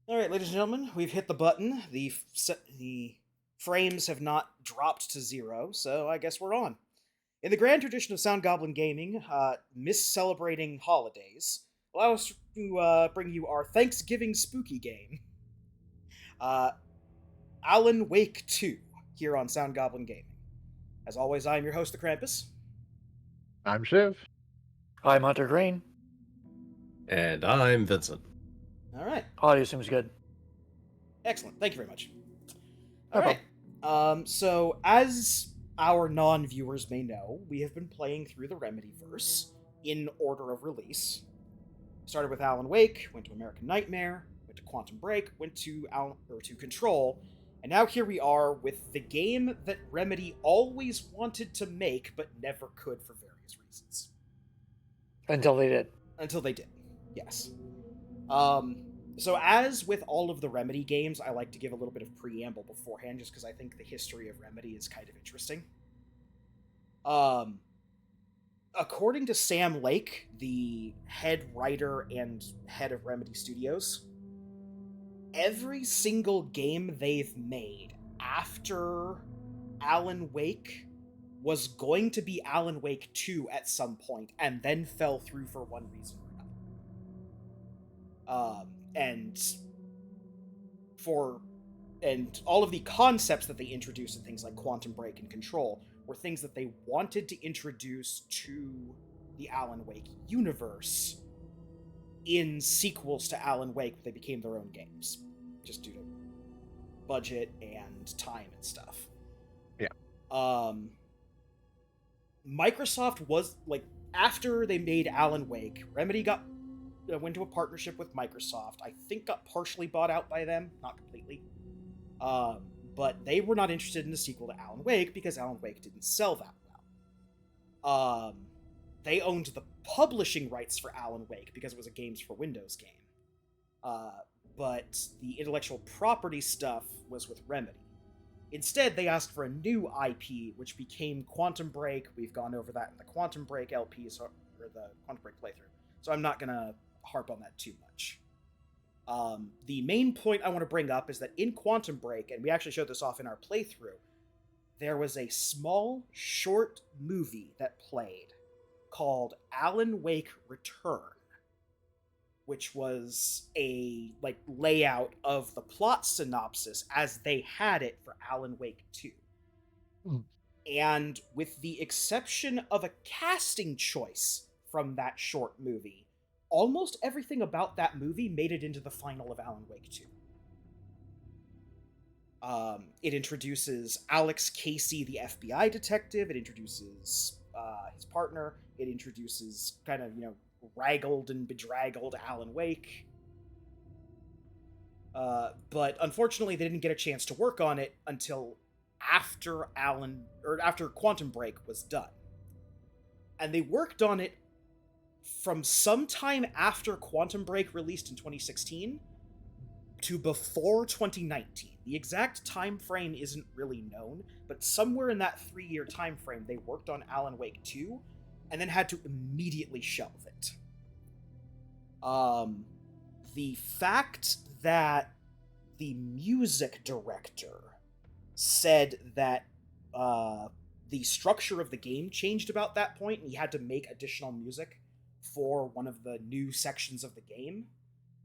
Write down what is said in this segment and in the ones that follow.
All right, ladies and gentlemen, we've hit the button. The frames have not dropped to zero, so I guess we're on. In the grand tradition of Sound Goblin Gaming, celebrating holidays, allow us to bring you our Thanksgiving spooky game, uh, Alan Wake 2, here on Sound Goblin Gaming. As always, I am your host, the Krampus. I'm Shiv. I'm Hunter Green. And I'm Vincent. All right, Audio seems good. excellent. Thank you very much. No All right. So as our non-viewers may know, we have been playing through the Remedyverse in order of release. Started with Alan Wake, went to American Nightmare, went to Quantum Break, went to Control, and now here we are with the game that Remedy always wanted to make but never could for various reasons. Until they did. Until they did. Yes. So as with all of the Remedy games, I like to give a little bit of preamble beforehand, just because I think the history of Remedy is kind of interesting. According to Sam Lake, the head writer and head of Remedy Studios, every single game they've made after Alan Wake was going to be Alan Wake 2 at some point, and then fell through for one reason or another. And all of the concepts that they introduced in things like Quantum Break and Control were things that they wanted to introduce to the Alan Wake universe in sequels to Alan Wake, but they became their own games, just due to budget and time and stuff. Yeah. Microsoft was, like, after they made Alan Wake, Remedy went to a partnership with Microsoft. I think got partially bought out by them, not completely. But they were not interested in the sequel to Alan Wake because Alan Wake didn't sell that well. They owned the publishing rights for Alan Wake because it was a Games for Windows game. But the intellectual property stuff was with Remedy. Instead, they asked for a new IP, which became Quantum Break. We've gone over that in the Quantum Break LPs, or the Quantum Break playthrough, so I'm not going to harp on that too much. The main point I want to bring up is that in Quantum Break, and we actually showed this off in our playthrough, there was a small, short movie that played called Alan Wake Return, which was a layout of the plot synopsis as they had it for Alan Wake 2. And with the exception of a casting choice from that short movie, almost everything about that movie made it into the final of Alan Wake 2. It introduces Alex Casey, the FBI detective. It introduces his partner. It introduces kind of, raggled and bedraggled Alan Wake. But unfortunately, they didn't get a chance to work on it until after Quantum Break was done. And they worked on it from sometime after Quantum Break released in 2016 to before 2019. The exact time frame isn't really known, but somewhere in that 3-year time frame, they worked on Alan Wake 2 and then had to immediately shelve it. The fact that the music director said that the structure of the game changed about that point, and he had to make additional music for one of the new sections of the game,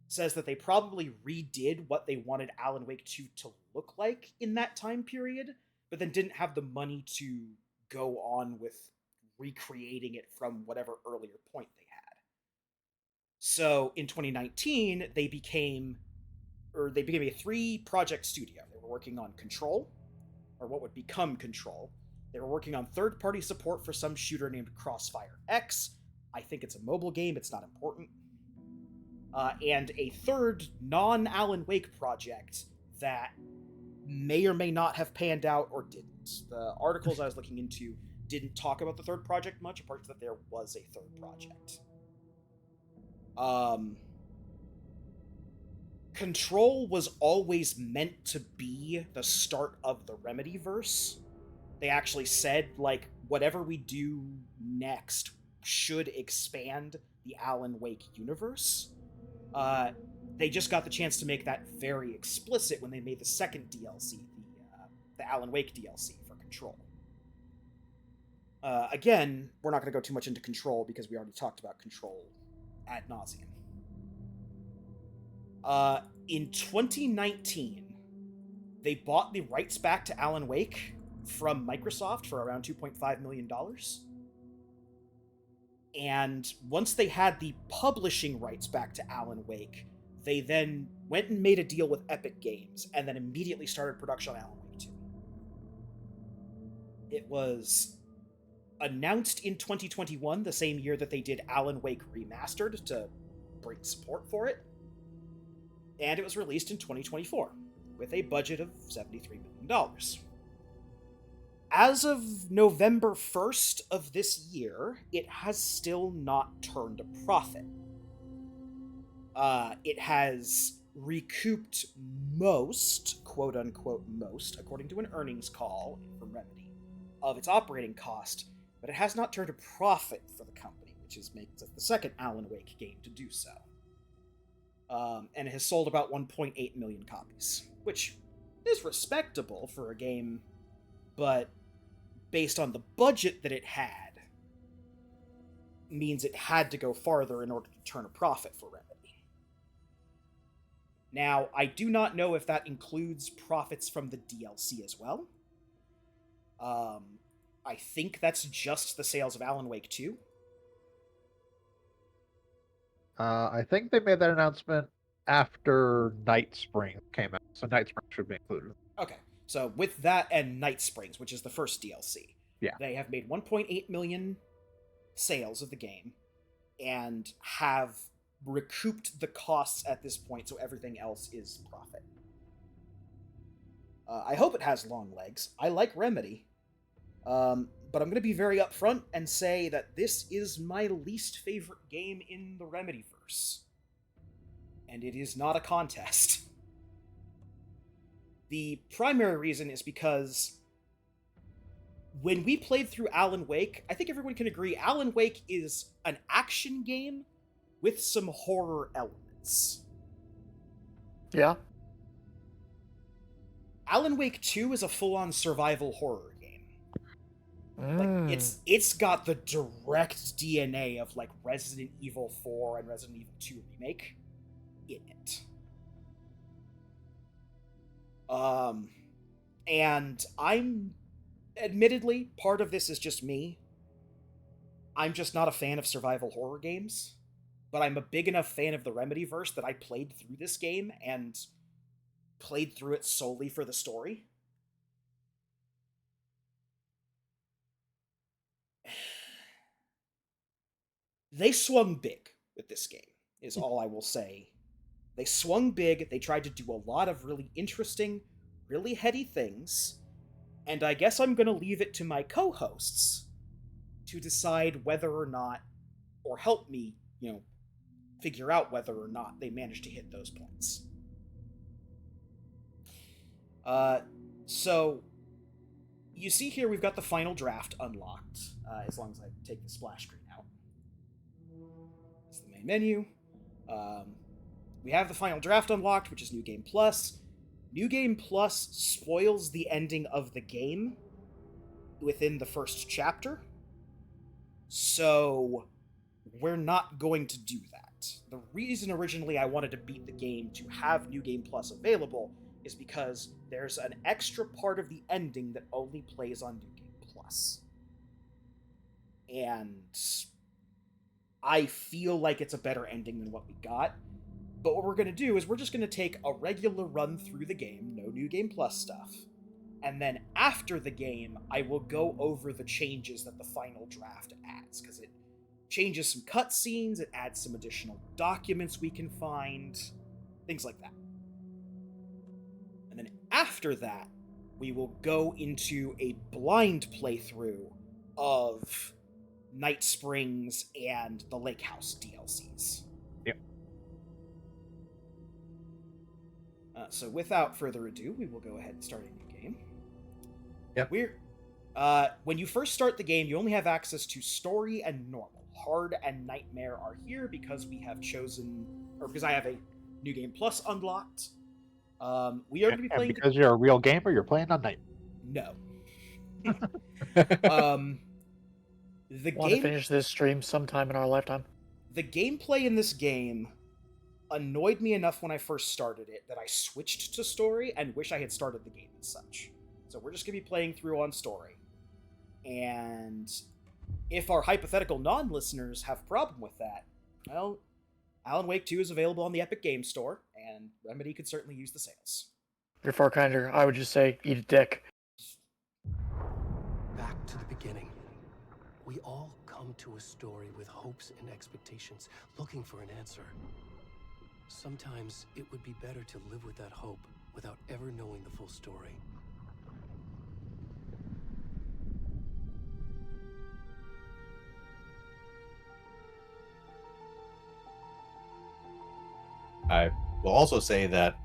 says that they probably redid what they wanted Alan Wake 2 to look like in that time period, but then didn't have the money to go on with recreating it from whatever earlier point they had. So in 2019, they became a 3-project studio. They were working on Control, or what would become Control. They were working on third-party support for some shooter named Crossfire X. I think it's a mobile game, it's not important. And a third non-Alan Wake project that may or may not have panned out or didn't. The articles I was looking into didn't talk about the third project much, apart from that there was a third project. Control was always meant to be the start of the Remedyverse. They actually said, whatever we do next should expand the Alan Wake universe. they just got the chance to make that very explicit when they made the second DLC, the Alan Wake DLC for Control. Again, we're not going to go too much into Control because we already talked about Control ad nauseum. In 2019, they bought the rights back to Alan Wake from Microsoft for around $2.5 million. And once they had the publishing rights back to Alan Wake, they then went and made a deal with Epic Games, and then immediately started production on Alan Wake 2. It was announced in 2021, the same year that they did Alan Wake Remastered to bring support for it, and it was released in 2024, with a budget of $73 million. As of November 1st of this year, it has still not turned a profit. It has recouped most, quote-unquote most, according to an earnings call from Remedy, of its operating cost, but it has not turned a profit for the company, which makes it the second Alan Wake game to do so. And it has sold about 1.8 million copies, which is respectable for a game, but based on the budget that it had, means it had to go farther in order to turn a profit for Remedy. Now, I do not know if that includes profits from the DLC as well. I think that's just the sales of Alan Wake 2. I think they made that announcement after Night Springs came out, so Night Springs should be included. Okay, so with that and Night Springs, which is the first DLC, yeah, they have made 1.8 million sales of the game and have recouped the costs at this point, so everything else is profit. I hope it has long legs. I like Remedy. But I'm going to be very upfront and say that this is my least favorite game in the Remedyverse. And it is not a contest. The primary reason is because when we played through Alan Wake, I think everyone can agree Alan Wake is an action game with some horror elements. Yeah. Alan Wake 2 is a full-on survival horror game. Like, it's got the direct DNA of, like, Resident Evil 4 and Resident Evil 2 Remake in it. And I'm, admittedly, part of this is just me. I'm just not a fan of survival horror games, but I'm a big enough fan of the Remedyverse that I played through this game and played through it solely for the story. They swung big with this game, is all I will say. They swung big, they tried to do a lot of really interesting, really heady things, and I guess I'm gonna leave it to my co-hosts to decide whether or not, or help me, figure out whether or not they managed to hit those points. So, you see here we've got the final draft unlocked, as long as I take the splash screen out. It's the main menu. We have the final draft unlocked, which is New Game Plus. New Game Plus spoils the ending of the game within the first chapter, so we're not going to do that. The reason originally I wanted to beat the game to have New Game Plus available is because there's an extra part of the ending that only plays on New Game Plus. And I feel like it's a better ending than what we got. But what we're going to do is we're just going to take a regular run through the game, no New Game Plus stuff. And then after the game, I will go over the changes that the final draft adds, because it changes some cutscenes, it adds some additional documents we can find, things like that. And then after that, we will go into a blind playthrough of Night Springs and the Lake House DLCs. Yep. So without further ado, we will go ahead and start a new game. Yep. When you first start the game, you only have access to story and normal. Hard and nightmare are here because we have chosen, or because I have a New Game Plus unlocked. We are going to be And playing. because you're a real gamer, you're playing on night. No. The Want to game, finish this stream sometime in our lifetime? the gameplay in this game annoyed me enough when I first started it that I switched to story and wish I had started the game as such. So we're just going to be playing through on story. And if our hypothetical non-listeners have a problem with that, well, Alan Wake 2 is available on the Epic Games Store, and Remedy could certainly use the sales. If you're far kinder, I would just say eat a dick. Back to the beginning. We all come to a story with hopes and expectations, looking for an answer. Sometimes it would be better to live with that hope without ever knowing the full story. I will also say that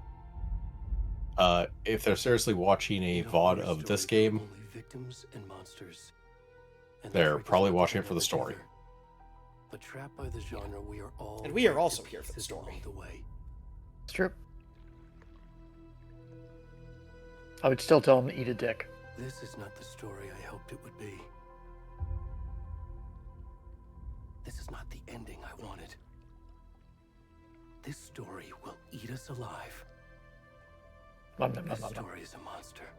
if they're seriously watching a VOD of this game, Only victims and monsters. And they're that breaks probably us watching it all for the story. together. But trapped by the genre, we are all And we are ripped to also here for the pieces story. along the way. It's true. I would still tell him to eat a dick. This is not the story I hoped it would be. This is not the ending I wanted. This story will eat us alive. This story is a monster.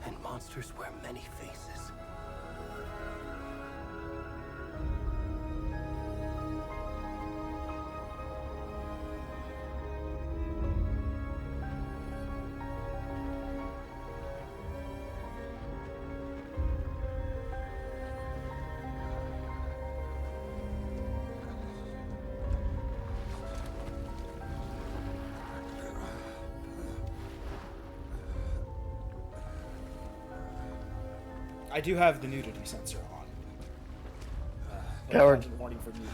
And monsters wear many faces. I do have the nudity sensor on. Coward. Warning for nudity.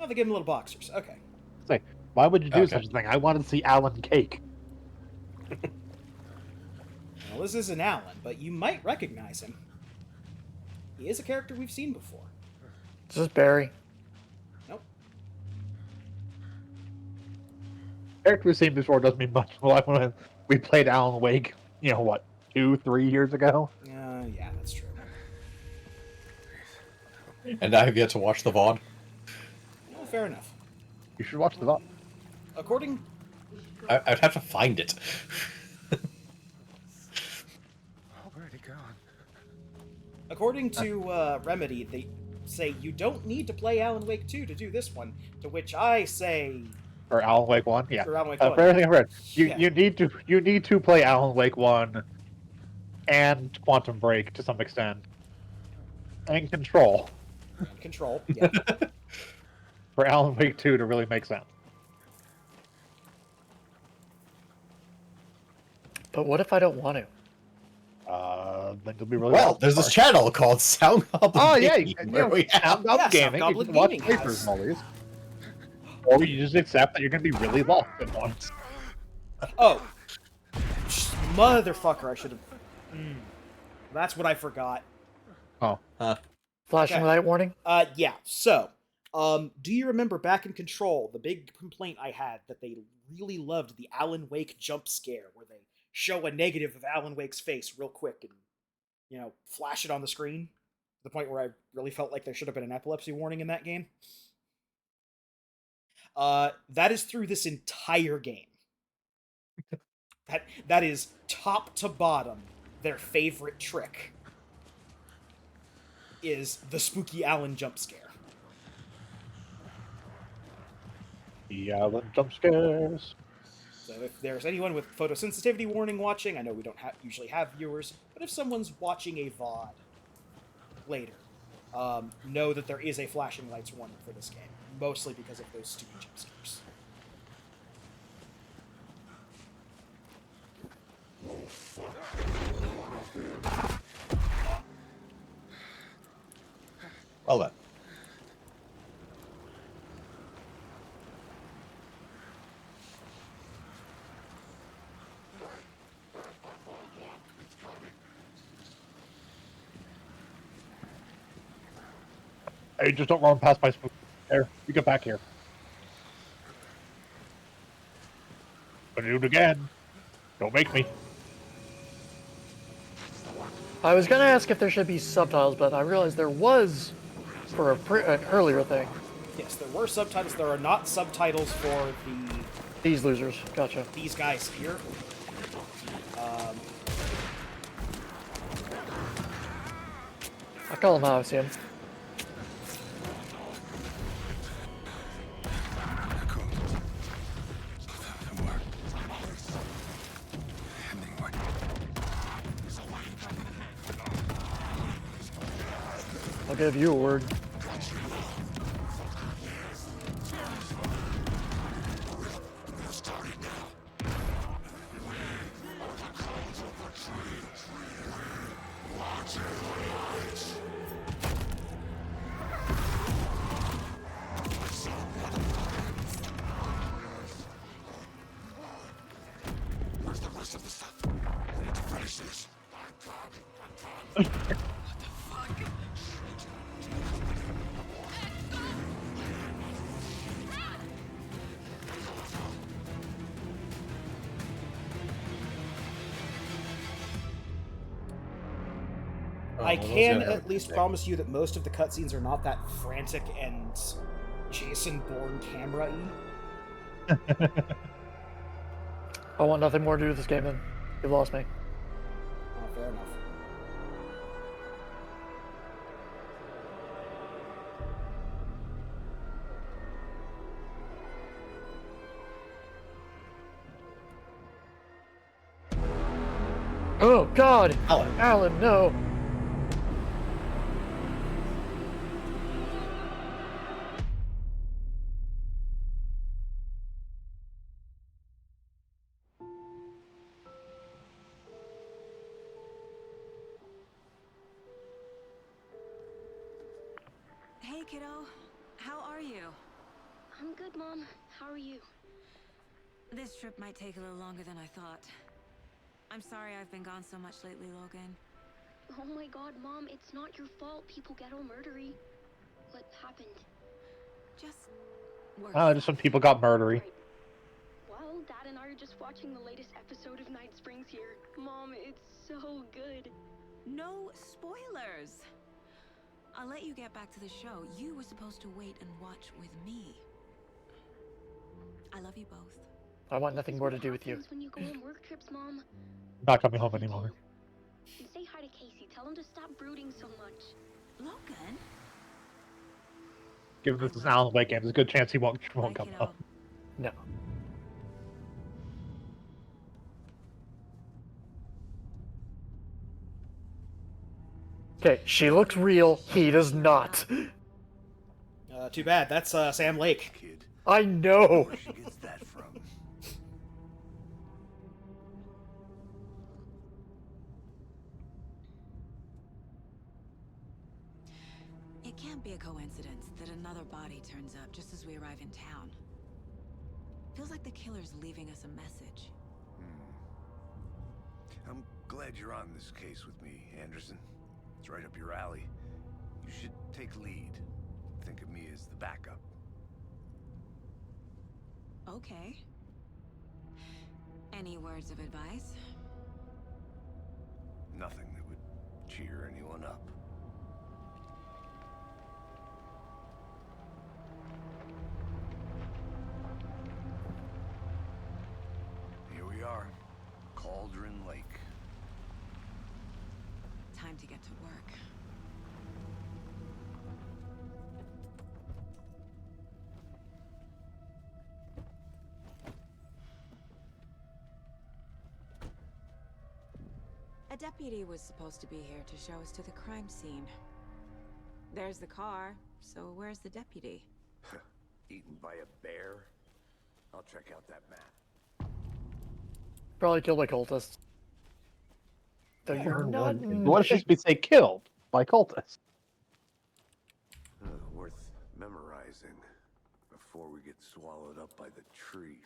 Oh, they give him little boxers. Okay. Say, why would you do Okay. such a thing? I wanted to see Alan Cake. Well, this isn't Alan, but you might recognize him. He is a character we've seen before. This is Barry. Nope. Character we've seen before doesn't mean much. Like when we played Alan Wake, 2-3 years ago? Yeah, that's true. and I have yet to watch the VOD. Well, fair enough. You should watch the VOD. According I'd have to find it. Already gone. According to Remedy, they say you don't need to play Alan Wake 2 to do this one, to which I say... Or Alan Wake 1, yeah. For Alan Wake For 1. everything I've read, Yeah. you need to play Alan Wake 1 and Quantum Break to some extent. And Control Control, yeah. for Alan Wake 2 to really make sense. But what if I don't want to? Then you'll be really Well, there's this channel called Sound Goblin Oh yeah, Gaming, where we have Sound Goblin Yeah, Sound Gaming. Goblin You can watch Gaming playthroughs has- and all these. Or you just accept that you're going to be really lost at once. Oh. Motherfucker, I should have... That's what I forgot. Oh, Flashing Okay. light warning? Yeah, so... do you remember back in Control, the big complaint I had that they really loved the Alan Wake jump scare, where they show a negative of Alan Wake's face real quick and, flash it on the screen? To the point where I really felt like there should have been an epilepsy warning in that game. That is through this entire game. That is top to bottom their favorite trick. Is the spooky Alan jump scare. the Alan jump scares. So if there's anyone with photosensitivity warning watching, I know we don't usually have viewers, but if someone's watching a VOD later, know that there is a flashing lights warning for this game, mostly because of those stupid jump scares. Well then. Hey, just don't run past my spook. There, you get back here. Gonna do it again. Don't make me. I was gonna ask if there should be subtitles, but I realized there was for an earlier thing. Yes, there were subtitles. There are not subtitles for These losers. Gotcha. these guys here. I call him how I see him. I'll give you a word. I can at least promise you that most of the cutscenes are not that frantic and Jason Bourne camera-y. I want nothing more to do with this game then. You've lost me. Oh, fair enough. Oh God! Alan. Alan, no! Hey, kiddo. How are you? I'm good, Mom. How are you? This trip might take a little longer than I thought. I'm sorry I've been gone so much lately, Logan. Oh my God, Mom, it's not your fault people get all murdery. What happened? Just work. Just some people got murdery. Right. Well, Dad and I are just watching the latest episode of Night Springs here. Mom, it's so good. No spoilers. I'll let you get back to the show. You were supposed to wait and watch with me. I love you both. I want nothing more to do with you. When you go on work trips, Mom. Not coming home anymore. And say hi to Casey. Tell him to stop brooding so much. Logan? Given this is an Alan Wake game, there's a good chance he won't Bye, come kiddo. home. No. Okay, she looks real. He does not. Too bad. That's Sam Lake. Kid, I know. where she gets that from? It can't be a coincidence that another body turns up just as we arrive in town. Feels like the killer's leaving us a message. I'm glad you're on this case with me, Anderson. It's right up your alley. You should take lead. Think of me as the backup. Okay. Any words of advice? Nothing that would cheer anyone up. Here we are. Cauldron Lake. Time to get to work. A deputy was supposed to be here to show us to the crime scene. There's the car, so where's the deputy? Eaten by a bear? I'll check out that map. Probably killed by cultists. Though you're not. What if we say killed by cultists? Worth memorizing before we get swallowed up by the tree.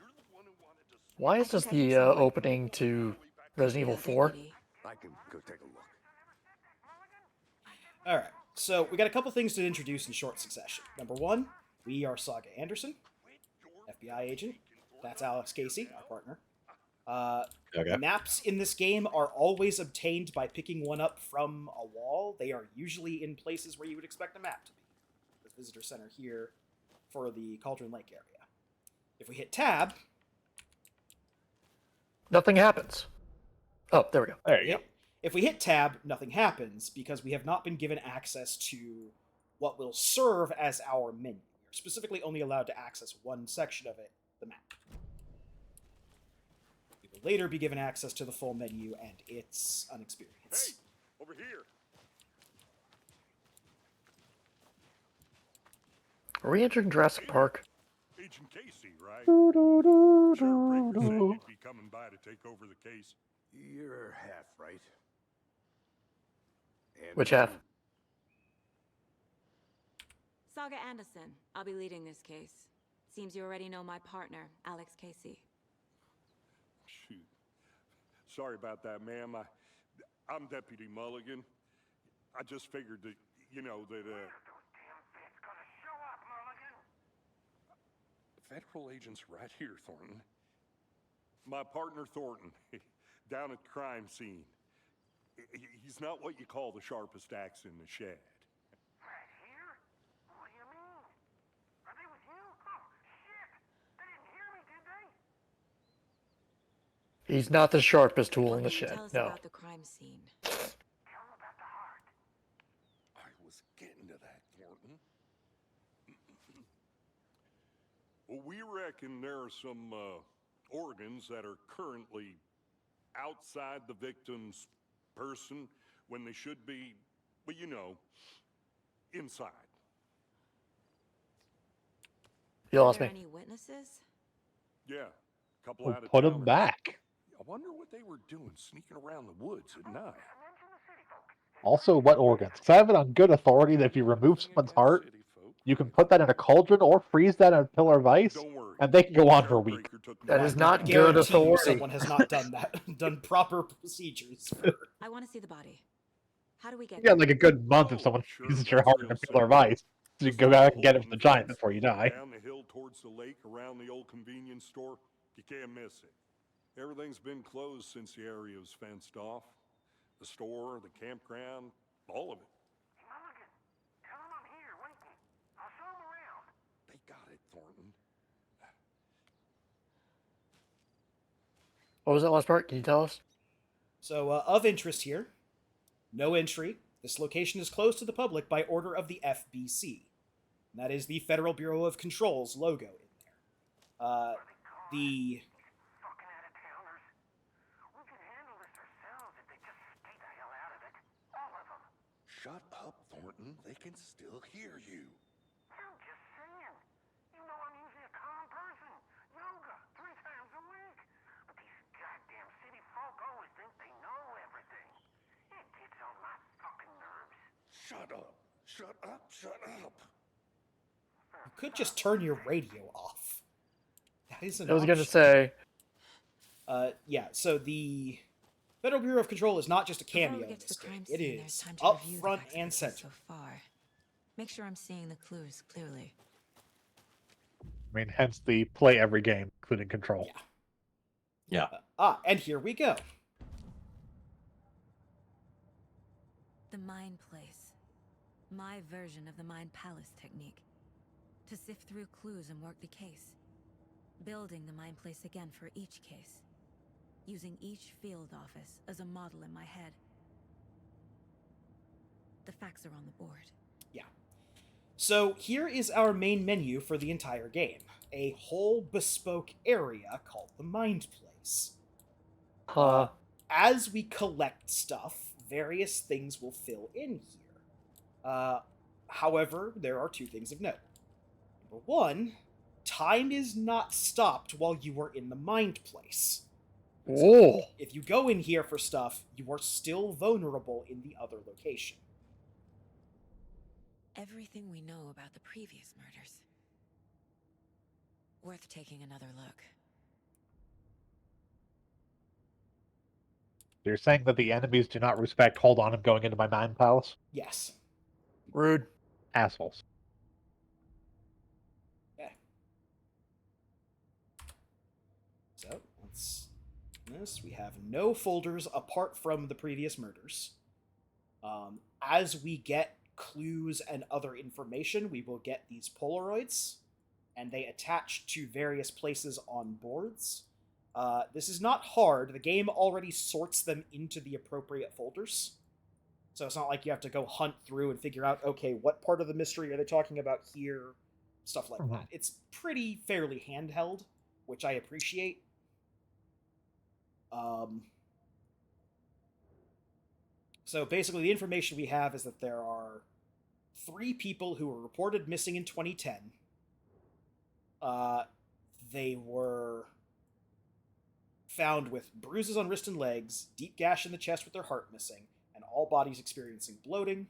Why is this the opening to Resident Evil 4? Deputy. I can go take a look. All right. So we got a couple things to introduce in short succession. Number one, we are Saga Anderson, FBI agent. That's Alex Casey, our partner. Okay. Maps in this game are always obtained by picking one up from a wall. They are usually in places where you would expect a map to be. The visitor center here for the Cauldron Lake area. If we hit tab, Nothing happens. Oh, there we go. There you go. if we hit tab, nothing happens because we have not been given access to what will serve as our menu. We're specifically only allowed to access one section of it, the map. We will later be given access to the full menu, and it's an experience. Hey, over here. Are we entering Jurassic Park? Agent Casey, right? Sheriff Breaker said you'd be coming by to take over the case. You're half right. Which half? Saga Anderson. I'll be leading this case. Seems you already know my partner, Alex Casey. Shoot. Sorry about that, ma'am. I'm Deputy Mulligan. I just figured that, Federal agents right here, Thornton. My partner, Thornton, down at the crime scene. He's not what you call the sharpest axe in the shed. Right here? What do you mean? Are they with you? Oh, shit! They didn't hear me, did they? He's not the sharpest tool What in the can you shed. tell us No. about the crime scene? Tell them about the heart. I was getting to that, Thornton. Well, we reckon there are some organs that are currently outside the victim's person when they should be, well, inside. You lost Are me. there any witnesses? Yeah, a couple We'll out of put him towners. back. I wonder what they were doing sneaking around the woods at night. Mention the city folk. Also, what organs? 'Cause I have it on good authority that if you remove someone's heart, City folk. you can put that in a cauldron or freeze that in a pillar of ice, Don't worry. and they can go on for a Sheriff week. Breaker took That me is back. not I good guarantee you authority. someone has not done that, done proper procedures. I want to see the body. How do we get You got there? like a good month if someone Sure, uses your that's heart in a real pillar of simple. ice. So you Just can go like back a and get it hole from in the giant fence. before you die. Down the hill towards the lake, around the old convenience store. You can't miss it. Everything's been closed since the area was fenced off. The store, the campground, all of it. Mulligan, tell them I'm here, waiting. I'll show them around. They got it, Thornton. What was that last part? Can you tell us? So, of interest here, no entry. This location is closed to the public by order of the FBC. And that is the Federal Bureau of Control's logo in there. The Fucking out-of-towners. We can handle this ourselves if they just stay the hell out of it. All of them. Shut up, Thornton. They can still hear you. I'm just saying. You know I'm usually a calm person. Yoga 3 times a week. But these goddamn city folk always think they know everything. It gets on my fucking nerves. Shut up. Shut up. Shut up. you could just turn your radio off. That is an I was going to option. say, Yeah, so the Federal Bureau of Control is not just a Before cameo we in get to this the game. crime It scene, there's is time to up review the front facts and of the case center. So far. Make sure I'm seeing the clues clearly. I mean, hence the play every game, including Control. Yeah. Yeah. And here we go. The Mind Place. My version of the Mind Palace technique. To sift through clues and work the case. Building the Mind Place again for each case. Using each field office as a model in my head. The facts are on the board. So here is our main menu for the entire game. A whole bespoke area called the Mind Place. As we collect stuff, various things will fill in here. However, there are 2 things of note. Number 1, time is not stopped while you are in the Mind Place. whoa. If you go in here for stuff, you are still vulnerable in the other location. Everything we know about the previous murders. Worth taking another look. You're saying that the enemies do not respect hold on, I'm going into my mind palace? Yes. Rude. Assholes. Okay. So, let's this. We have no folders apart from the previous murders. As we get clues and other information, we will get these Polaroids, and they attach to various places on boards. This is not hard. The game already sorts them into the appropriate folders. So it's not like you have to go hunt through and figure out, okay, what part of the mystery are they talking about here? Stuff like that. It's pretty fairly handheld, which I appreciate. So basically the information we have is that there are 3 people who were reported missing in 2010. They were found with bruises on wrist and legs, deep gash in the chest with their heart missing, and all bodies experiencing bloating.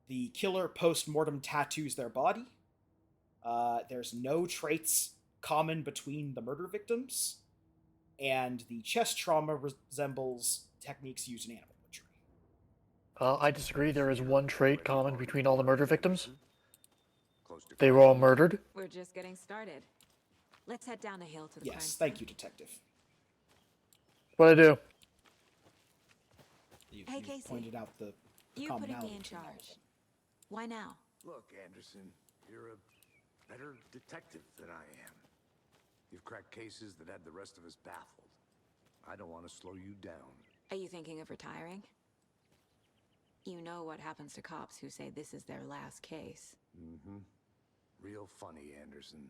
The killer post-mortem tattoos their body. There's no traits common between the murder victims, and the chest trauma resembles techniques used in animal butchery. I disagree. There is one trait common between all the murder victims. They were all murdered. We're just getting started. Let's head down the hill to the crime Yes, scene. thank you, Detective. What I do? You Casey. pointed out the You putting commonality me in between all of charge. them. Why now? Look, Anderson, you're a better detective than I am. You've cracked cases that had the rest of us baffled. I don't want to slow you down. Are you thinking of retiring? You know what happens to cops who say this is their last case. Mm-hmm. Real funny, Anderson.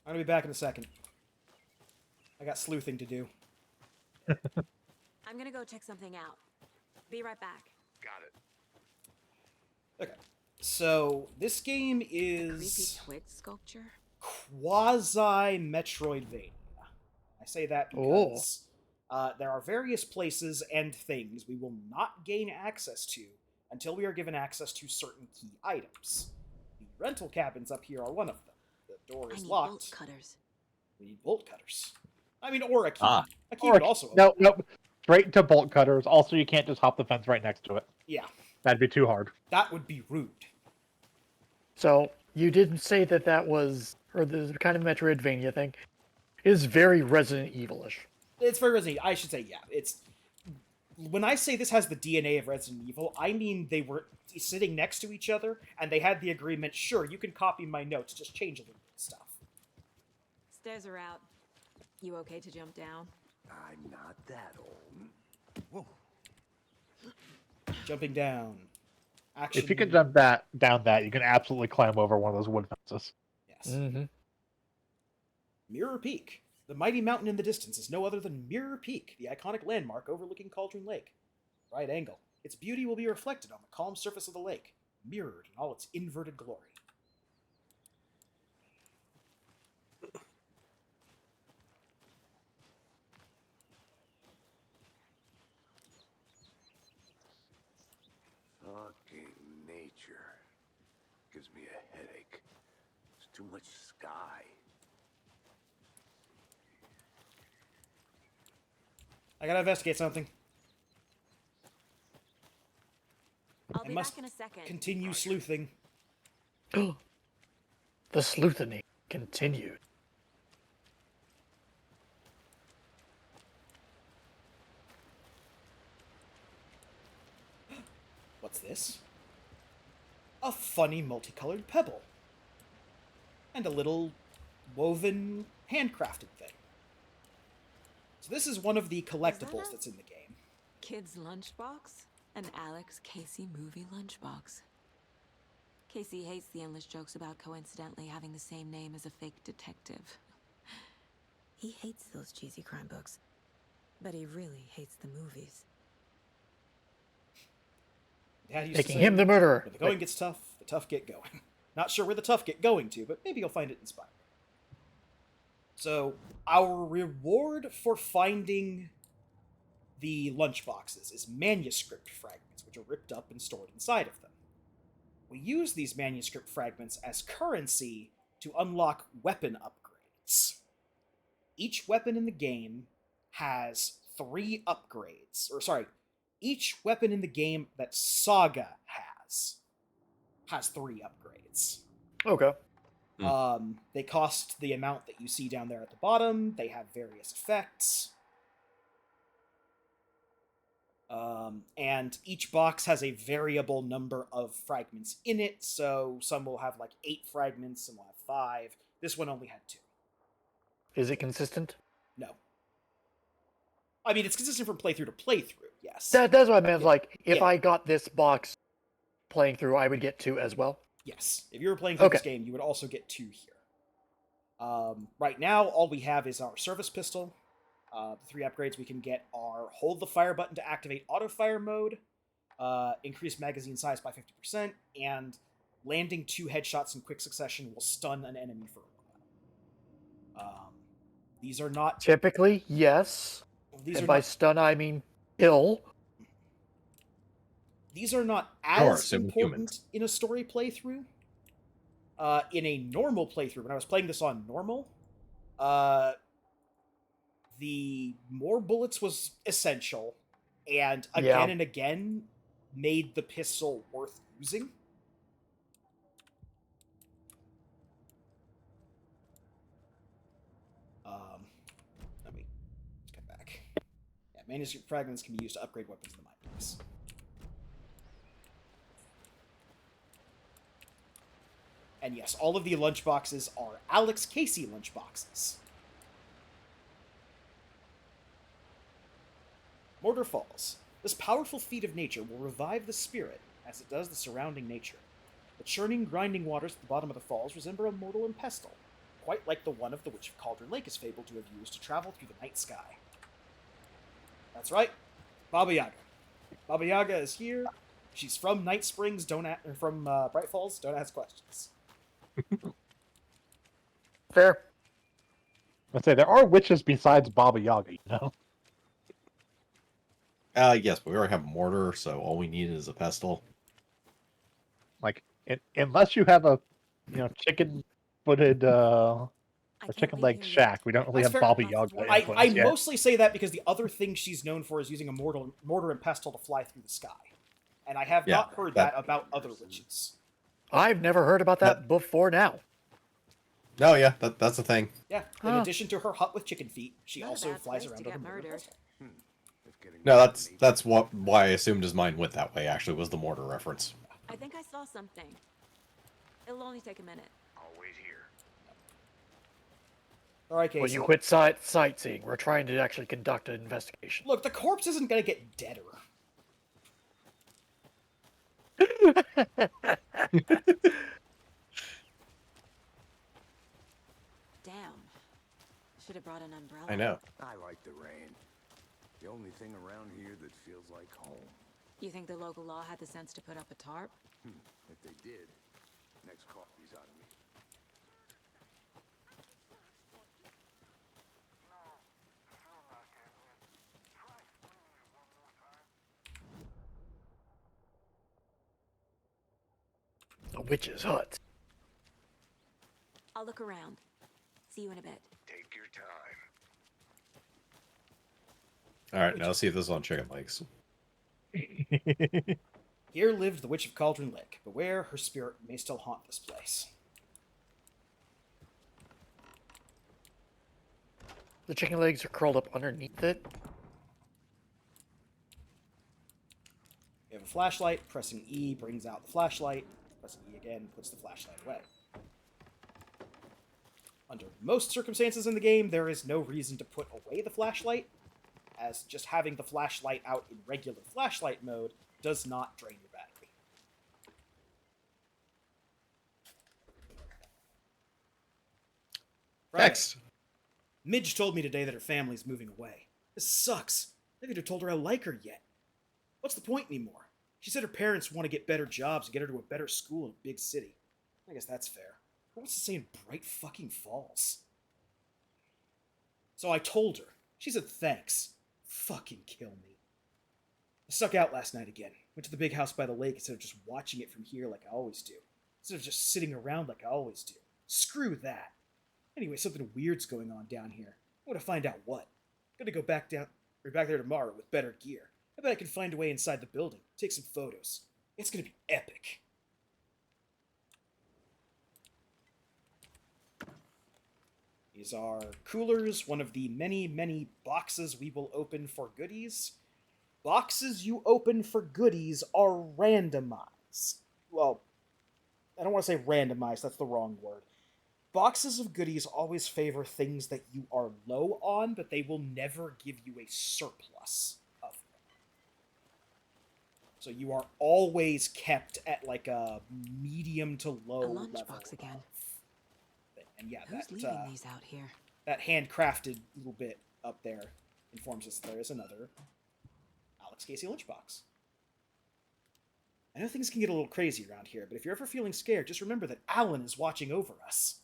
I'm gonna be back in a second. I got sleuthing to do. I'm gonna go check something out. Be right back. Got it. Okay. So, this game Creepy is twig sculpture? quasi-Metroidvania. I say that because there are various places and things we will not gain access to until we are given access to certain key items. The rental cabins up here are one of them. The door I is need locked. bolt cutters. We need bolt cutters. I mean, or a key. Ah. A key would also No, straight to bolt cutters. Also, you can't just hop the fence right next to it. Yeah, That'd be too hard. that would be rude. So you didn't say that was, or the kind of Metroidvania thing is very Resident Evil-ish. It's very Resident Evil. I should say, yeah. It's when I say this has the DNA of Resident Evil, I mean they were sitting next to each other and they had the agreement, sure, you can copy my notes, just change a little bit of stuff. Stairs are out. You okay to jump down? I'm not that old. Whoa. Jumping down. Action. If you can jump down that, you can absolutely climb over one of those wood fences. Yes. Mm-hmm. Mirror Peak. The mighty mountain in the distance is no other than Mirror Peak, the iconic landmark overlooking Cauldron Lake. Right angle. Its beauty will be reflected on the calm surface of the lake, mirrored in all its inverted glory. Fucking nature. Gives me a headache. There's too much sky. I gotta investigate something. I'll I be must back in a second. continue sleuthing. The sleuthing continued. What's this? A funny multicolored pebble. And a little woven handcrafted thing. So this is one of the collectibles that's in the game. Kid's lunchbox? An Alex Casey movie lunchbox. Casey hates the endless jokes about coincidentally having the same name as a fake detective. He hates those cheesy crime books, but he really hates the movies. Dad used to Making say, him the murderer. when the going gets tough, the tough get going. Not sure where the tough get going to, but maybe you'll find it inspiring. So, our reward for finding the lunchboxes is manuscript fragments, which are ripped up and stored inside of them. We use these manuscript fragments as currency to unlock weapon upgrades. Each weapon in the game has 3 upgrades, Each weapon in the game that Saga has 3 upgrades. Okay. They cost the amount that you see down there at the bottom. They have various effects. And each box has a variable number of fragments in it, so some will have like 8 fragments, some will have 5. This one only had 2. Is it consistent? No. I mean, it's consistent from playthrough to playthrough, yes. That's what I meant. Yeah. Like, if Yeah. I got this box playing through, I would get 2 as well. Yes. If you were playing through this Okay. game, you would also get 2 here. Right now, all we have is our service pistol. The 3 upgrades we can get are hold the fire button to activate auto-fire mode, increase magazine size by 50%, and landing 2 headshots in quick succession will stun an enemy for a while. These are not... Typically, yes. These And are by not, stun, I mean kill. these are not Sure, as same with important humans. in a story playthrough. In a normal playthrough, when I was playing this on normal, the more bullets was essential, and again Yeah. and again made the pistol worth using. Let me come back. Yeah, manuscript fragments can be used to upgrade weapons in the mind place. And yes, all of the lunchboxes are Alex Casey lunchboxes. Mortar Falls. This powerful feat of nature will revive the spirit, as it does the surrounding nature. The churning, grinding waters at the bottom of the falls resemble a mortal and pestle, quite like the one of the Witch of Cauldron Lake is fabled to have used to travel through the night sky. That's right, Baba Yaga. Baba Yaga is here. She's from Night Springs, from Bright Falls. Don't ask questions. Fair. Let's say there are witches besides Baba Yaga, you know? Yes, but we already have mortar, so all we need is a pestle. Like, unless you have a, chicken-footed, or chicken leg shack, we don't really That's have fair. Baba Yaga I influence yet. mostly say that because the other thing she's known for is using a mortar and pestle to fly through the sky. And I have Yeah, not heard that about other witches. I've never heard about that before now. No, yeah, that's the thing. Yeah, in Huh. addition to her hut with chicken feet, she Not a also bad flies place around to with a get mortar and murdered. pestle. No, that's why I assumed his mind went that way. Actually, was the mortar reference. I think I saw something. It'll only take a minute. I'll wait here. All right, Casey. Well, you quit sightseeing. We're trying to actually conduct an investigation. Look, the corpse isn't going to get deader. Damn. Should have brought an umbrella. I know. I like the rain. The only thing around here that feels like home. You think the local law had the sense to put up a tarp? If they did, next coffee's on me. A witch's hut. I'll look around. See you in a bit. Take your time. All right, now let's see if this is on chicken legs. Here lived the Witch of Cauldron Lake. Beware, her spirit may still haunt this place. The chicken legs are curled up underneath it. You have a flashlight. Pressing E brings out the flashlight. Pressing E again puts the flashlight away. Under most circumstances in the game, there is no reason to put away the flashlight, as just having the flashlight out in regular flashlight mode does not drain your battery. Right. Next. Midge told me today that her family's moving away. This sucks. I haven't even told her I like her yet. What's the point anymore? She said her parents want to get better jobs and get her to a better school in a big city. I guess that's fair. But what's to say in Bright fucking Falls? So I told her. She said thanks. Fucking kill me. I stuck out last night again. Went to the big house by the lake instead of just watching it from here like I always do. Instead of just sitting around like I always do. Screw that. Anyway, something weird's going on down here. I want to find out what. I'm gonna go back there tomorrow with better gear. I bet I can find a way inside the building, take some photos. It's gonna be epic. These are coolers, one of the many, many boxes we will open for goodies. Boxes you open for goodies are randomized. Well, I don't want to say randomized, that's the wrong word. Boxes of goodies always favor things that you are low on, but they will never give you a surplus of them. So you are always kept at like a medium to low A level. lunchbox again. And yeah, Who's leaving these out here? that handcrafted little bit up there informs us there is another Alex Casey lunchbox. I know things can get a little crazy around here, but if you're ever feeling scared, just remember that Alan is watching over us.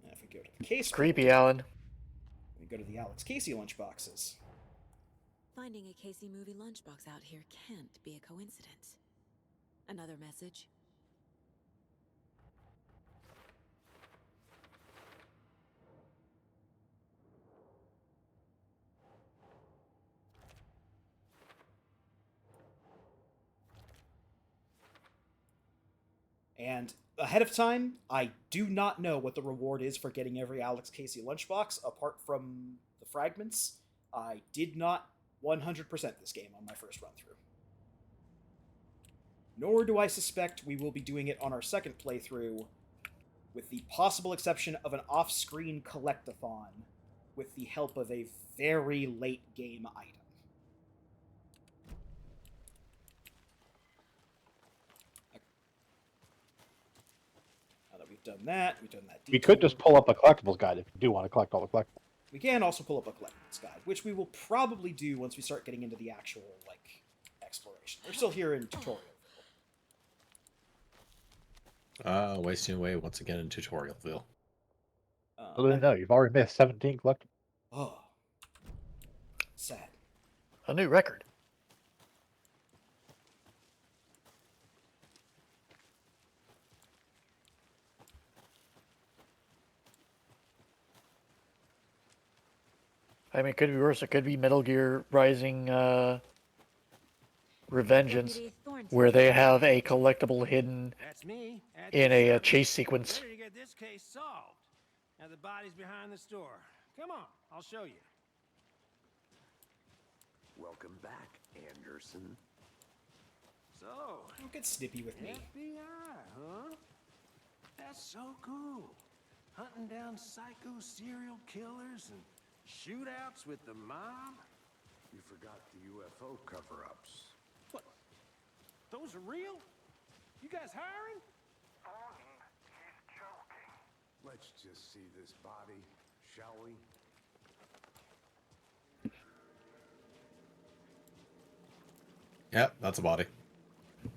Now if we go to the case, Creepy, Alan. we go to the Alex Casey lunchboxes. Finding a Casey movie lunchbox out here can't be a coincidence. Another message? And ahead of time, I do not know what the reward is for getting every Alex Casey lunchbox, apart from the fragments. I did not 100% this game on my first run through. Nor do I suspect we will be doing it on our second playthrough, with the possible exception of an off-screen collectathon, with the help of a very late game item. Now that we've done that We could just pull up a collectibles guide if you do want to collect all the collectibles. We can also pull up a collectibles guide, which we will probably do once we start getting into the actual, like, exploration. We're still here in tutorial. Wasting away once again in Tutorialville. So no, you've already missed 17 collectibles. Oh. Sad. A new record. I mean, it could be worse. It could be Metal Gear Rising Revengeance, Deputy Thornton. where they have a collectible hidden That's me. At in the a service. chase sequence. Ready to get this case solved. Now the body's behind the store. Come on, I'll show you. Welcome back, Anderson. So, Don't get snippy with me. FBI, huh? That's so cool. Hunting down psycho serial killers and shootouts with the mob. You forgot the UFO cover-ups. What? Those are real? You guys hiring? Thornton, he's joking. Let's just see this body, shall we? Yep, that's a body.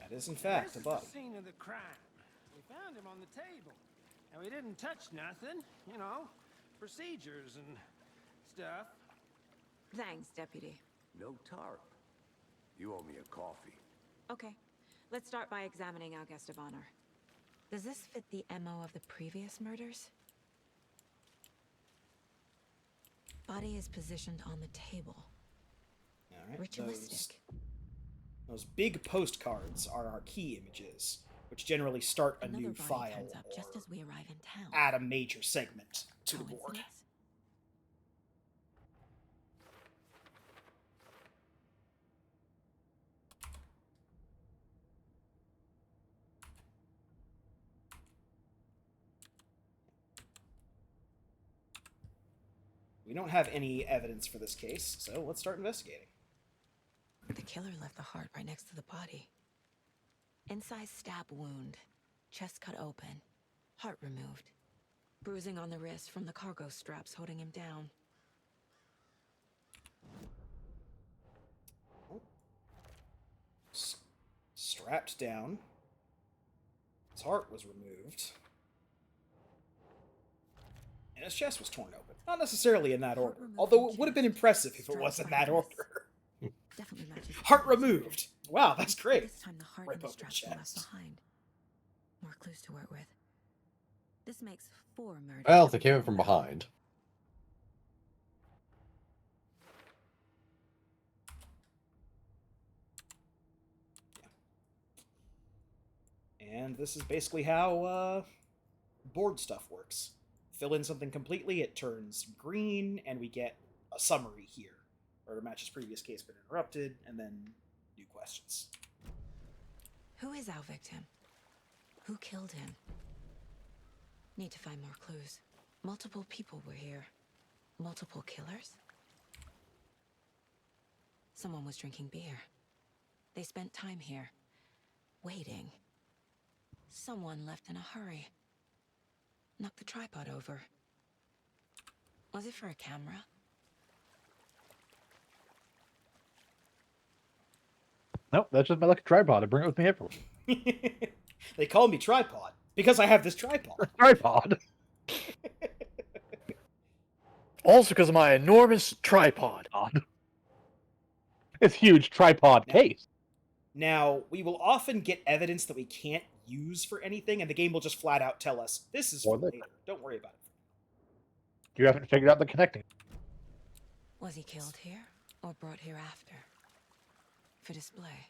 That is, in fact, This a is body. the scene of the crime. We found him on the table. And we didn't touch nothing, you know, procedures and stuff. Thanks, Deputy. No tarp. You owe me a coffee. Okay, let's start by examining our guest of honor. Does this fit the MO of the previous murders? Body is positioned on the table. All right, Ritualistic. Those big postcards are our key images, which generally start a Another new body file turns up or just as we arrive in town. add a major segment to the board. Coincidence? We don't have any evidence for this case, so let's start investigating. The killer left the heart right next to the body. Incise stab wound, chest cut open, heart removed. Bruising on the wrist from the cargo straps holding him down. Strapped down. His heart was removed. And his chest was torn open. Not necessarily in that order, although it would have been impressive if it was in that order. Definitely matches. the Heart previous removed. murders. Wow, that's great. This time the heart Rip and the open straps were left chest. behind. More clues to work with. This makes 4 murders. Well, that they we came in know from about. behind. And this is basically how board stuff works. Fill in something completely, it turns green, and we get a summary here. Or matches previous case been interrupted, and then new questions. Who is our victim? Who killed him? Need to find more clues. Multiple people were here. Multiple killers? Someone was drinking beer. They spent time here, waiting. Someone left in a hurry. Knocked the tripod over. Was it for a camera? Nope, that's just my lucky tripod. I bring it with me everywhere. They call me Tripod because I have this tripod. Tripod. Also because of my enormous tripod. It's huge tripod case. Now, we will often get evidence that we can't use for anything, and the game will just flat out tell us, this is for later. Don't worry about it. You haven't figured out the connecting. Was he killed here, or brought here after? For display?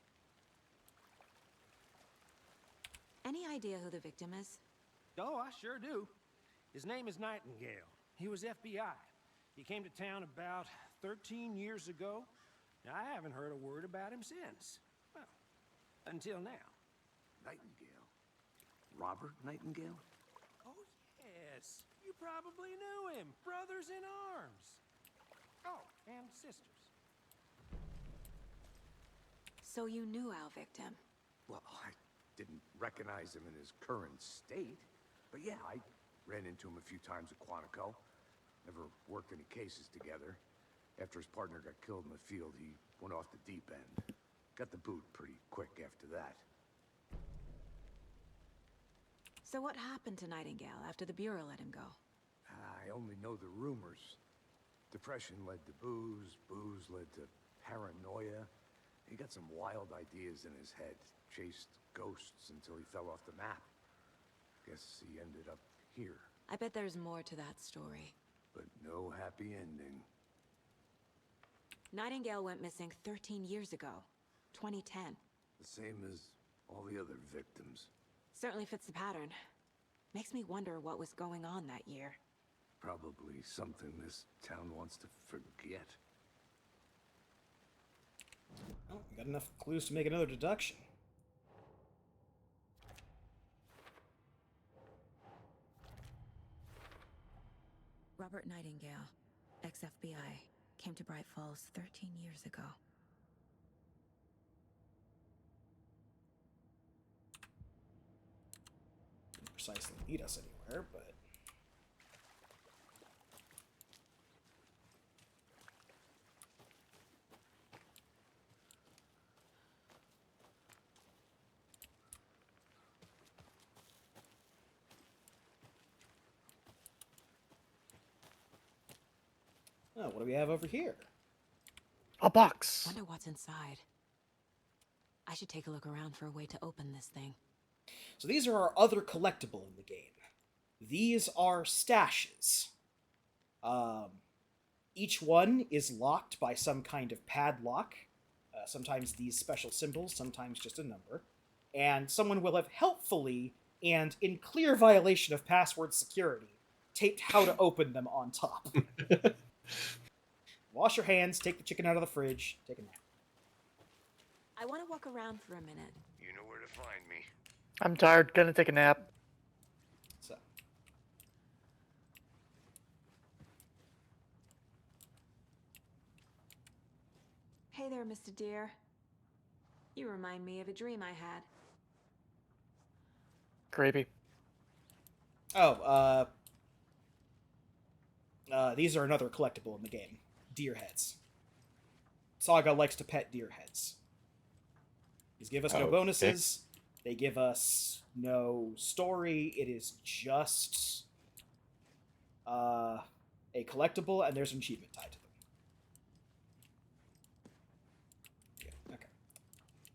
Any idea who the victim is? Oh, I sure do. His name is Nightingale. He was FBI. He came to town about 13 years ago. I haven't heard a word about him since. Well, until now. Nightingale? Robert Nightingale? Oh, yes. You probably knew him. Brothers in arms. Oh, and sisters. So you knew our victim? Well, I didn't recognize him in his current state. But yeah, I ran into him a few times at Quantico. Never worked any cases together. After his partner got killed in the field, he went off the deep end. Got the boot pretty quick after that. So what happened to Nightingale after the Bureau let him go? I only know the rumors. Depression led to booze, booze led to paranoia. He got some wild ideas in his head, chased ghosts until he fell off the map. Guess he ended up here. I bet there's more to that story. But no happy ending. Nightingale went missing 13 years ago, 2010. The same as all the other victims. Certainly fits the pattern. Makes me wonder what was going on that year. Probably something this town wants to forget. Well, we got enough clues to make another deduction. Robert Nightingale, ex-FBI, came to Bright Falls 13 years ago. Didn't precisely lead us anywhere, but... Oh, what do we have over here? A box. Wonder what's inside. I should take a look around for a way to open this thing. So these are our other collectible in the game. These are stashes. Each one is locked by some kind of padlock. Sometimes these special symbols, sometimes just a number. And someone will have helpfully, and in clear violation of password security, taped how to open them on top. Wash your hands, take the chicken out of the fridge, take a nap. I want to walk around for a minute. You know where to find me. I'm tired. Gonna take a nap. So. Hey there, Mr. Deer. You remind me of a dream I had. Creepy. Oh, these are another collectible in the game. Deer heads. Saga likes to pet deer heads. These give us no bonuses. They give us no story. It is just a collectible, and there's an achievement tied to them. Yeah, okay.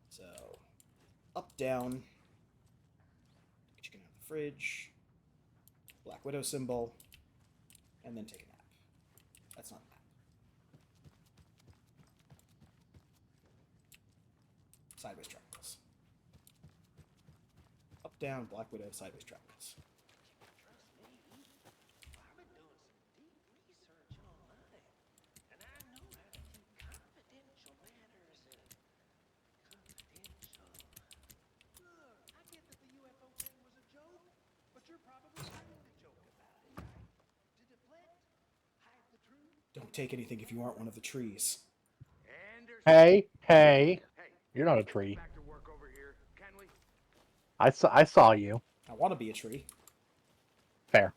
So, up, down. Chicken out of the fridge. Black Widow symbol. And then take a nap. That's not a nap. Sideways triangles. Up. down, Black Widow, sideways travels. Don't take anything if you aren't one of the trees. Hey, you're not a tree. Back to work over here, can we? I saw you. I want to be a tree. Fair.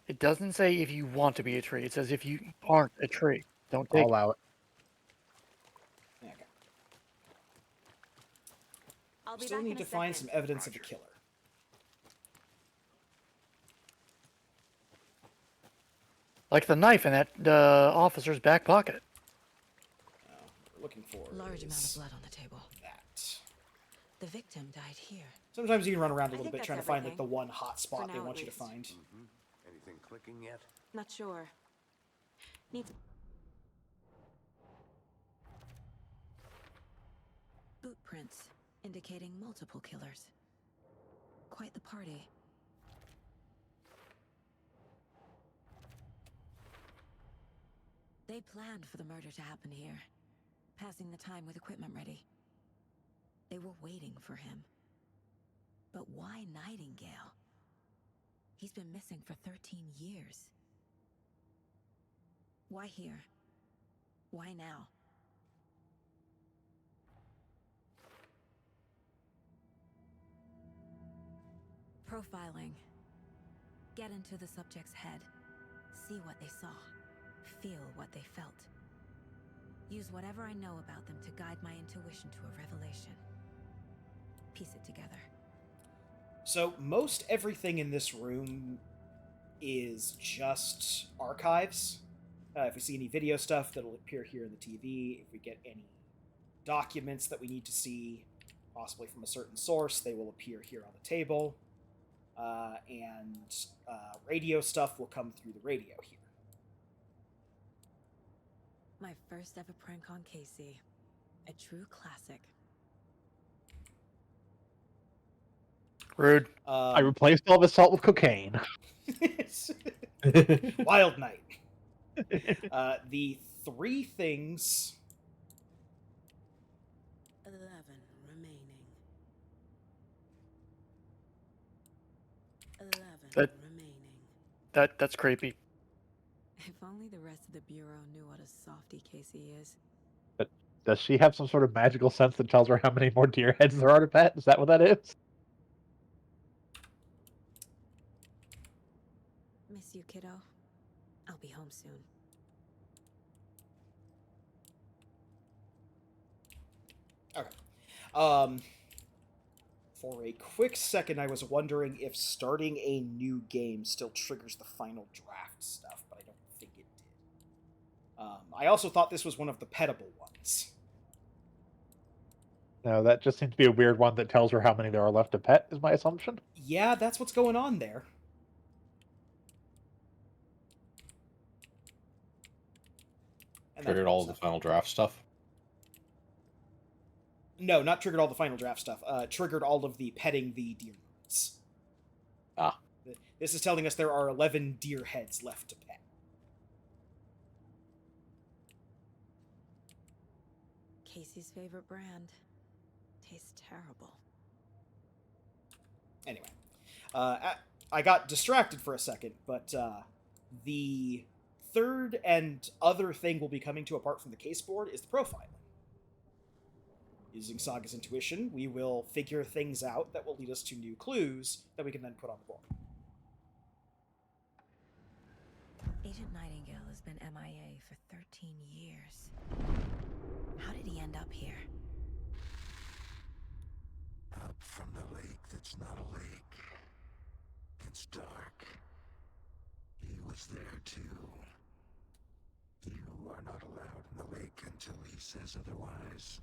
It doesn't say if you want to be a tree. It says if you aren't a tree. Don't take I'll allow it. Okay. I'll be Still back need in to a find second. some evidence of a killer. like the knife in that officer's back pocket. We're looking for Large amount of is blood on the table. that. The victim died here. Sometimes you can run around a I little think bit that's trying to find like the everything. one hot spot For they now, want at you to least. find. Anything clicking yet? Not sure. Needs boot prints indicating multiple killers. Quite the party. They planned for the murder to happen here, passing the time with equipment ready. They were waiting for him. But why Nightingale? He's been missing for 13 years. Why here? Why now? Profiling. Get into the subject's head. See what they saw. Feel what they felt. Use whatever I know about them to guide my intuition to a revelation. Piece it together. So most everything in this room is just archives. If we see any video stuff, that'll appear here in the TV. If we get any documents that we need to see, possibly from a certain source, they will appear here on the table. And radio stuff will come through the radio here. My first ever prank on Casey. A true classic. Rude. I replaced all the salt with cocaine. Wild Night. The three things. 11 remaining. 11 That- remaining. That's creepy. If only the rest of the Bureau knew what a softy Casey is. Does she have some sort of magical sense that tells her how many more deer heads there are to pet? Is that what that is? Miss you, kiddo. I'll be home soon. Okay. For a quick second, I was wondering if starting a new game still triggers the final draft stuff, but I don't think it did. I also thought this was one of the petable ones. No, that just seems to be a weird one that tells her how many there are left to pet, is my assumption. Yeah, that's what's going on there. And that Triggered all pops the up. final draft stuff. No, not triggered all the final draft stuff. Triggered all of the petting the deer moments. Ah. This is telling us there are 11 deer heads left to pet. Casey's favorite brand. Tastes terrible. Anyway, I got distracted for a second, but the third and other thing we'll be coming to apart from the case board is the profiling. Using Saga's intuition, we will figure things out that will lead us to new clues that we can then put on the board. Agent Nightingale has been MIA for 13 years. How did he end up here? Up from the lake that's not a lake. It's dark. He was there too. You are not allowed in the lake until he says otherwise.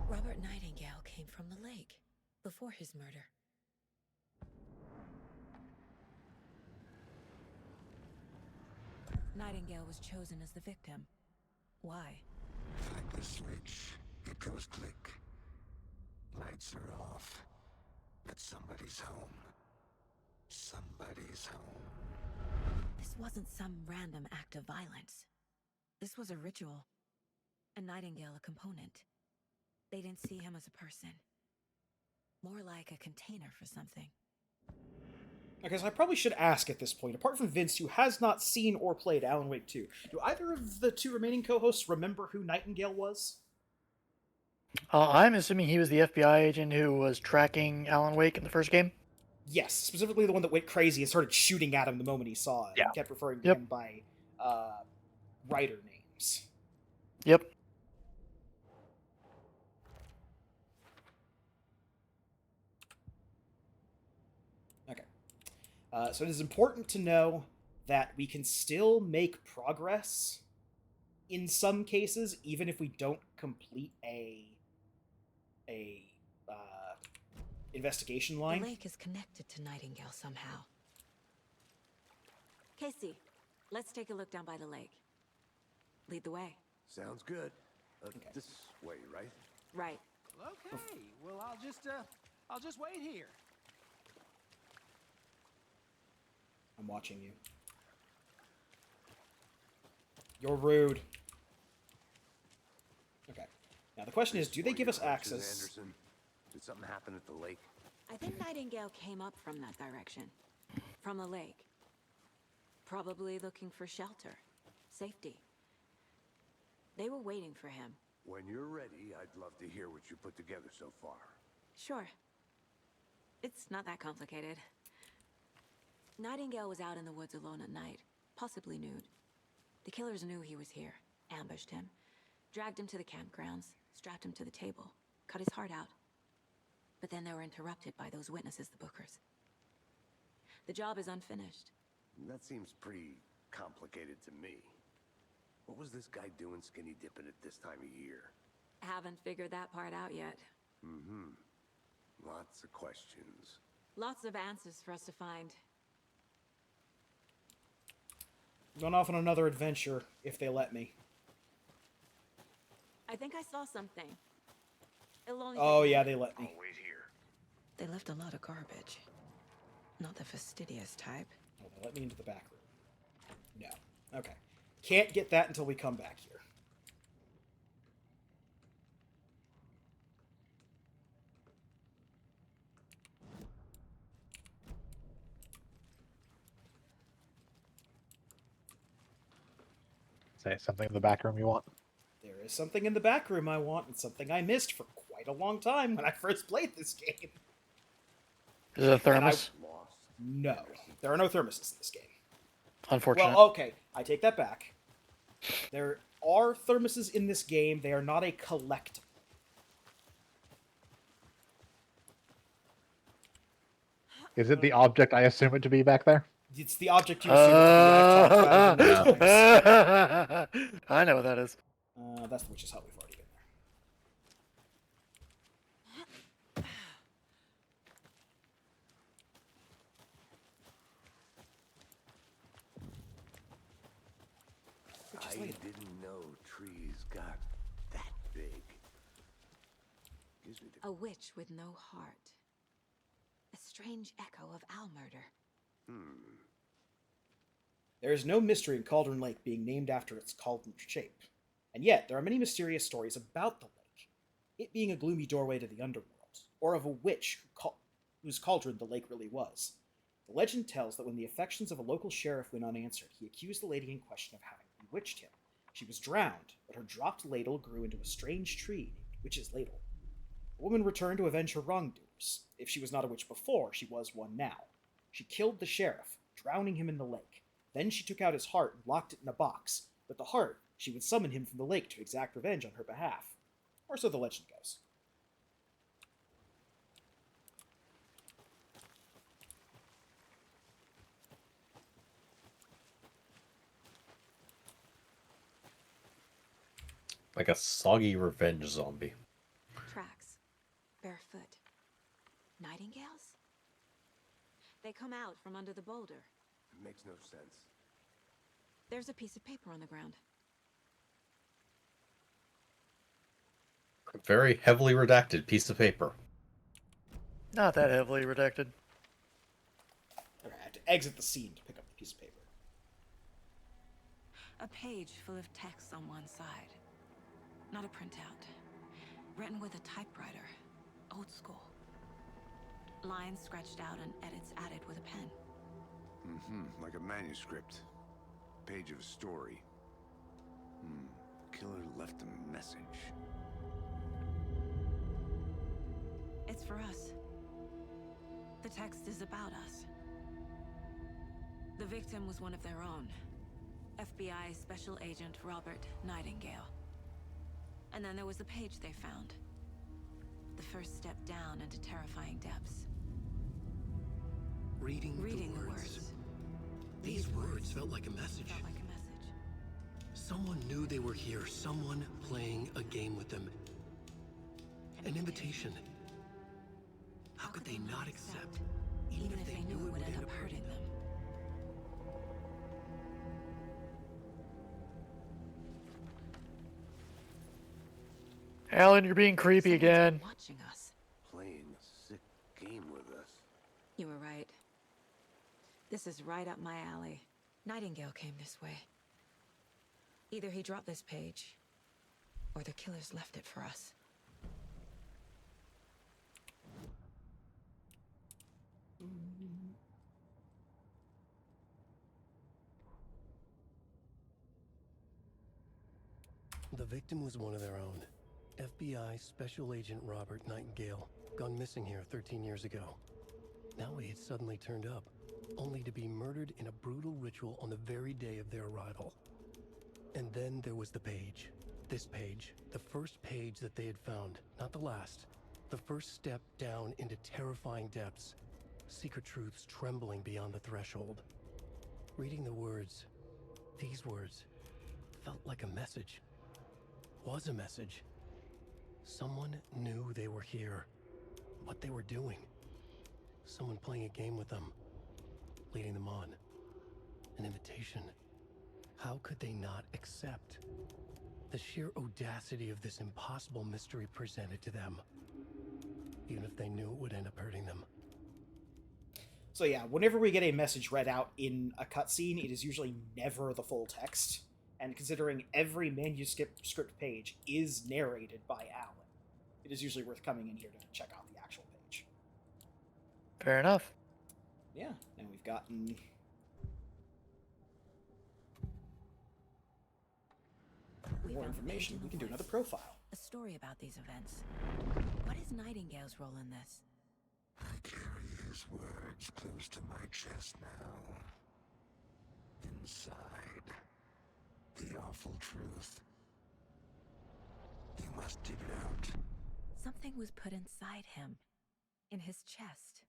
Robert Nightingale came from the lake before his murder. Nightingale was chosen as the victim. Why? Flick the switch. It goes click. Lights are off, but somebody's home. Somebody's home. This wasn't some random act of violence. This was a ritual. A Nightingale a component. They didn't see him as a person. More like a container for something. Okay, so I probably should ask at this point, apart from Vince, who has not seen or played Alan Wake 2, do either of the two remaining co-hosts remember who Nightingale was? I'm assuming he was the FBI agent who was tracking Alan Wake in the first game. Yes, specifically the one that went crazy and started shooting at him the moment he saw it. Yeah. And kept referring to him by writer names. Yep. Okay. So it is important to know that we can still make progress in some cases, even if we don't complete a investigation line. The lake is connected to Nightingale somehow. Casey, let's take a look down by the lake. Lead the way. Sounds good. This way, right? Right. Okay. Well, I'll just wait here. I'm watching you. You're rude. Okay. Now the question is, do they give us access? Anderson, did something happen at the lake? I think Nightingale came up from that direction. From the lake. Probably looking for shelter. Safety. They were waiting for him. When you're ready, I'd love to hear what you put together so far. Sure. It's not that complicated. Nightingale was out in the woods alone at night, possibly nude. The killers knew he was here, ambushed him, dragged him to the campgrounds, strapped him to the table, cut his heart out. But then they were interrupted by those witnesses, the Bookers. The job is unfinished. That seems pretty complicated to me. What was this guy doing skinny dipping at this time of year? Haven't figured that part out yet. Mm-hmm. Lots of questions. Lots of answers for us to find. Going off on another adventure, if they let me. I think I saw something. It'll only Oh take- yeah, they let me. I'll wait here. They left a lot of garbage. Not the fastidious type. Oh, they let me into the back room. No. Okay. Can't get that until we come back here. Say something in the back room you want. There is something in the back room I want, and something I missed for quite a long time when I first played this game. Is it a thermos? No. There are no thermoses in this game. Unfortunate. Well, okay. I take that back. There are thermoses in this game. They are not a collectible. Is it the object I assume it to be back there? It's the object you assume it to be. I've talked about it a million times. I know what that is. That's the witch's hut. We've already been there. I didn't know trees got that big. Gives me the... A witch with no heart. A strange echo of owl murder. There is no mystery in Cauldron Lake being named after its cauldron shape. And yet, there are many mysterious stories about the lake. It being a gloomy doorway to the underworld, or of a witch whose cauldron the lake really was. The legend tells that when the affections of a local sheriff went unanswered, he accused the lady in question of having bewitched him. She was drowned, but her dropped ladle grew into a strange tree named Witch's Ladle. The woman returned to avenge her wrongdoers. If she was not a witch before, she was one now. She killed the sheriff, drowning him in the lake. Then she took out his heart and locked it in a box. With the heart, she would summon him from the lake to exact revenge on her behalf. Or so the legend goes. Like a soggy revenge zombie. Tracks. Barefoot. Nightingales? They come out from under the boulder. It makes no sense. There's a piece of paper on the ground. Very heavily redacted piece of paper. Not that heavily redacted. Okay, I had to exit the scene to pick up the piece of paper. A page full of text on one side. Not a printout. Written with a typewriter. Old school. Lines scratched out and edits added with a pen. Mm-hmm, like a manuscript. Page of a story. Killer left a message. It's for us. The text is about us. The victim was one of their own. FBI Special Agent Robert Nightingale. And then there was the page they found. The first step down into terrifying depths. Reading the words. These words felt like a message. Someone knew they were here. Someone playing a game with them. An invitation. How could they not accept, even if they knew it would end up hurting them? Alan, you're being creepy again. Watching us. Playing a sick game with us. You were right. This is right up my alley. Nightingale came this way. Either he dropped this page, or the killers left it for us. The victim was one of their own. FBI Special Agent Robert Nightingale, gone missing here 13 years ago. Now he had suddenly turned up, only to be murdered in a brutal ritual on the very day of their arrival. And then there was the page. This page, the first page that they had found, not the last. The first step down into terrifying depths. Secret truths trembling beyond the threshold. Reading the words, these words, felt like a message. Was a message. Someone knew they were here. What they were doing. Someone playing a game with them. Leading them on. An invitation. How could they not accept? The sheer audacity of this impossible mystery presented to them. Even if they knew it would end up hurting them. So yeah, whenever we get a message read out in a cutscene, it is usually never the full text. And considering every manuscript page is narrated by Alan, it is usually worth coming in here to check out the actual page. Fair enough. Yeah, and we've gotten... more information. We can do another profile. A story about these events. What is Nightingale's role in this? I carry his words close to my chest now. Inside, the awful truth. You must dig it out. Something was put inside him. In his chest.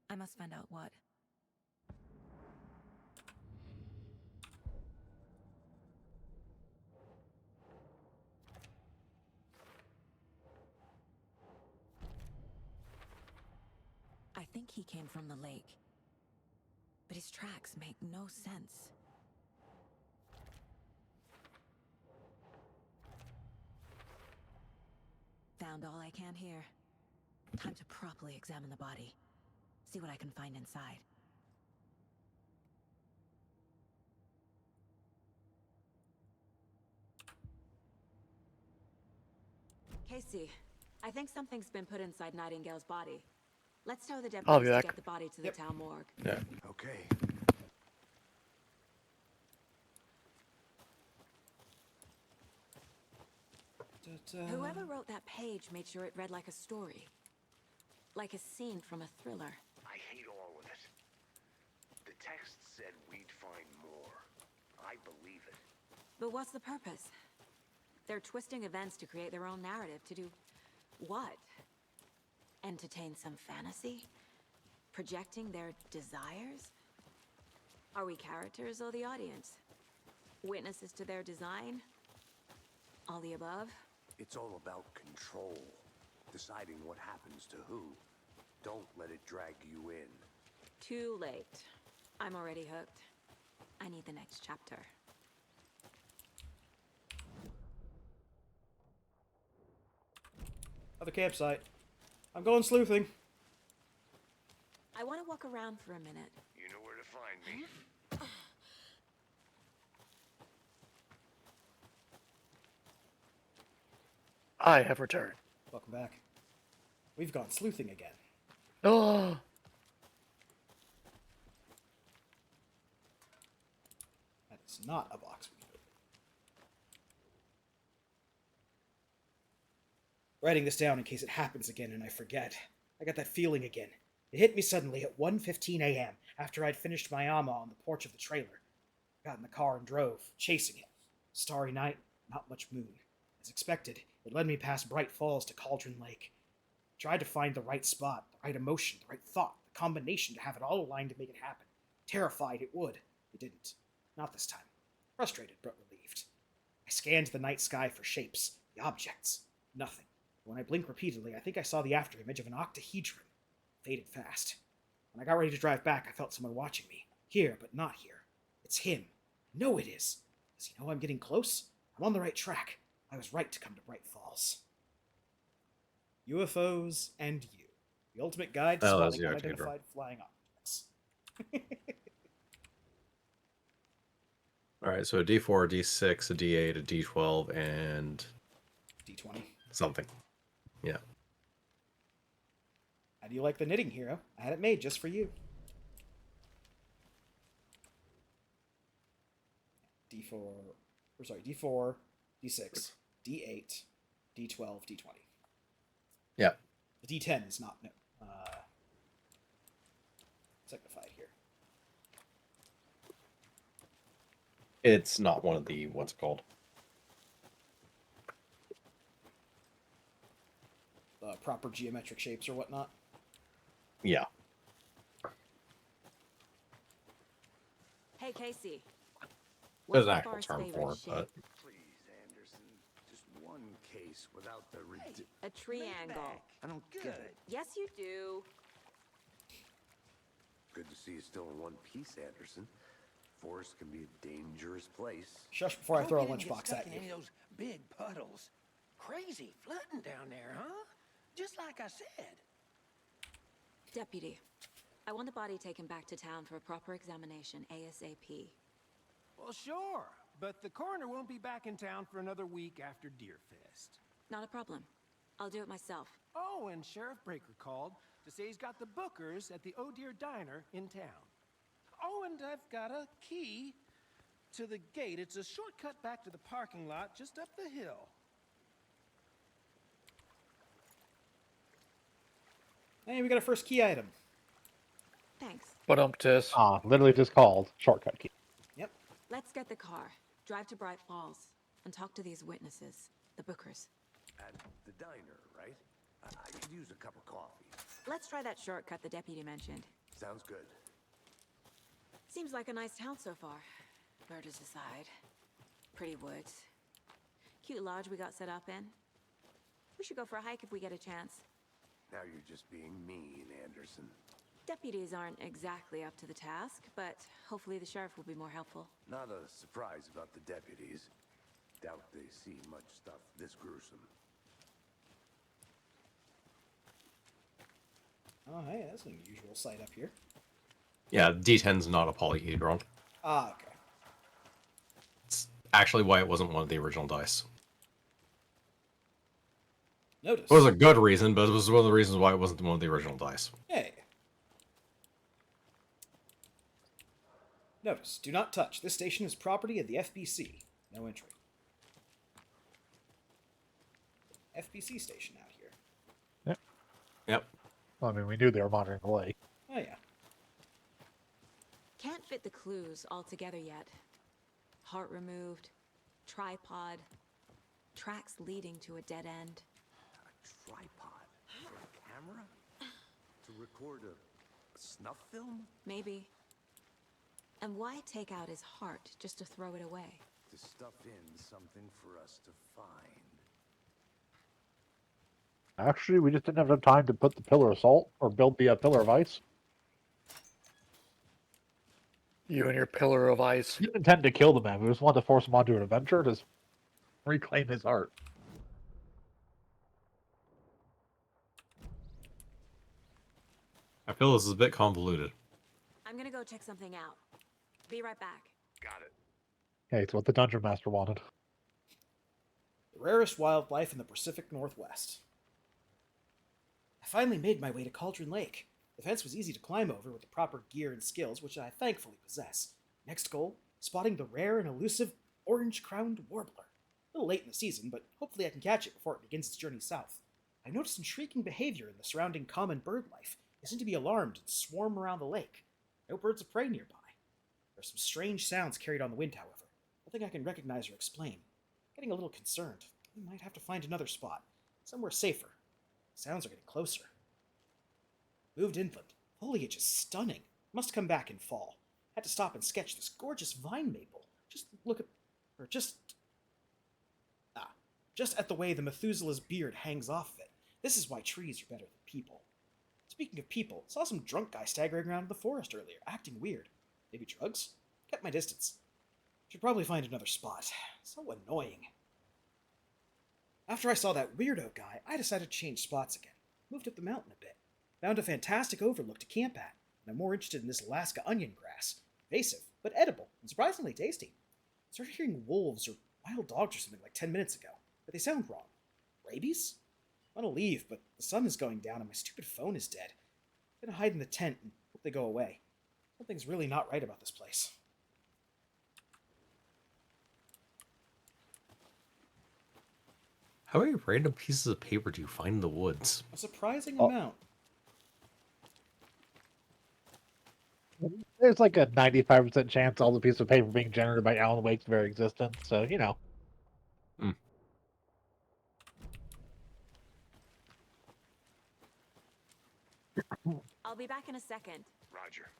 I must find out what. I think he came from the lake. But his tracks make no sense. Found all I can here. Time to properly examine the body. See what I can find inside. Casey, I think something's been put inside Nightingale's body. Let's tow the dead I'll bodies be to back. get the body to the town morgue. Yeah. Okay. Whoever wrote that page made sure it read like a story. Like a scene from a thriller. I hate all of it. The text said we'd find more. I believe it. But what's the purpose? They're twisting events to create their own narrative to do what? Entertain some fantasy? Projecting their desires? Are we characters or the audience? Witnesses to their design? All the above? It's all about control. Deciding what happens to who. Don't let it drag you in. Too late. I'm already hooked. I need the next chapter. Other campsite. I'm going sleuthing. I want to walk around for a minute. You know where to find me. I have returned. Welcome back. We've gone sleuthing again. Oh, That is not a box we can open. Writing this down in case it happens again and I forget. I got that feeling again. It hit me suddenly at 1:15 a.m. after I'd finished my AMA on the porch of the trailer. I got in the car and drove, chasing it. Starry night, not much moon. As expected, it led me past Bright Falls to Cauldron Lake. I tried to find the right spot, the right emotion, the right thought, the combination to have it all aligned to make it happen. Terrified it would. It didn't. Not this time. Frustrated, but relieved. I scanned the night sky for shapes, the objects. Nothing. When I blinked repeatedly, I think I saw the afterimage of an octahedron. Faded fast. When I got ready to drive back, I felt someone watching me. Here, but not here. It's him. I know it is. Does he know I'm getting close? I'm on the right track. I was right to come to Bright Falls. UFOs and you. The ultimate guide to Oh, that's spotting the unidentified flying objects. All right, so a D4, a D6, a D8, a D12, and D20. something. Yeah. How do you like the knitting, hero? I had it made just for you. D4, D6, D8, D12, D20. Yeah. The D10 is not signified here. It's not one of the, what's it called? Proper geometric shapes or whatnot. Yeah. Hey, Casey. There's What's an the actual bar's term favorite for it, shape? but Please, Anderson. Just one case without the A triangle. I don't get it. Yes, you do. Good to see you still in one piece, Anderson. Forest can be a dangerous place. Shush before I throw a Hope you didn't get lunchbox stuck at in you. any of those big puddles. Crazy flooding down there, huh? Just like I said. Deputy, I want the body taken back to town for a proper examination ASAP. Well, sure, but the coroner won't be back in town for another week after Deerfest. Not a problem. I'll do it myself. Oh, and Sheriff Breaker called to say he's got the Bookers at the Oh Dear Diner in town. Oh, and I've got a key to the gate. It's a shortcut back to the parking lot just up the hill. Hey, we got our first key item. Thanks. but tis. Literally just called shortcut key. Yep. Let's get the car, drive to Bright Falls, and talk to these witnesses, the Bookers. At the diner, right? I could use a cup of coffee. Let's try that shortcut the deputy mentioned. Sounds good. Seems like a nice town so far. Murders aside. Pretty woods. Cute lodge we got set up in. We should go for a hike if we get a chance. Now you're just being mean, Anderson. Deputies aren't exactly up to the task, but hopefully the sheriff will be more helpful. Not a surprise about the deputies. Doubt they see much stuff this gruesome. Oh, hey, that's an unusual sight up here. yeah, D10's not a polyhedron. Ah, okay. It's actually why it wasn't one of the original dice. Notice. It was a good reason, but it was one of the reasons why it wasn't one of the original dice. Hey. Notice, do not touch. This station is property of the FBC. No entry. FBC station out here. Yep. Well, I mean, we knew they were monitoring the lake. Oh, yeah. Can't fit the clues all together yet. Heart removed, tripod, tracks leading to a dead end. A tripod for a camera? To record a snuff film? Maybe. And why take out his heart just to throw it away? To stuff in something for us to find. Actually, we just didn't have enough time to put the pillar of salt or build the pillar of ice. You and your pillar of ice. We didn't intend to kill the man. We just wanted to force him onto an adventure to reclaim his heart. feel this is a bit convoluted. I'm gonna go check something out. Be right back. Got it. Hey, it's what the Dungeon Master wanted. The rarest wildlife in the Pacific Northwest. I finally made my way to Cauldron Lake. The fence was easy to climb over with the proper gear and skills, which I thankfully possess. Next goal, spotting the rare and elusive orange-crowned warbler. A little late in the season, but hopefully I can catch it before it begins its journey south. I noticed intriguing behavior in the surrounding common bird life. They seem to be alarmed and swarm around the lake. No birds of prey nearby. There are some strange sounds carried on the wind, however. Nothing I can recognize or explain. Getting a little concerned. We might have to find another spot. Somewhere safer. Sounds are getting closer. Moved inland. Foliage is stunning. Must come back in fall. Had to stop and sketch this gorgeous vine maple. Just at the way the Methuselah's beard hangs off of it. This is why trees are better than people. Speaking of people, saw some drunk guy staggering around in the forest earlier, acting weird. Maybe drugs? Kept my distance. Should probably find another spot. So annoying. After I saw that weirdo guy, I decided to change spots again. Moved up the mountain a bit. Found a fantastic overlook to camp at, and I'm more interested in this Alaska onion grass. Invasive, but edible, and surprisingly tasty. Started hearing wolves or wild dogs or something like 10 minutes ago, but they sound wrong. Rabies? I want to leave, but the sun is going down and my stupid phone is dead. I'm gonna hide in the tent and hope they go away. Something's really not right about this place. How many random pieces of paper do you find in the woods? A surprising amount. There's like a 95% chance all the pieces of paper being generated by Alan Wake's very existence, so, you know. I'll be back in a second. Roger.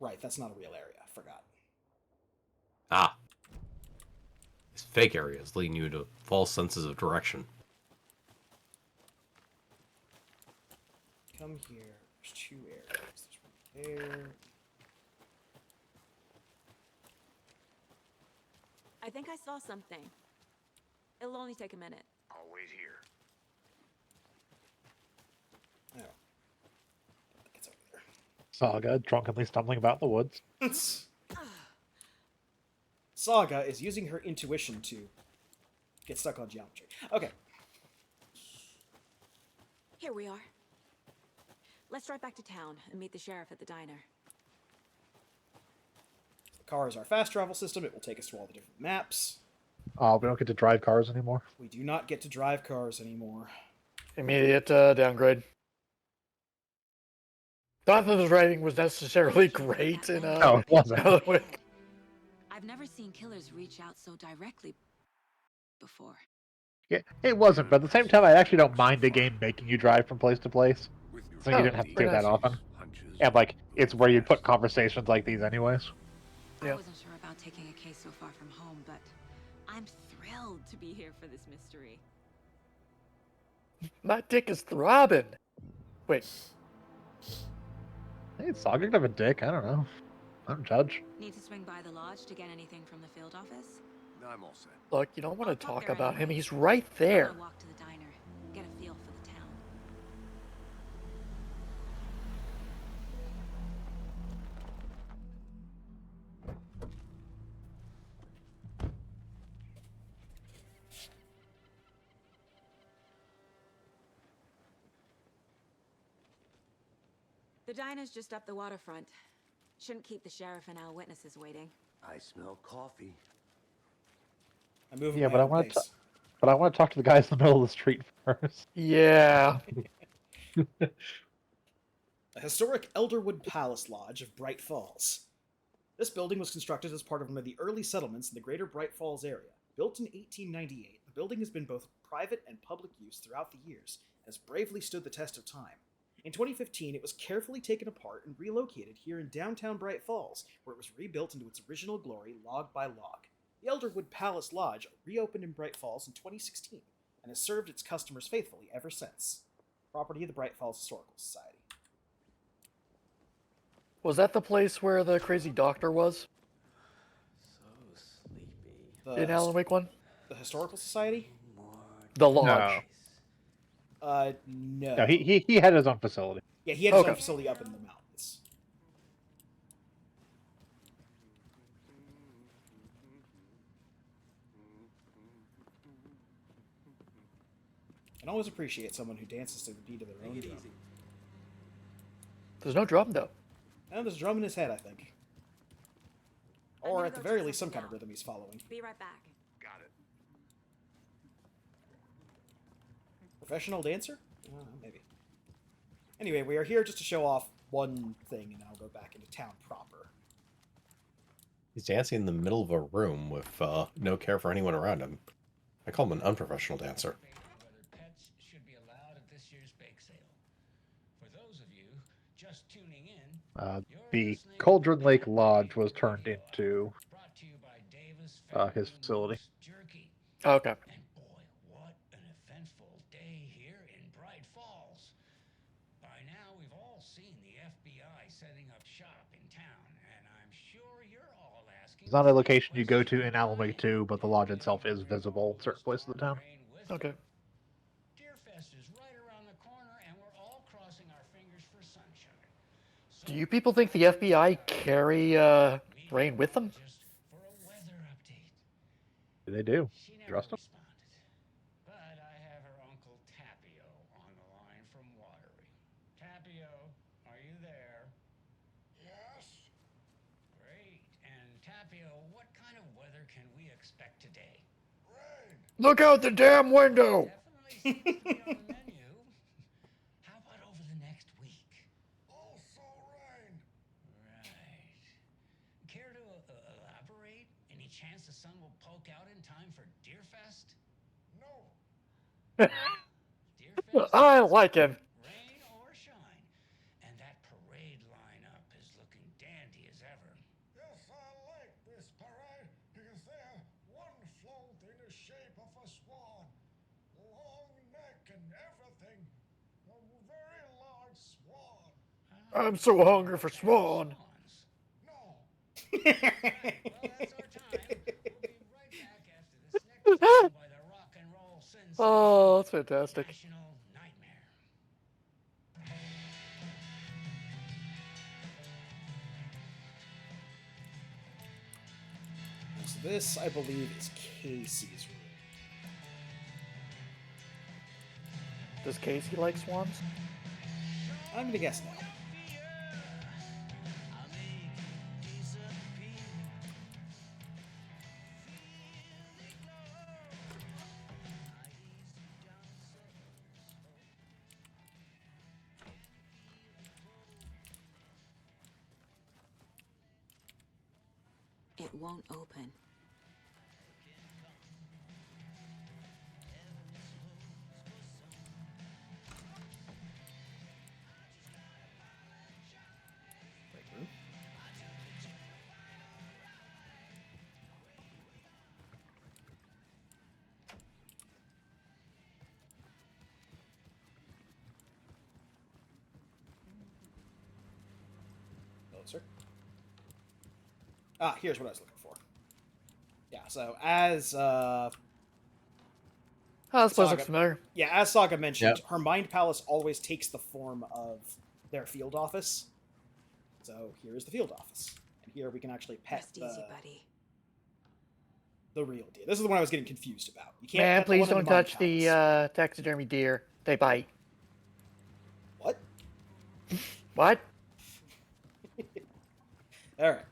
Right, that's not a real area. I forgot. Ah. These fake areas leading you to false senses of direction. Come here. There's two areas. There's one there. I think I saw something. It'll only take a minute. I'll wait here. Oh. I think it's over there. Saga drunkenly stumbling about in the woods. Saga is using her intuition to get stuck on geometry. Okay. Here we are. Let's drive back to town and meet the sheriff at the diner. The car is our fast travel system. It will take us to all the different maps. Oh, we don't get to drive cars anymore. We do not get to drive cars anymore. Immediate downgrade. Not that the writing was necessarily great in No, it wasn't. Alan Wake. I've never seen killers reach out so directly before. Yeah, it wasn't, but at the same time, I actually don't mind the game making you drive from place to place. With your So you didn't have to do that often. hunches, And, like, it's where you put conversations like these anyways. Yeah. I wasn't sure about taking a case so far from home, but I'm thrilled to be here for this mystery. My dick is throbbing. Wait, Hey, Saga could have a dick, I don't know. I don't judge. Need to swing by the lodge to get anything from the field office? I'm all set. look, you don't want to I'll pop talk there about him. anyway. He's right I there. wanna walk to the diner, get a feel for the town. The diner's just up the waterfront. Shouldn't keep the sheriff and our witnesses waiting. I smell coffee. I'm moving Yeah, my but I own want to. pace. But I want to talk to the guys in the middle of the street first. Yeah. The historic Elderwood Palace Lodge of Bright Falls. This building was constructed as part of one of the early settlements in the greater Bright Falls area. Built in 1898, the building has been both private and public use throughout the years, and has bravely stood the test of time. In 2015, it was carefully taken apart and relocated here in downtown Bright Falls, where it was rebuilt into its original glory log by log. The Elderwood Palace Lodge reopened in Bright Falls in 2016, and has served its customers faithfully ever since. Property of the Bright Falls Historical Society. Was that the place where the crazy doctor was in The, Alan Wake 1? the Historical Society? The lodge. No. No, he had his own facility. Yeah, he had his own Okay. facility up in the mountains. I always appreciate someone who dances to the beat of their own drum. There's no drum though. And there's a drum in his head, I think. Or at the very least, some kind of rhythm he's following. Be right back. Got it. Professional dancer? Maybe. Anyway, we are here just to show off one thing, and then I'll go back into town proper. He's dancing in the middle of a room with no care for anyone around him. I call him an unprofessional dancer. Whether pets should be allowed at this year's bake sale. For those of you just tuning in, The Cauldron Lake Lodge was turned into brought to you by Davis his facility. Jerky. Okay. And boy, what an eventful day here in Bright Falls. By now, we've all seen the FBI setting up shop in town, and I'm sure you're all asking. It's not a location you go to in Alan Wake 2, but the lodge itself is visible in certain places of the town. Okay. Deerfest is right around the corner, and we're all crossing our fingers for sunshine. Do you people think the FBI carry Rain with them? Just for a weather update. They do. She never Trust them? responded. But I have her uncle Tapio on the line from Watery. Tapio, are you there? Yes? Great. And Tapio, what kind of weather can we expect today? Rain! Look out the damn window! Definitely seems to be on the menu. How about over the next week? Also rain! Right. Care to elaborate? Any chance the sun will poke out in time for Deerfest? No! Deerfest? I like him. Rain or shine. And that parade lineup is looking dandy as ever. Yes, I like this parade because they're one float in the shape of a swan. Long neck and everything. A very large swan. I'm so hungry for Swan. No! Well, that's our time. We'll be right back after this next song by the rock and roll sensation. Oh, that's fantastic. National Nightmare. So this, I believe, is Casey's room. Does Casey like swans? I'm gonna guess no. It won't open. Break room. Hello, sir. Ah, here's what I was looking for. Yeah, so as Oh, this place looks Saga. familiar. yeah, as Saga mentioned, Yep. her mind palace always takes the form of their field office. So here is the field office, and here we can actually pet Rest easy, buddy. the real deer. This is the one I was getting confused about. You can't Man, pet the please one in don't the mind touch the palace. taxidermy deer. They bite. What? What? All right,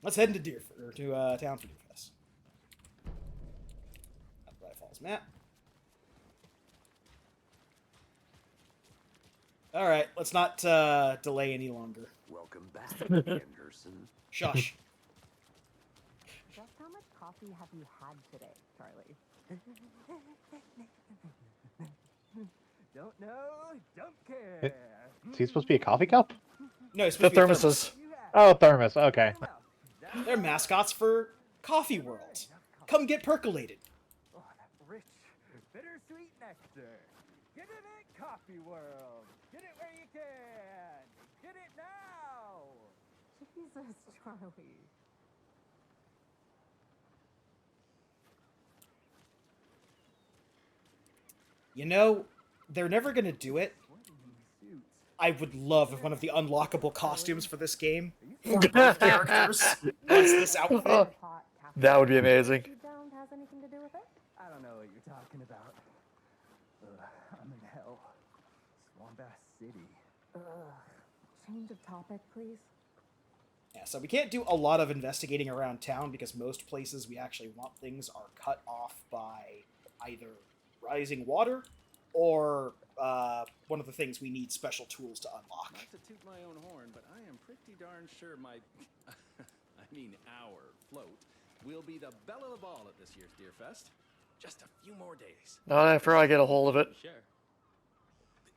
let's head into town for Deerfest. That's Bright Falls map. All right, let's not delay any longer. Welcome back, Anderson. Shush. Just how much coffee have you had today, Charlie? Don't know, don't care. Is he supposed to be a coffee cup? No, it's The supposed to be a thermos. thermoses. Oh, thermos. Okay. They're mascots for Coffee World. Come get percolated. Oh, that rich, bittersweet nectar. Get it at Coffee World. Get it where you can. Get it now. Jesus, Charlie. You know, they're never gonna do it. I would love if one of the unlockable costumes for this game for both characters was this outfit. That would be amazing. Don't has anything to do with it? I don't know what you're talking about. I'm in hell. Swambass City. Change of topic, please. Yeah, so we can't do a lot of investigating around town because most places we actually want things are cut off by either rising water or one of the things we need special tools to unlock. Not to toot my own horn, but I am pretty darn sure my, our float will be the belle of the ball at this year's Deer Fest. Just a few more days. Not after I get a hold of it. Sure.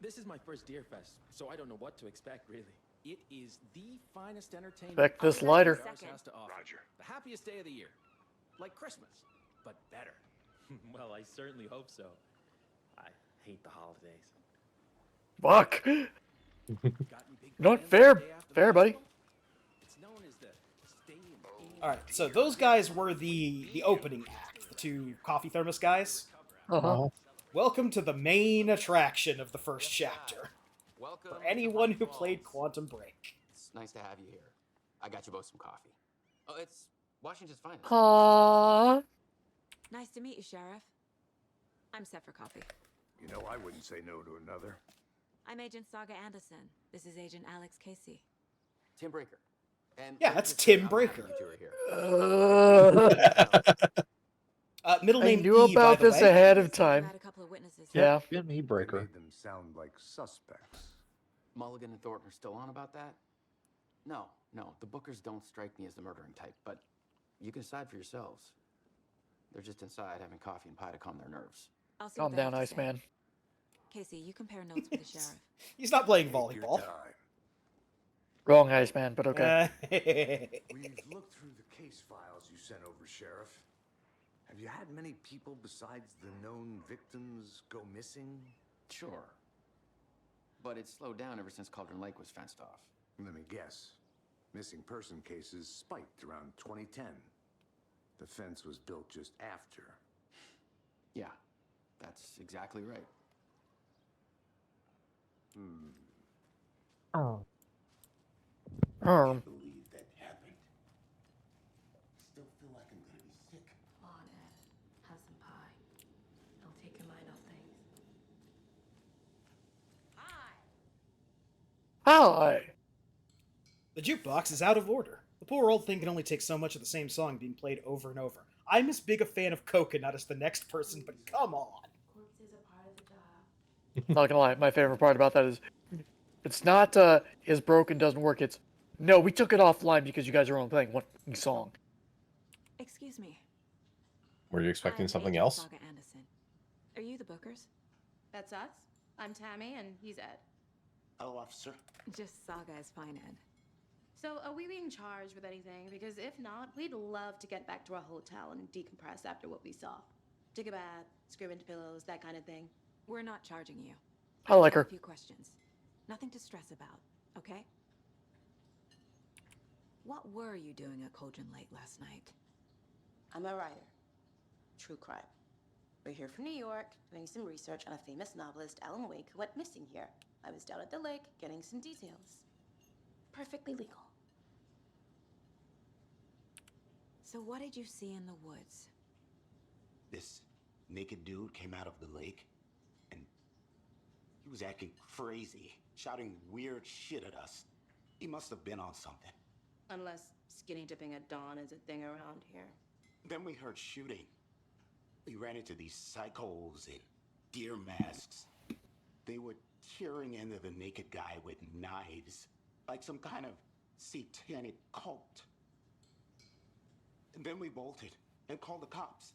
This is my first Deer Fest, so I don't know what to expect, really. It is the finest entertainment Expect this lighter. has to offer. Roger. The happiest day of the year. Like Christmas, but better. Well, I certainly hope so. I hate the holidays. Fuck. Not fair. Fair, buddy. It's known as the stay in All right, so those guys were the opening act, the two coffee thermos guys. Uh-huh. Welcome to the main attraction of the first chapter. Welcome For anyone who played Quantum Break. It's nice to have you here. I got you both some coffee. Oh, it's Washington's finest. Aww. Nice to meet you, Sheriff. I'm set for coffee. You know, I wouldn't say no to another. I'm Agent Saga Anderson. This is Agent Alex Casey. Tim Breaker. And Yeah, that's Tim Breaker. Middle I name knew E, about by the this way. ahead of time. Had a couple of witnesses. Yeah. Me breaker. Made them sound like suspects. Mulligan and Thornton are still on about that? No, the Bookers don't strike me as the murdering type, but you can decide for yourselves. They're just inside having coffee and pie to calm their nerves. I'll see Calm what I down, have to say. Iceman. Casey, you compare notes with the sheriff. He's not playing volleyball. Wrong Iceman, but okay. We've looked through the case files you sent over, Sheriff. Have you had many people besides the known victims go missing? Sure. But it's slowed down ever since Cauldron Lake was fenced off. Let me guess. Missing person cases spiked around 2010. The fence was built just after. Yeah, that's exactly right. Oh. Believe that happened. Still feel like I'm gonna be sick. Come on, Ed. Have some pie. It'll take your mind off things. Hi. The jukebox is out of order. The poor old thing can only take so much of the same song being played over and over. I'm as big a fan of Coconut as the next person, but come on. Corpses are part of the job. Not gonna lie, my favorite part about that is it's not is broken doesn't work, it's no, we took it offline because you guys are only playing one song. Excuse me. Were you expecting I'm something Agent else? Saga Anderson. Are you the Bookers? That's us. I'm Tammy, and he's Ed. Hello, officer. Just Saga is fine, Ed. So, are we being charged with anything? Because if not, we'd love to get back to our hotel and decompress after what we saw. Take a bath, scream into pillows, that kind of thing. We're not charging you. I like her. A few questions. Nothing to stress about, okay? What were you doing at Cauldron Lake last night? I'm a writer. True crime. We're here from New York, doing some research on a famous novelist, Alan Wake, who went missing here. I was down at the lake, getting some details. Perfectly legal. So what did you see in the woods? This naked dude came out of the lake, and he was acting crazy, shouting weird shit at us. He must have been on something. Unless skinny dipping at dawn is a thing around here. Then we heard shooting. We ran into these psychos in deer masks. They were tearing into the naked guy with knives, like some kind of satanic cult. And then we bolted and called the cops.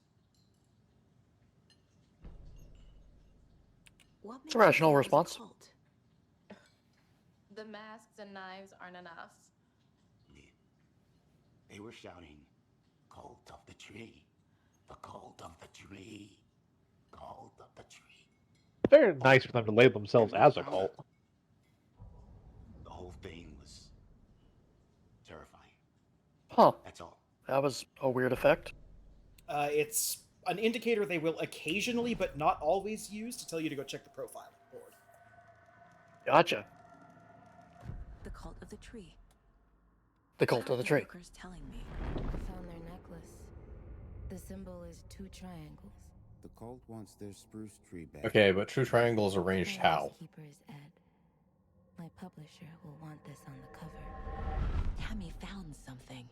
What It's a rational response. The masks and knives aren't enough. They were shouting, "Cult of the tree, the cult of the tree, cult of the tree." Very nice for them to label themselves as a cult. The whole thing was terrifying. Huh. That's all. That was a weird effect. It's an indicator they will occasionally, but not always, use to tell you to go check the profile board. Gotcha. The cult of the tree. The cult of the tree. Booker's telling me. I found their necklace. The symbol is 2 triangles. The cult wants their spruce tree back. Okay, but True Triangle is arranged how? Keeper is Ed. My publisher will want this on the cover. Tammy found something.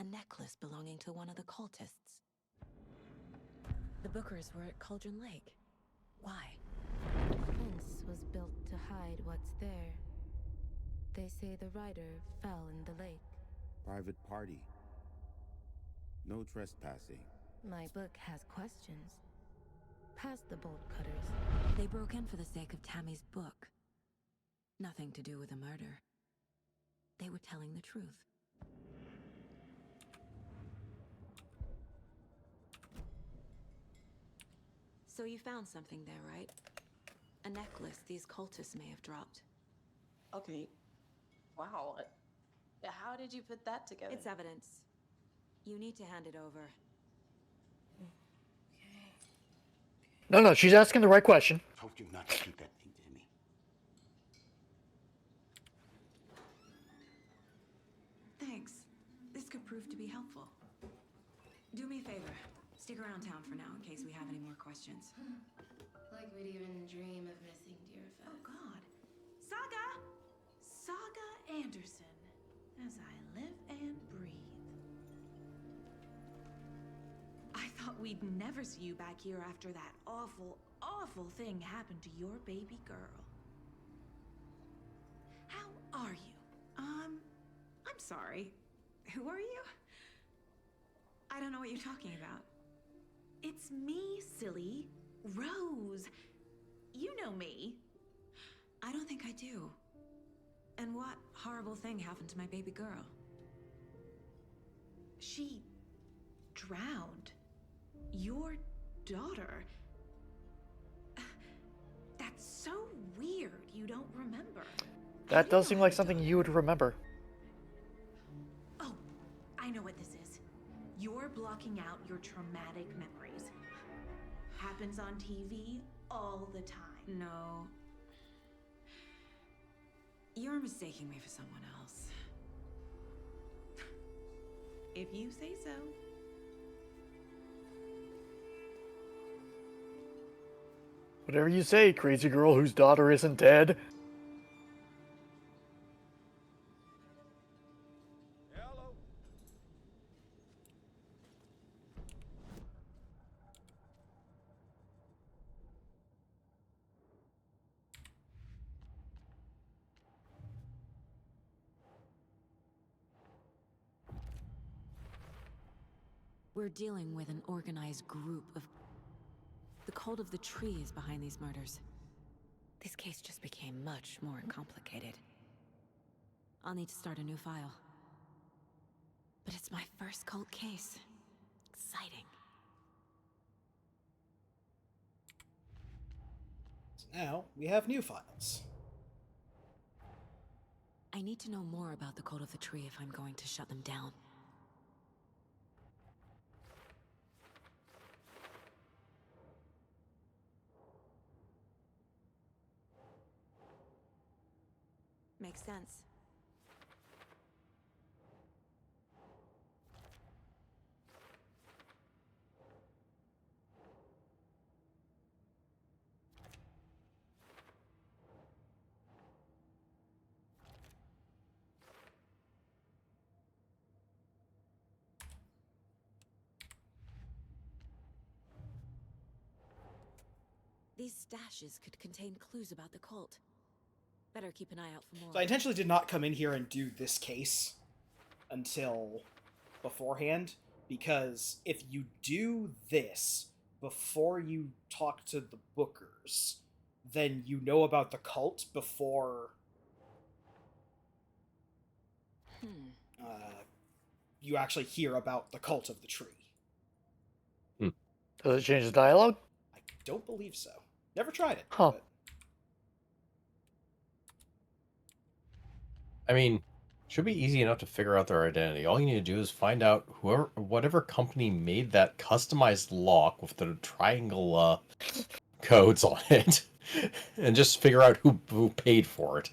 A necklace belonging to one of the cultists. The Bookers were at Cauldron Lake. Why? The fence was built to hide what's there. They say the rider fell in the lake. Private party. No trespassing. My book has questions. Past the bolt cutters. They broke in for the sake of Tammy's book. Nothing to do with a murder. They were telling the truth. So you found something there, right? A necklace these cultists may have dropped. Okay. Wow. How did you put that together? It's evidence. You need to hand it over. No, she's asking the right question. Told you not to keep that thing to me. Thanks. This could prove to be helpful. Do me a favor. Stick around town for now in case we have any more questions. Like we'd even dream of missing Deerfest. Oh, God. Saga Anderson. As I live and breathe. I thought we'd never see you back here after that awful, awful thing happened to your baby girl. How are you? I'm sorry. Who are you? I don't know what you're talking about. It's me, silly. Rose. You know me. I don't think I do. And what horrible thing happened to my baby girl? She drowned. Your daughter. That's so weird you don't remember. That does seem like something you would remember. Oh, I know what this is. You're blocking out your traumatic memories. Happens on TV all the time. No. You're mistaking me for someone else. If you say so. Whatever you say, crazy girl whose daughter isn't dead. We're dealing with an organized group of... The cult of the tree is behind these murders. This case just became much more complicated. I'll need to start a new file. But it's my first cult case. Exciting. So now we have new files. I need to know more about the cult of the tree if I'm going to shut them down. Makes sense. These stashes could contain clues about the cult. Better keep an eye out for more. So I intentionally did not come in here and do this case until beforehand, because if you do this before you talk to the Bookers, then you know about the cult before you actually hear about the cult of the tree. Does it change the dialogue? I don't believe so. Never tried it. Huh. But... I mean, Should be easy enough to figure out their identity. All you need to do is find out whatever company made that customized lock with the triangle codes on it, and just figure out who paid for it.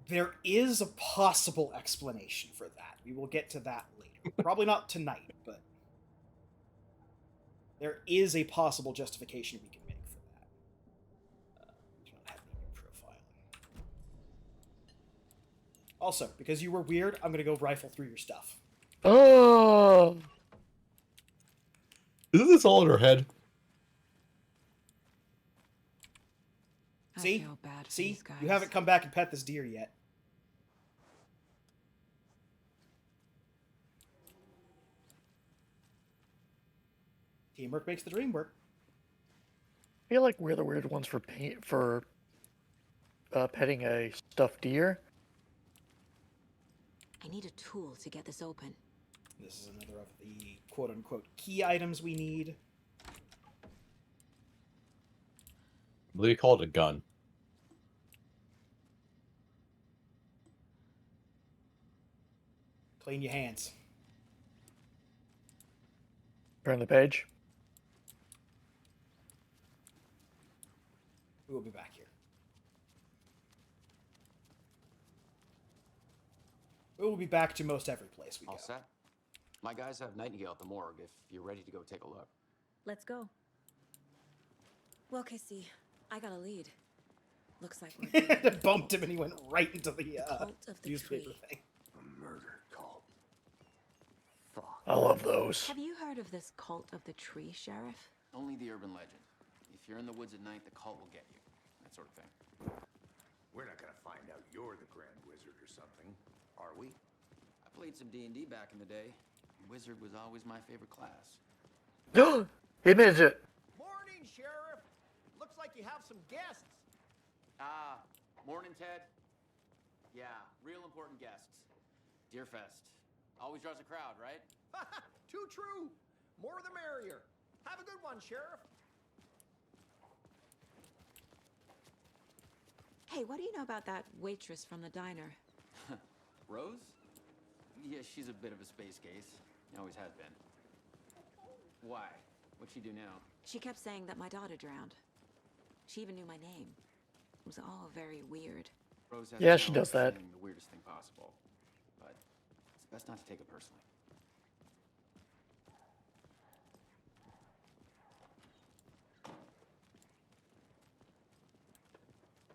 There is a possible explanation for that. We will get to that later. Probably not tonight, but there is a possible justification we can make for that. Do not have any new profiling. Also, because you were weird, I'm gonna go rifle through your stuff. Oh! Isn't this all in her head? See? You haven't come back and pet this deer yet. Teamwork makes the dream work. I feel like we're the weird ones for petting a stuffed deer. I need a tool to get this open. This is another of the quote-unquote key items we need. I believe you call it a gun. Clean your hands. Turn the page. We will be back here. We will be back to most every place we go. All set? My guys have Nightingale at the morgue if you're ready to go take a look. Let's go. Well, Casey, I got a lead. Looks like we're Bumped him and he went right into the Cult of the newspaper Tree. thing. A murder cult. I love those. Have you heard of this Cult of the Tree, Sheriff? Only the urban legend. If you're in the woods at night, the cult will get you. That sort of thing. We're not gonna find out you're the Grand Wizard or something, are we? I played some D&D back in the day. Wizard was always my favorite class. He admits it. Morning, Sheriff. Looks like you have some guests. Morning, Ted. Yeah, real important guests. Deerfest. Always draws a crowd, right? Too true. More the merrier. Have a good one, Sheriff. Hey, what do you know about that waitress from the diner? Rose? Yeah, she's a bit of a space case. Always has been. Why? What'd she do now? She kept saying that my daughter drowned. She even knew my name. It was all very weird. Rose has Yeah, no she does that. saying the weirdest thing possible. But it's best not to take it personally.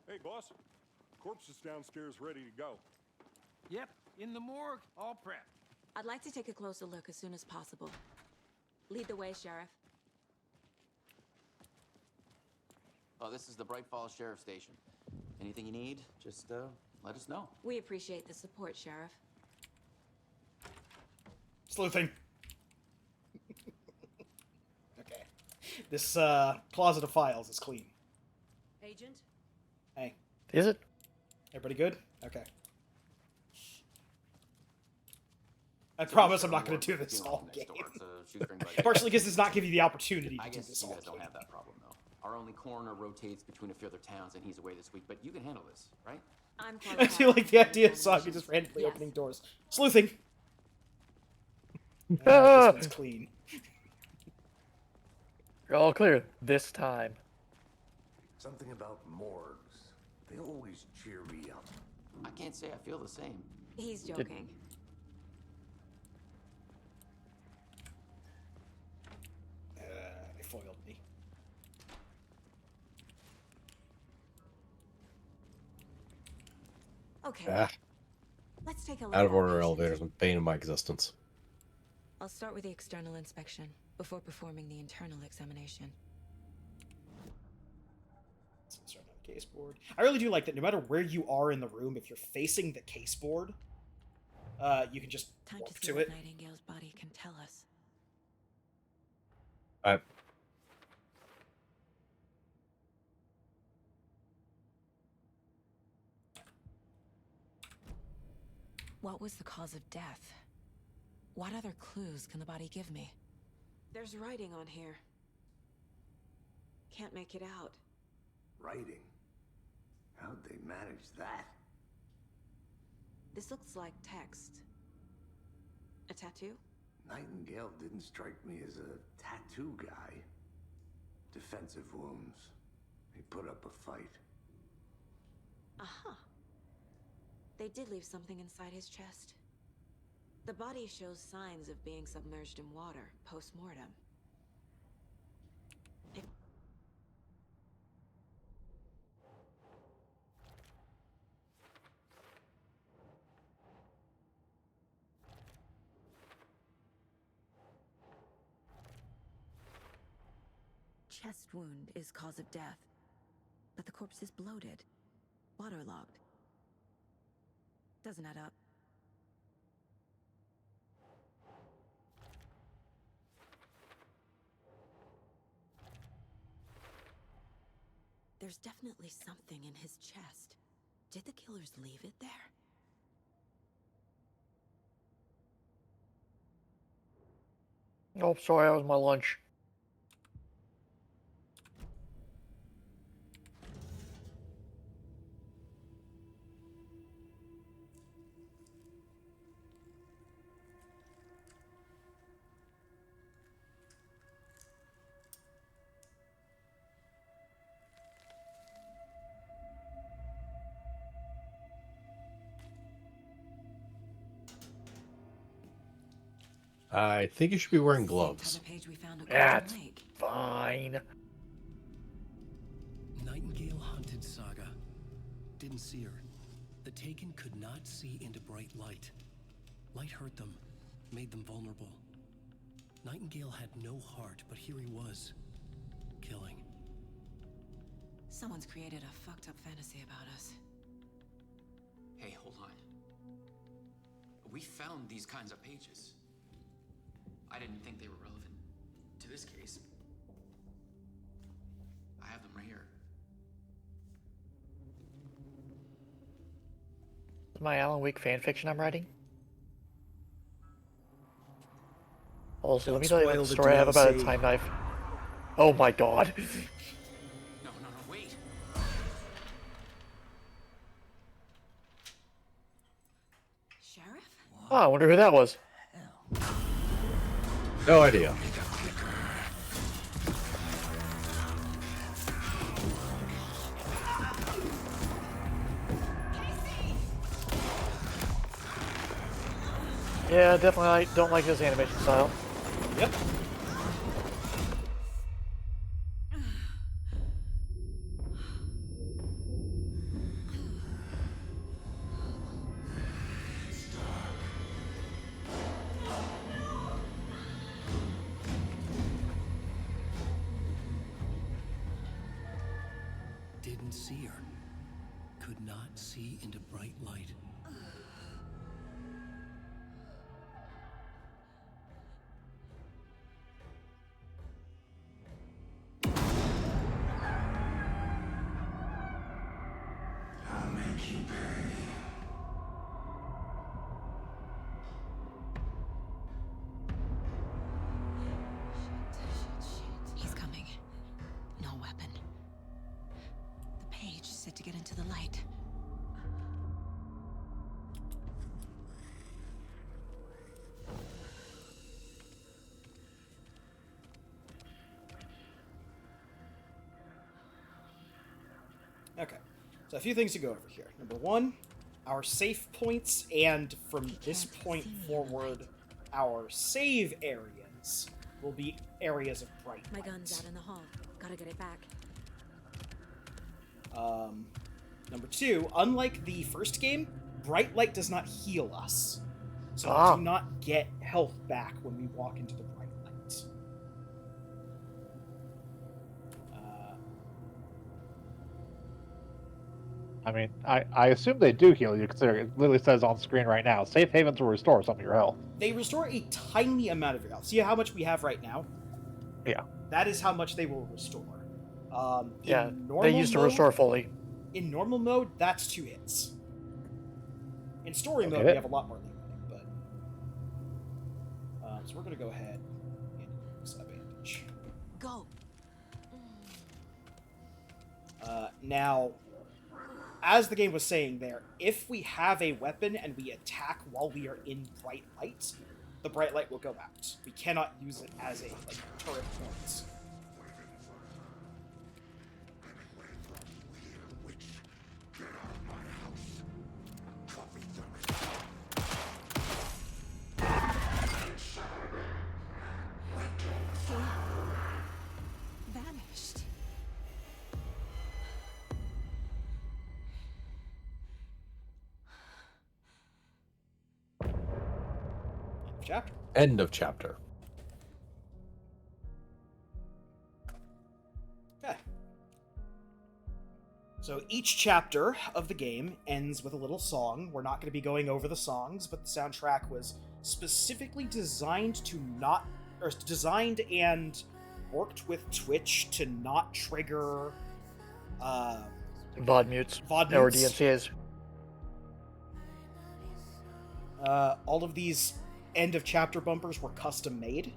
Hey, boss. Corpse is downstairs ready to go. Yep, in the morgue, all prepped. I'd like to take a closer look as soon as possible. Lead the way, Sheriff. Oh, this is the Bright Falls Sheriff Station. Anything you need, just let us know. We appreciate the support, Sheriff. Sleuthing. Okay. This closet of files is clean. Agent? Hey. Is it? Everybody good? Okay. I promise I'm not going to do this all game. Partially because it's not giving you the opportunity I to do guess this you all guys don't game. have that problem, though. Our only coroner rotates between a few other towns, and he's away this week. But you can handle this, right? I'm I feel like the idea of Saki just randomly opening doors. Sleuthing! This one's clean. You're all clear this time. Something about morgues. They always cheer me up. I can't say I feel the same. He's joking. They foiled me. Okay. Let's take a look. Out of at order our elevators and bane of my existence. I'll start with the external inspection before performing the internal examination. Let's start on the case board. I really do like that no matter where you are in the room, if you're facing the case board, you can just Time warp to see to what it. Nightingale's body can tell us. What was the cause of death? What other clues can the body give me? There's writing on here. Can't make it out. Writing? How'd they manage that? This looks like text. A tattoo? Nightingale didn't strike me as a tattoo guy. Defensive wounds. He put up a fight. Aha. They did leave something inside his chest. The body shows signs of being submerged in water post-mortem. Chest wound is cause of death, but the corpse is bloated, waterlogged. Doesn't add up. There's definitely something in his chest. Did the killers leave it there? Oh, sorry, that was my lunch. I think you should be wearing gloves. That's fine. Nightingale hunted Saga. Didn't see her. The Taken could not see into bright light. Light hurt them, made them vulnerable. Nightingale had no heart, but here he was, killing. Someone's created a fucked up fantasy about us. Hey, hold on. We found these kinds of pages. I didn't think they were relevant to this case. I have them right here. My Alan Wake fanfiction I'm writing. Also, let me tell you spoil the the story I have about a DLC. time knife. Oh my god. No, wait. Sheriff? Oh, I wonder who that was. No idea. Yeah, definitely I don't like this animation style. Yep. Didn't see her. Could not see into bright light. I'll make you pay. He's coming. No weapon. The page said to get into the light. Okay, so a few things to go over here. Number one, our safe points, and from this point forward, our save areas will be areas of bright My light. gun's out in the hall. Gotta get it back. Number two, unlike the first game, bright light does not heal us. So we do not get health back when we walk into the bright light. I mean, I assume they do heal you, considering it literally says on screen right now, safe havens will restore some of your health. They restore a tiny amount of your health. See how much we have right now? Yeah. That is how much they will restore. Yeah, In normal they used to mode- restore fully. In normal mode, that's 2 hits. In story mode, Okay. we have a lot more leeway, but... so we're going to go ahead and use a bandage. Go. Now, as the game was saying there, if we have a weapon and we attack while we are in bright light, the bright light will go out. We cannot use it as a turret point. Vanished. Chapter. End of chapter. Okay. So each chapter of the game ends with a little song. We're not going to be going over the songs, but the soundtrack was specifically designed to not, or designed and worked with Twitch to not trigger VOD mutes. VOD Or mutes. DMCAs. All of these end of chapter bumpers were custom made.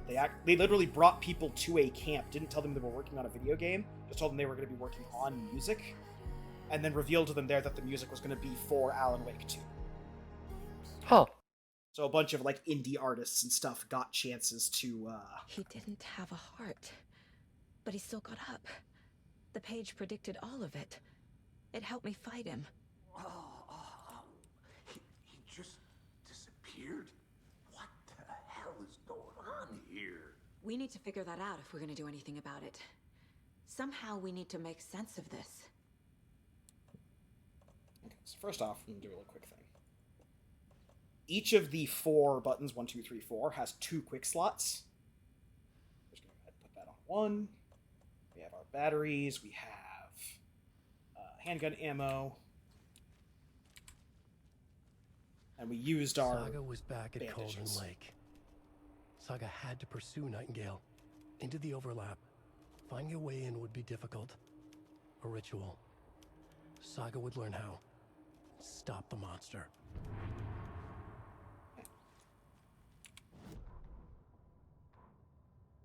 They literally brought people to a camp, didn't tell them they were working on a video game, just told them they were going to be working on music, and then revealed to them there that the music was going to be for Alan Wake 2. Huh. So a bunch of like indie artists and stuff got chances to He didn't have a heart, but he still got up. The page predicted all of it. It helped me fight him. He just disappeared? What the hell is going on here? We need to figure that out if we're going to do anything about it. Somehow we need to make sense of this. Okay, so first off, we can do a little quick thing. Each of the 4 buttons, 1, 2, 3, 4, has 2 quick slots. We're just going to go ahead and put that on 1. We have our batteries. We have handgun ammo. And we used our Saga was back at Cauldron bandages. Lake. Saga had to pursue Nightingale into the overlap. Finding a way in would be difficult. A ritual. Saga would learn how. Stop the monster.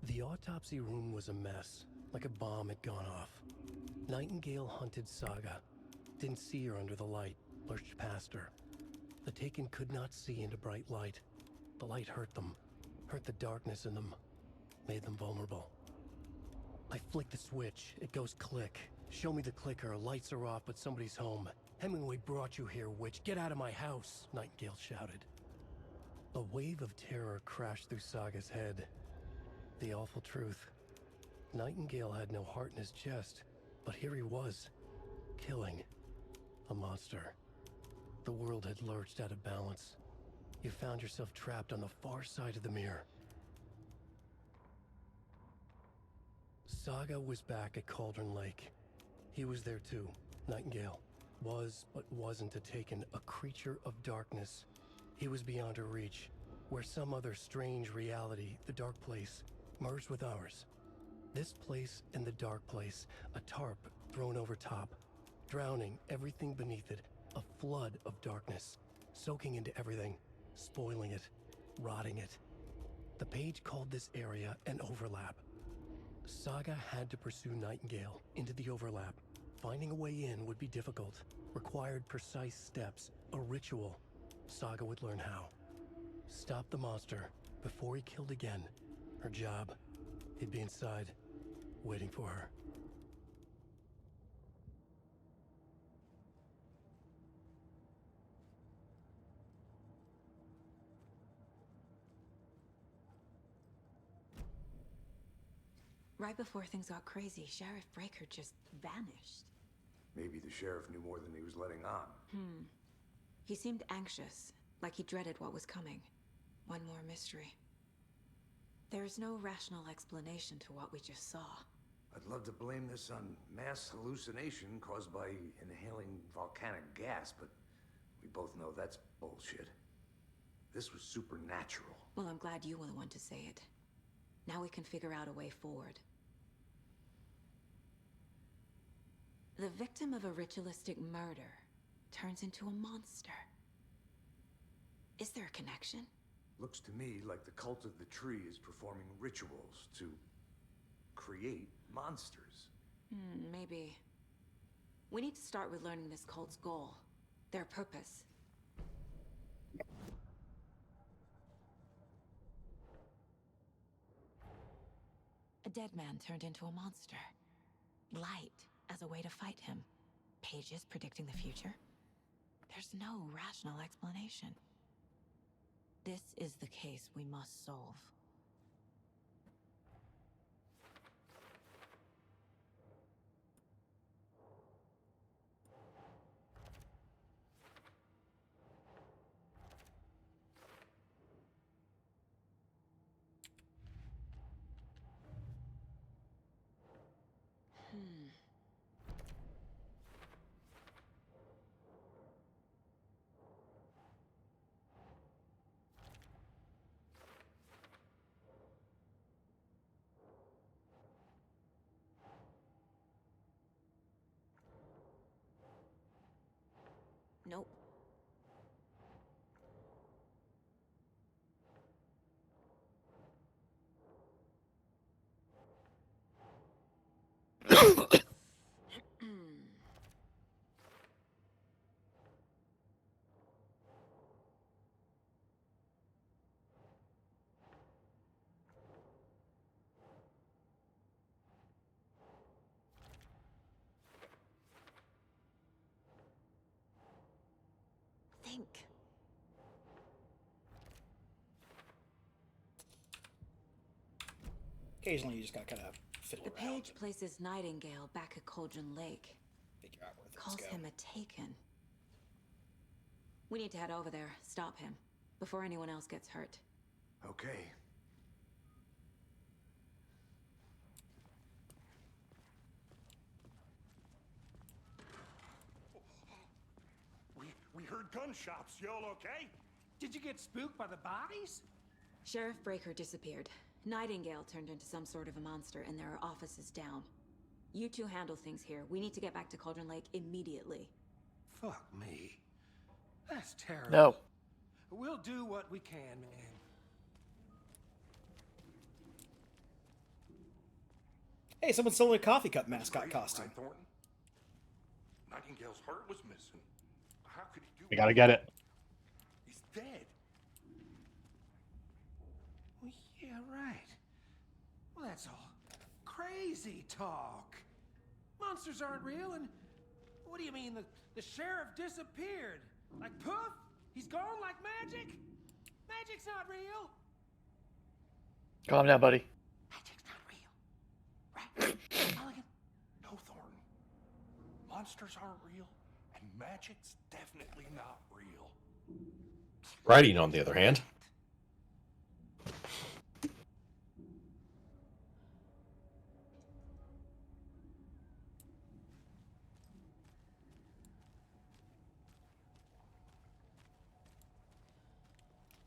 The autopsy room was a mess, like a bomb had gone off. Nightingale hunted Saga. Didn't see her under the light, lurched past her. The Taken could not see into bright light. The light hurt them, hurt the darkness in them, made them vulnerable. I flick the switch, it goes click. Show me the clicker, lights are off, but somebody's home. Hemingway brought you here, witch. Get out of my house, Nightingale shouted. A wave of terror crashed through Saga's head. The awful truth. Nightingale had no heart in his chest, but here he was, killing a monster. The world had lurched out of balance. You found yourself trapped on the far side of the mirror. Saga was back at Cauldron Lake. He was there too. Nightingale was, but wasn't a Taken, a creature of darkness. He was beyond her reach, where some other strange reality, the dark place, merged with ours. This place and the dark place, a tarp thrown over top, drowning everything beneath it, a flood of darkness, soaking into everything, spoiling it, rotting it. The page called this area an overlap. Saga had to pursue Nightingale into the overlap. Finding a way in would be difficult, required precise steps, a ritual. Saga would learn how. Stop the monster before he killed again. Her job, he'd be inside, waiting for her. Right before things got crazy, Sheriff Breaker just vanished. Maybe the sheriff knew more than he was letting on. He seemed anxious, like he dreaded what was coming. One more mystery. There's no rational explanation to what we just saw. I'd love to blame this on mass hallucination caused by inhaling volcanic gas, but we both know that's bullshit. This was supernatural. Well, I'm glad you were the one to say it. Now we can figure out a way forward. The victim of a ritualistic murder turns into a monster. Is there a connection? Looks to me like the cult of the tree is performing rituals to create monsters. Maybe. We need to start with learning this cult's goal, their purpose. A dead man turned into a monster. Light as a way to fight him. Pages predicting the future? There's no rational explanation. This is the case we must solve. Nope. Think. Occasionally, you just gotta kind of fiddle The around. page places Nightingale back at Cauldron Lake. Figure out where things Calls go. him a Taken. We need to head over there, stop him, before anyone else gets hurt. Okay. We heard gunshots. Y'all okay? Did you get spooked by the bodies? Sheriff Breaker disappeared. Nightingale turned into some sort of a monster, and there are offices down. You two handle things here. We need to get back to Cauldron Lake immediately. Fuck me. That's terrible. No. We'll do what we can, man. Hey, someone's selling a coffee cup mascot costume. Thornton? Nightingale's heart was missing. How could he do You gotta get it. He's dead. Well, yeah, right. Well, that's all crazy talk. Monsters aren't real, and what do you mean the sheriff disappeared? Like poof? He's gone like magic? Magic's not real. Calm down, buddy. Magic's not real. Right? Mulligan? No, Thornton. Monsters aren't real, and magic's definitely not real. Writing, on the other hand.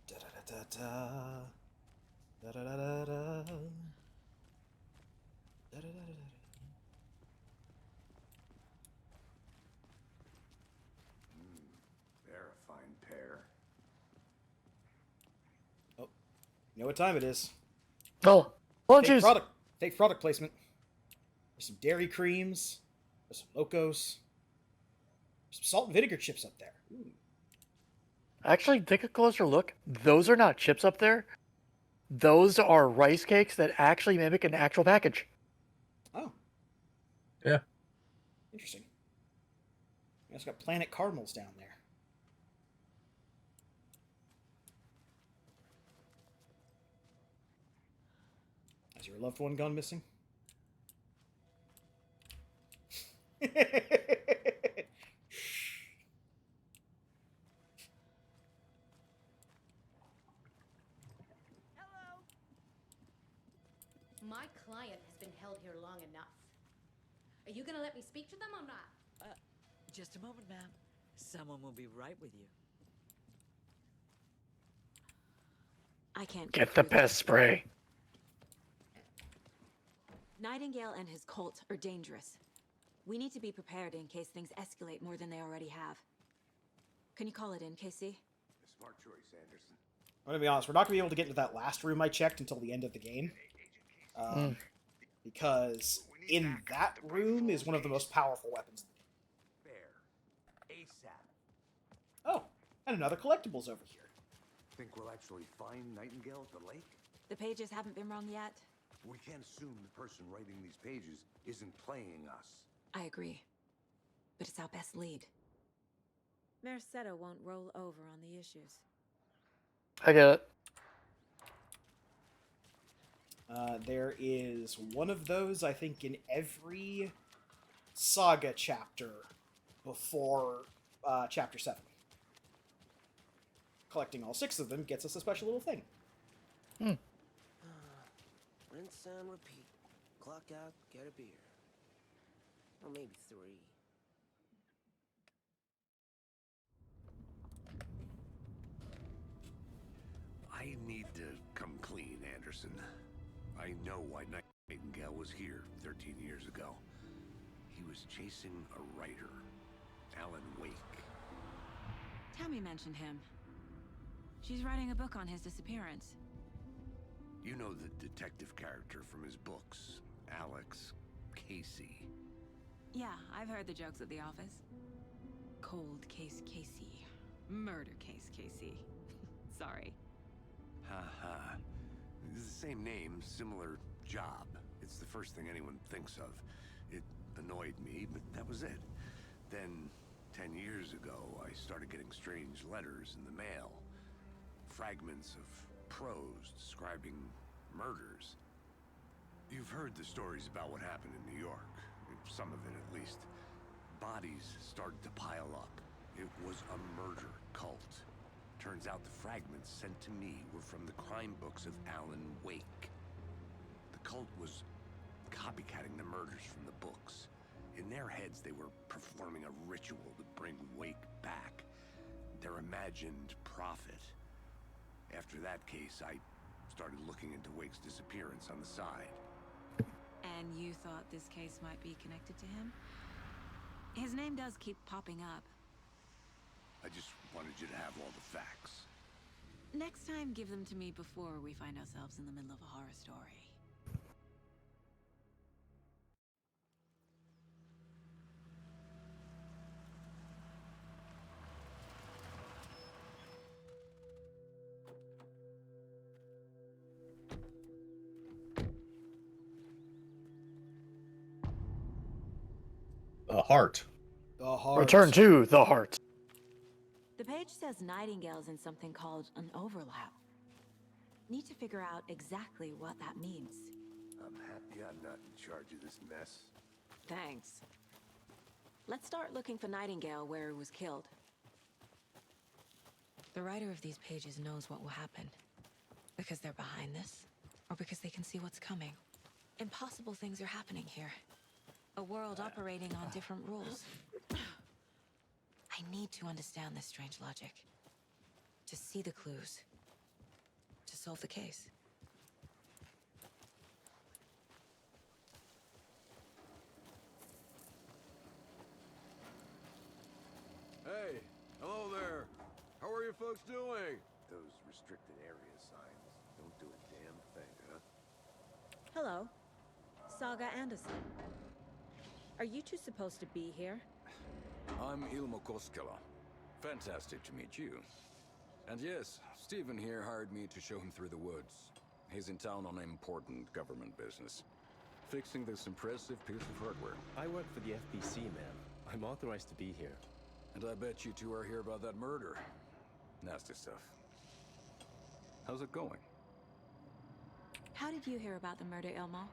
Da-da-da-da-da. Da-da-da-da-da. Da-da-da-da-da. They're a fine pair. Oh, you know what time it is? Oh, lunches. Fake product placement. There's some dairy creams. There's some Locos. There's some salt and vinegar chips up there. Ooh. Actually, take a closer look. Those are not chips up there. Those are rice cakes that actually mimic an actual package. Oh. Yeah. Interesting. It's got Planet Cardinals down there. Has your loved one gone missing? My client has been held here long enough. Are you gonna let me speak to them or not? Just a moment, ma'am. Someone will be right with you. I can't Get the through pest this. spray. Nightingale and his cult are dangerous. We need to be prepared in case things escalate more than they already have. Can you call it in, KC? Smart choice, Anderson. I'm gonna be honest, we're not gonna be able to get into that last room I checked until the end of the game. Because in that room is one of the most powerful weapons And another collectibles over here. Think we'll actually find Nightingale at the lake? The pages haven't been wrong yet. We can't assume the person writing these pages isn't playing us. I agree. But it's our best lead. Mercado won't roll over on the issues. I get it. There is one of those, I think, in every Saga chapter before chapter 7. Collecting all 6 of them gets us a special little thing. Rinse and repeat. Clock out, get a beer. Or maybe 3. I need to come clean, Anderson. I know why Nightingale was here 13 years ago. He was chasing a writer, Alan Wake. Tammy mentioned him. She's writing a book on his disappearance. You know the detective character from his books, Alex Casey. Yeah, I've heard the jokes at the office. Cold case Casey. Murder case Casey. Sorry. Ha. It's the same name, similar job. It's the first thing anyone thinks of. It annoyed me, but that was it. Then, 10 years ago, I started getting strange letters in the mail. Fragments of prose describing murders. You've heard the stories about what happened in New York. Some of it, at least. Bodies started to pile up. It was a murder cult. Turns out the fragments sent to me were from the crime books of Alan Wake. The cult was copycatting the murders from the books. In their heads, they were performing a ritual to bring Wake back. Their imagined prophet. After that case, I started looking into Wake's disappearance on the side. And you thought this case might be connected to him? His name does keep popping up. I just wanted you to have all the facts. Next time, give them to me before we find ourselves in the middle of a horror story. A heart. The heart. Return to the heart. The page says Nightingale's in something called an overlap. Need to figure out exactly what that means. I'm happy I'm not in charge of this mess. Thanks. Let's start looking for Nightingale where he was killed. The writer of these pages knows what will happen. Because they're behind this, or because they can see what's coming. Impossible things are happening here. A world operating on different rules. I need to understand this strange logic. To see the clues. To solve the case. Hey, hello there. How are you folks doing? Those restricted area signs don't do a damn thing, huh? Hello. Saga Anderson. Are you two supposed to be here? I'm Ilmo Koskela. Fantastic to meet you. And yes, Stephen here hired me to show him through the woods. He's in town on important government business. Fixing this impressive piece of hardware. I work for the FBC, ma'am. I'm authorized to be here. And I bet you two are here about that murder. Nasty stuff. How's it going? How did you hear about the murder, Ilmo?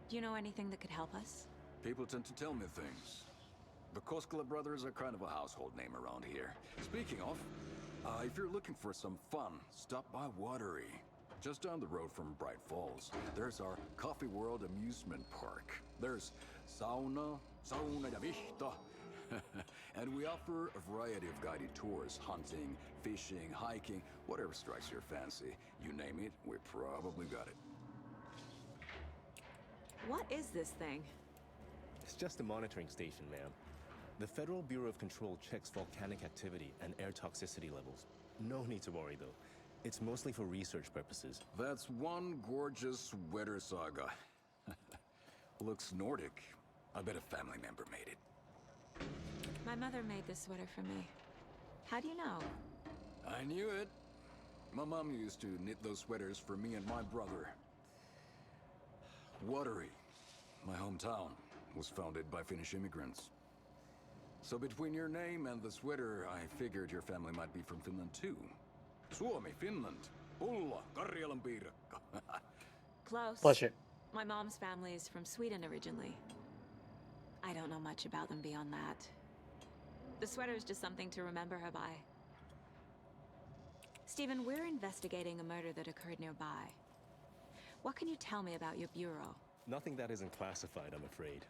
Do you know anything that could help us? People tend to tell me things. The Koskela brothers are kind of a household name around here. Speaking of, if you're looking for some fun, stop by Watery. Just down the road from Bright Falls, there's our Coffee World amusement park. There's sauna de vista. And we offer a variety of guided tours, hunting, fishing, hiking, whatever strikes your fancy. You name it, we probably got it. What is this thing? It's just a monitoring station, ma'am. The Federal Bureau of Control checks volcanic activity and air toxicity levels. No need to worry, though. It's mostly for research purposes. That's one gorgeous sweater, Saga. Looks Nordic. I bet a family member made it. My mother made this sweater for me. How do you know? I knew it. My mom used to knit those sweaters for me and my brother. Watery, my hometown, was founded by Finnish immigrants. So between your name and the sweater, I figured your family might be from Finland too. Suomi, Finland. Pulla, Karjalan piirakka. Close. Bless you. My mom's family is from Sweden originally. I don't know much about them beyond that. The sweater is just something to remember her by. Stephen, we're investigating a murder that occurred nearby. What can you tell me about your bureau? Nothing that isn't classified, I'm afraid.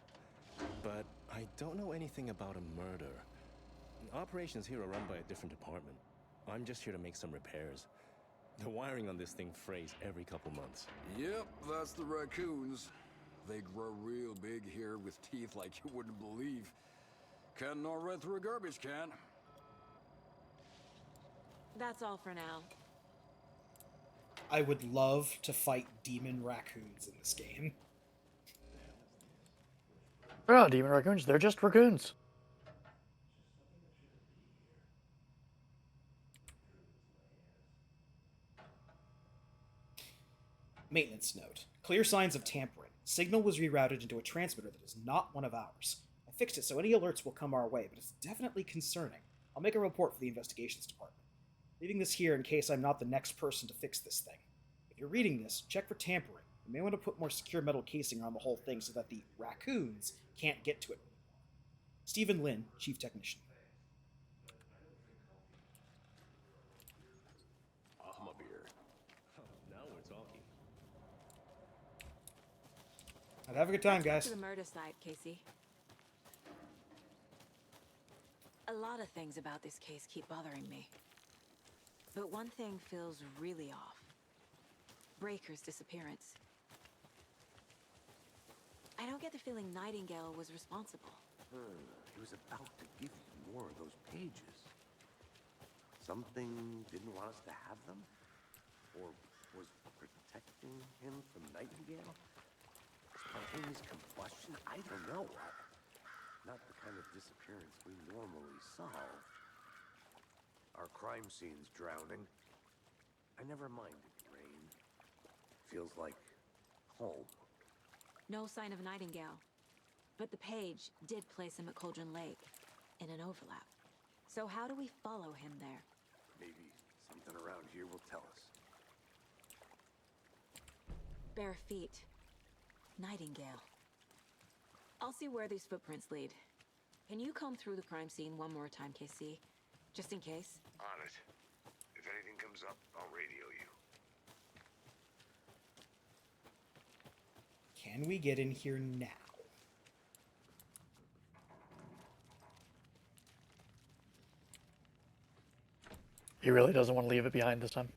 But I don't know anything about a murder. Operations here are run by a different department. I'm just here to make some repairs. The wiring on this thing frays every couple months. Yep, that's the raccoons. They grow real big here with teeth like you wouldn't believe. Can't gnaw right through a garbage can. That's all for now. I would love to fight demon raccoons in this game. They're not demon raccoons, they're just raccoons. Maintenance note. Clear signs of tampering. Signal was rerouted into a transmitter that is not one of ours. I fixed it so any alerts will come our way, but it's definitely concerning. I'll make a report for the investigations department. Leaving this here in case I'm not the next person to fix this thing. If you're reading this, check for tampering. You may want to put more secure metal casing around the whole thing so that the raccoons can't get to it. Stephen Lynn, Chief Technician. I'm up here. Now we're talking. Have a good time, Let's get guys. to the murder site, Casey. A lot of things about this case keep bothering me. But one thing feels really off. Breaker's disappearance. I don't get the feeling Nightingale was responsible. He was about to give you more of those pages. Something didn't want us to have them? Or was protecting him from Nightingale? Spontaneous combustion? I don't know. Not the kind of disappearance we normally solve. Our crime scene's drowning. I never minded rain. Feels like home. No sign of Nightingale. But the page did place him at Cauldron Lake, in an overlap. So how do we follow him there? Maybe something around here will tell us. Bare feet. Nightingale. I'll see where these footprints lead. Can you comb through the crime scene one more time, KC? Just in case? On it. If anything comes up, I'll radio you. Can we get in here now? He really doesn't want to leave it behind this time.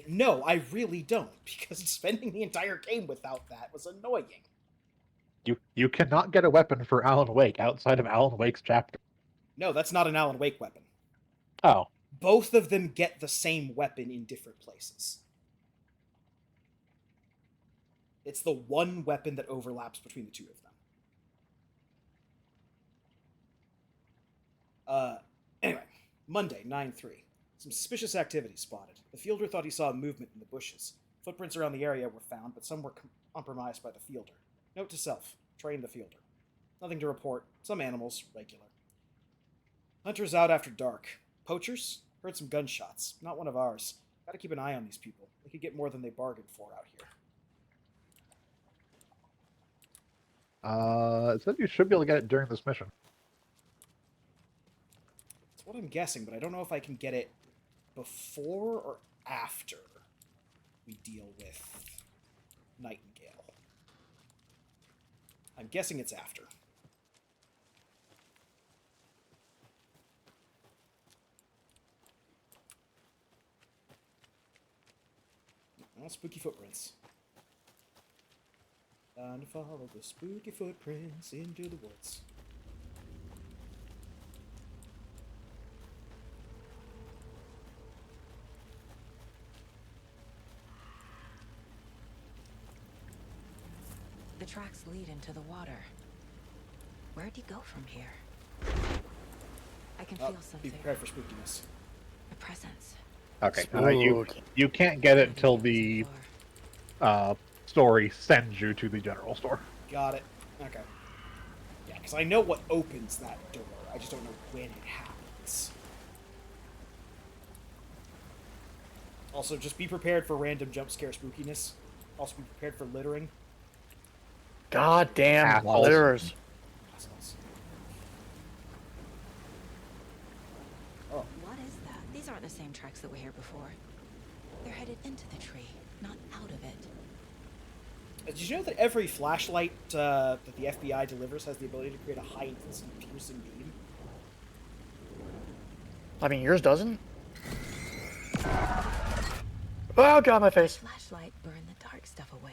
No, I really don't, because spending the entire game without that was annoying. You cannot get a weapon for Alan Wake outside of Alan Wake's chapter. No, that's not an Alan Wake weapon. Oh. Both of them get the same weapon in different places. It's the one weapon that overlaps between the two of them. Anyway, Monday, 9/3. Some suspicious activity spotted. The fielder thought he saw movement in the bushes. Footprints around the area were found, but some were compromised by the fielder. Note to self, train the fielder. Nothing to report. Some animals, regular. Hunters out after dark. Poachers? Heard some gunshots. Not one of ours. Gotta keep an eye on these people. They could get more than they bargained for out here. It said you should be able to get it during this mission. That's what I'm guessing, but I don't know if I can get it before or after we deal with Nightingale. I'm guessing it's after. Well, spooky footprints. Time to follow the spooky footprints into the woods. The tracks lead into the water. Where'd he go from here? I can Oh, feel be something. prepared for spookiness. A presence. Okay. Spooky. You can't get it until the story sends you to the general store. Got it. Okay. Yeah, because I know what opens that door. I just don't know when it happens. Also, just be prepared for random jump scare spookiness. Also, be prepared for littering. God damn Assholes. litterers. Assholes. What is that? These aren't the same tracks that were here before. They're headed into the tree, not out of it. Did you know that every flashlight that the FBI delivers has the ability to create a high-intensity piercing beam? I mean, yours doesn't? Oh, God, my face. Flashlight burned the dark stuff away.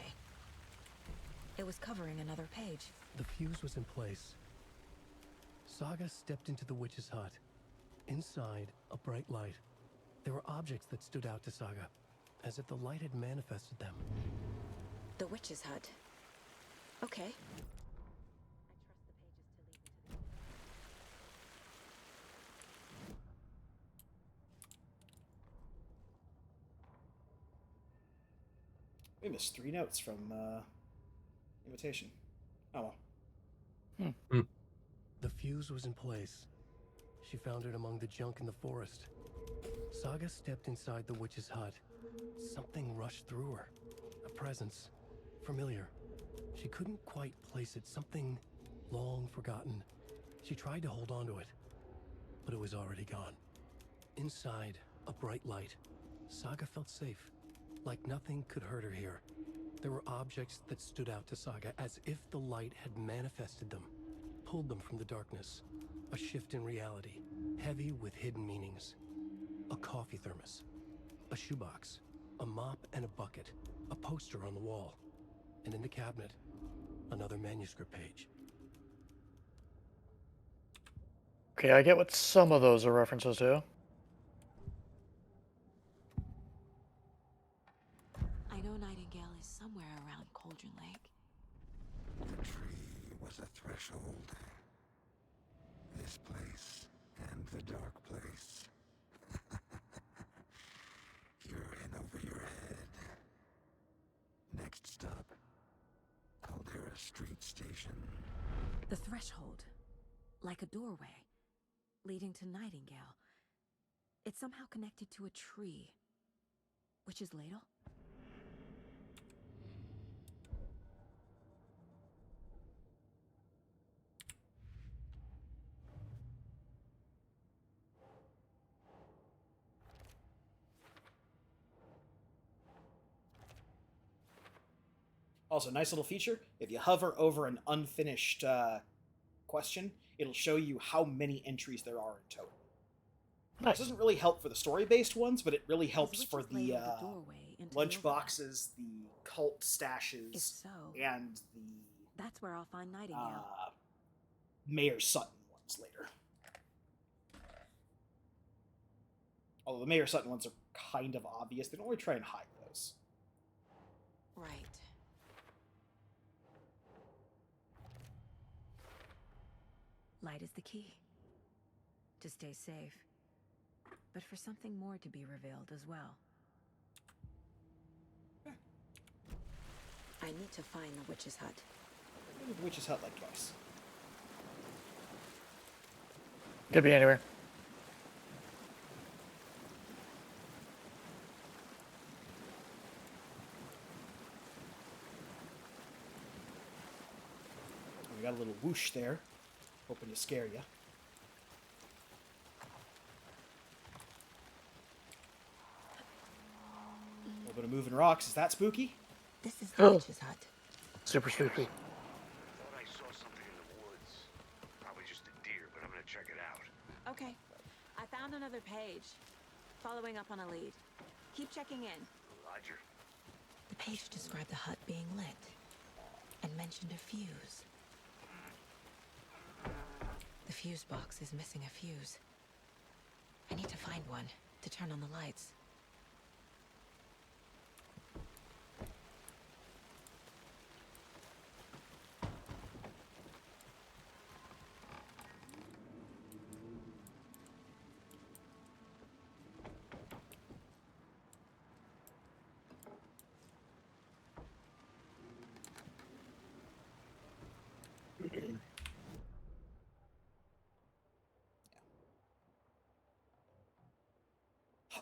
It was covering another page. The fuse was in place. Saga stepped into the witch's hut. Inside, a bright light. There were objects that stood out to Saga, as if the light had manifested them. The witch's hut. Okay. We missed 3 notes from invitation. Oh well. The fuse was in place. She found it among the junk in the forest. Saga stepped inside the witch's hut. Something rushed through her. A presence. Familiar. She couldn't quite place it. Something long forgotten. She tried to hold on to it, but it was already gone. Inside, a bright light. Saga felt safe. Like nothing could hurt her here. There were objects that stood out to Saga as if the light had manifested them, pulled them from the darkness. A shift in reality, heavy with hidden meanings. A coffee thermos, a shoebox, a mop and a bucket, a poster on the wall, and in the cabinet, another manuscript page. Okay, I get what some of those are references to. I know Nightingale is somewhere around Cauldron Lake. The tree was a threshold. This place and the dark place. You're in over your head. Next stop, Caldera Street Station. The threshold. Like a doorway. Leading to Nightingale. It's somehow connected to a tree. Witch's Ladle? Also, nice little feature. If you hover over an unfinished question, it'll show you how many entries there are in total. Nice. This doesn't really help for the story-based ones, but it really helps for Witch's the Ladle the doorway into lunch the overnight? boxes, the cult stashes, If so, and the that's where I'll find Nightingale. Mayor Sutton ones later. Although the Mayor Sutton ones are kind of obvious, they don't really try and hide those. Right. Light is the key. To stay safe. But for something more to be revealed as well. I need to find the witch's hut. The witch's hut like twice. Could be anywhere. We got a little whoosh there, hoping to scare you. A little bit of moving rocks. Is that spooky? This is the witch's hut. Super spooky. I saw something in the woods. Probably just a deer, but I'm gonna check it out. Okay. I found another page. Following up on a lead. Keep checking in. Roger. The page described the hut being lit. And mentioned a fuse. The fuse box is missing a fuse. I need to find one to turn on the lights.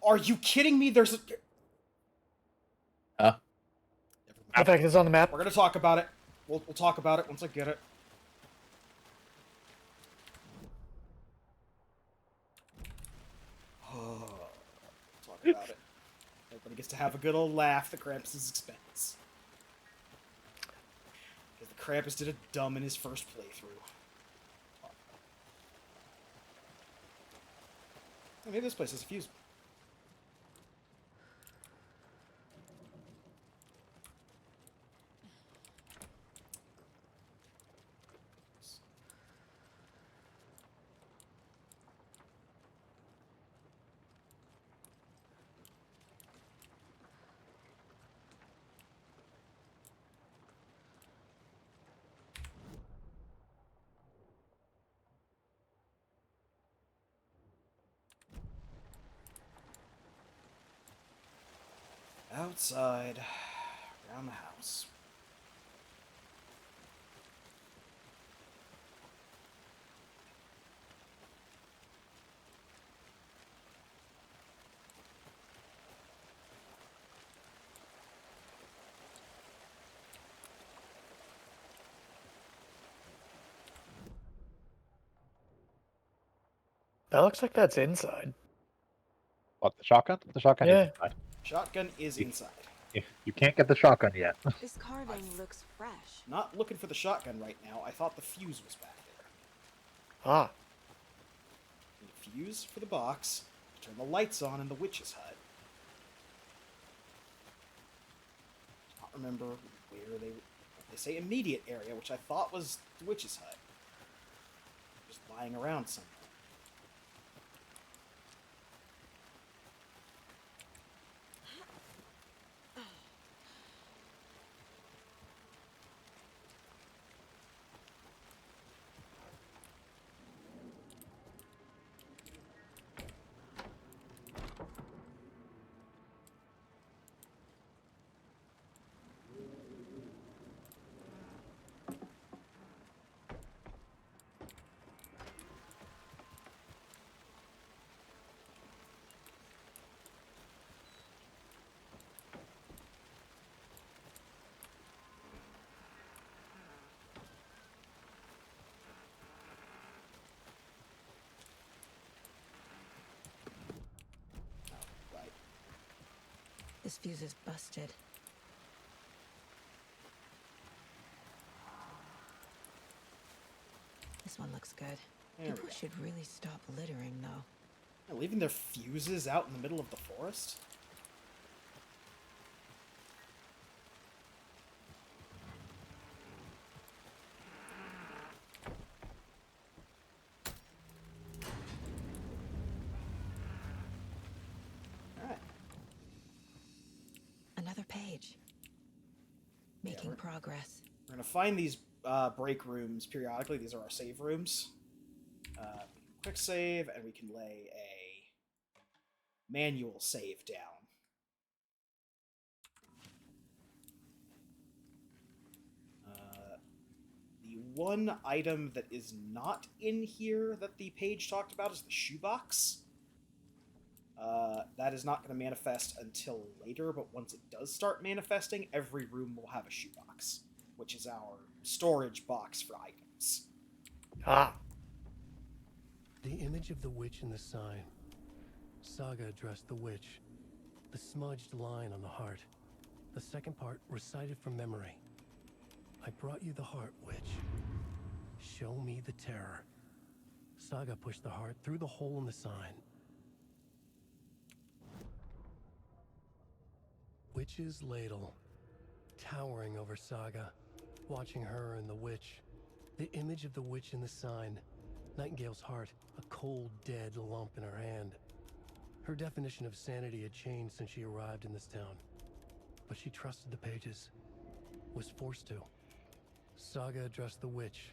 Are you kidding me? There's a... Effect is on the map. We're gonna talk about it. We'll talk about it once I get it. Talk about it. Everybody gets to have a good old laugh at Krampus' expense. Because the Krampus did a dumb in his first playthrough. Oh, maybe this place has a fuse. Outside, around the house. That looks like that's inside. What, the shotgun? The shotgun Yeah. is inside. Shotgun is inside. You can't get the shotgun yet. This carving looks fresh. Not looking for the shotgun right now. I thought the fuse was back there. Ah. Need a fuse for the box to turn the lights on in the witch's hut. I don't remember where they say immediate area, which I thought was the witch's hut. Just lying around somewhere. This fuse is busted. This one looks good. There we People go. should really stop littering, though. Yeah, leaving their fuses out in the middle of the forest? Alright. Another page. Making progress. We're gonna find these break rooms periodically. These are our save rooms. Quick save, and we can lay a manual save down. The one item that is not in here that the page talked about is the shoebox. That is not going to manifest until later, but once it does start manifesting, every room will have a shoebox, which is our storage box for items. Ah. The image of the witch in the sign. Saga addressed the witch. The smudged line on the heart. The second part recited from memory. I brought you the heart, witch. Show me the terror. Saga pushed the heart through the hole in the sign. Witch's ladle. Towering over Saga. Watching her and the witch. The image of the witch in the sign. Nightingale's heart, a cold, dead lump in her hand. Her definition of sanity had changed since she arrived in this town. But she trusted the pages. Was forced to. Saga addressed the witch.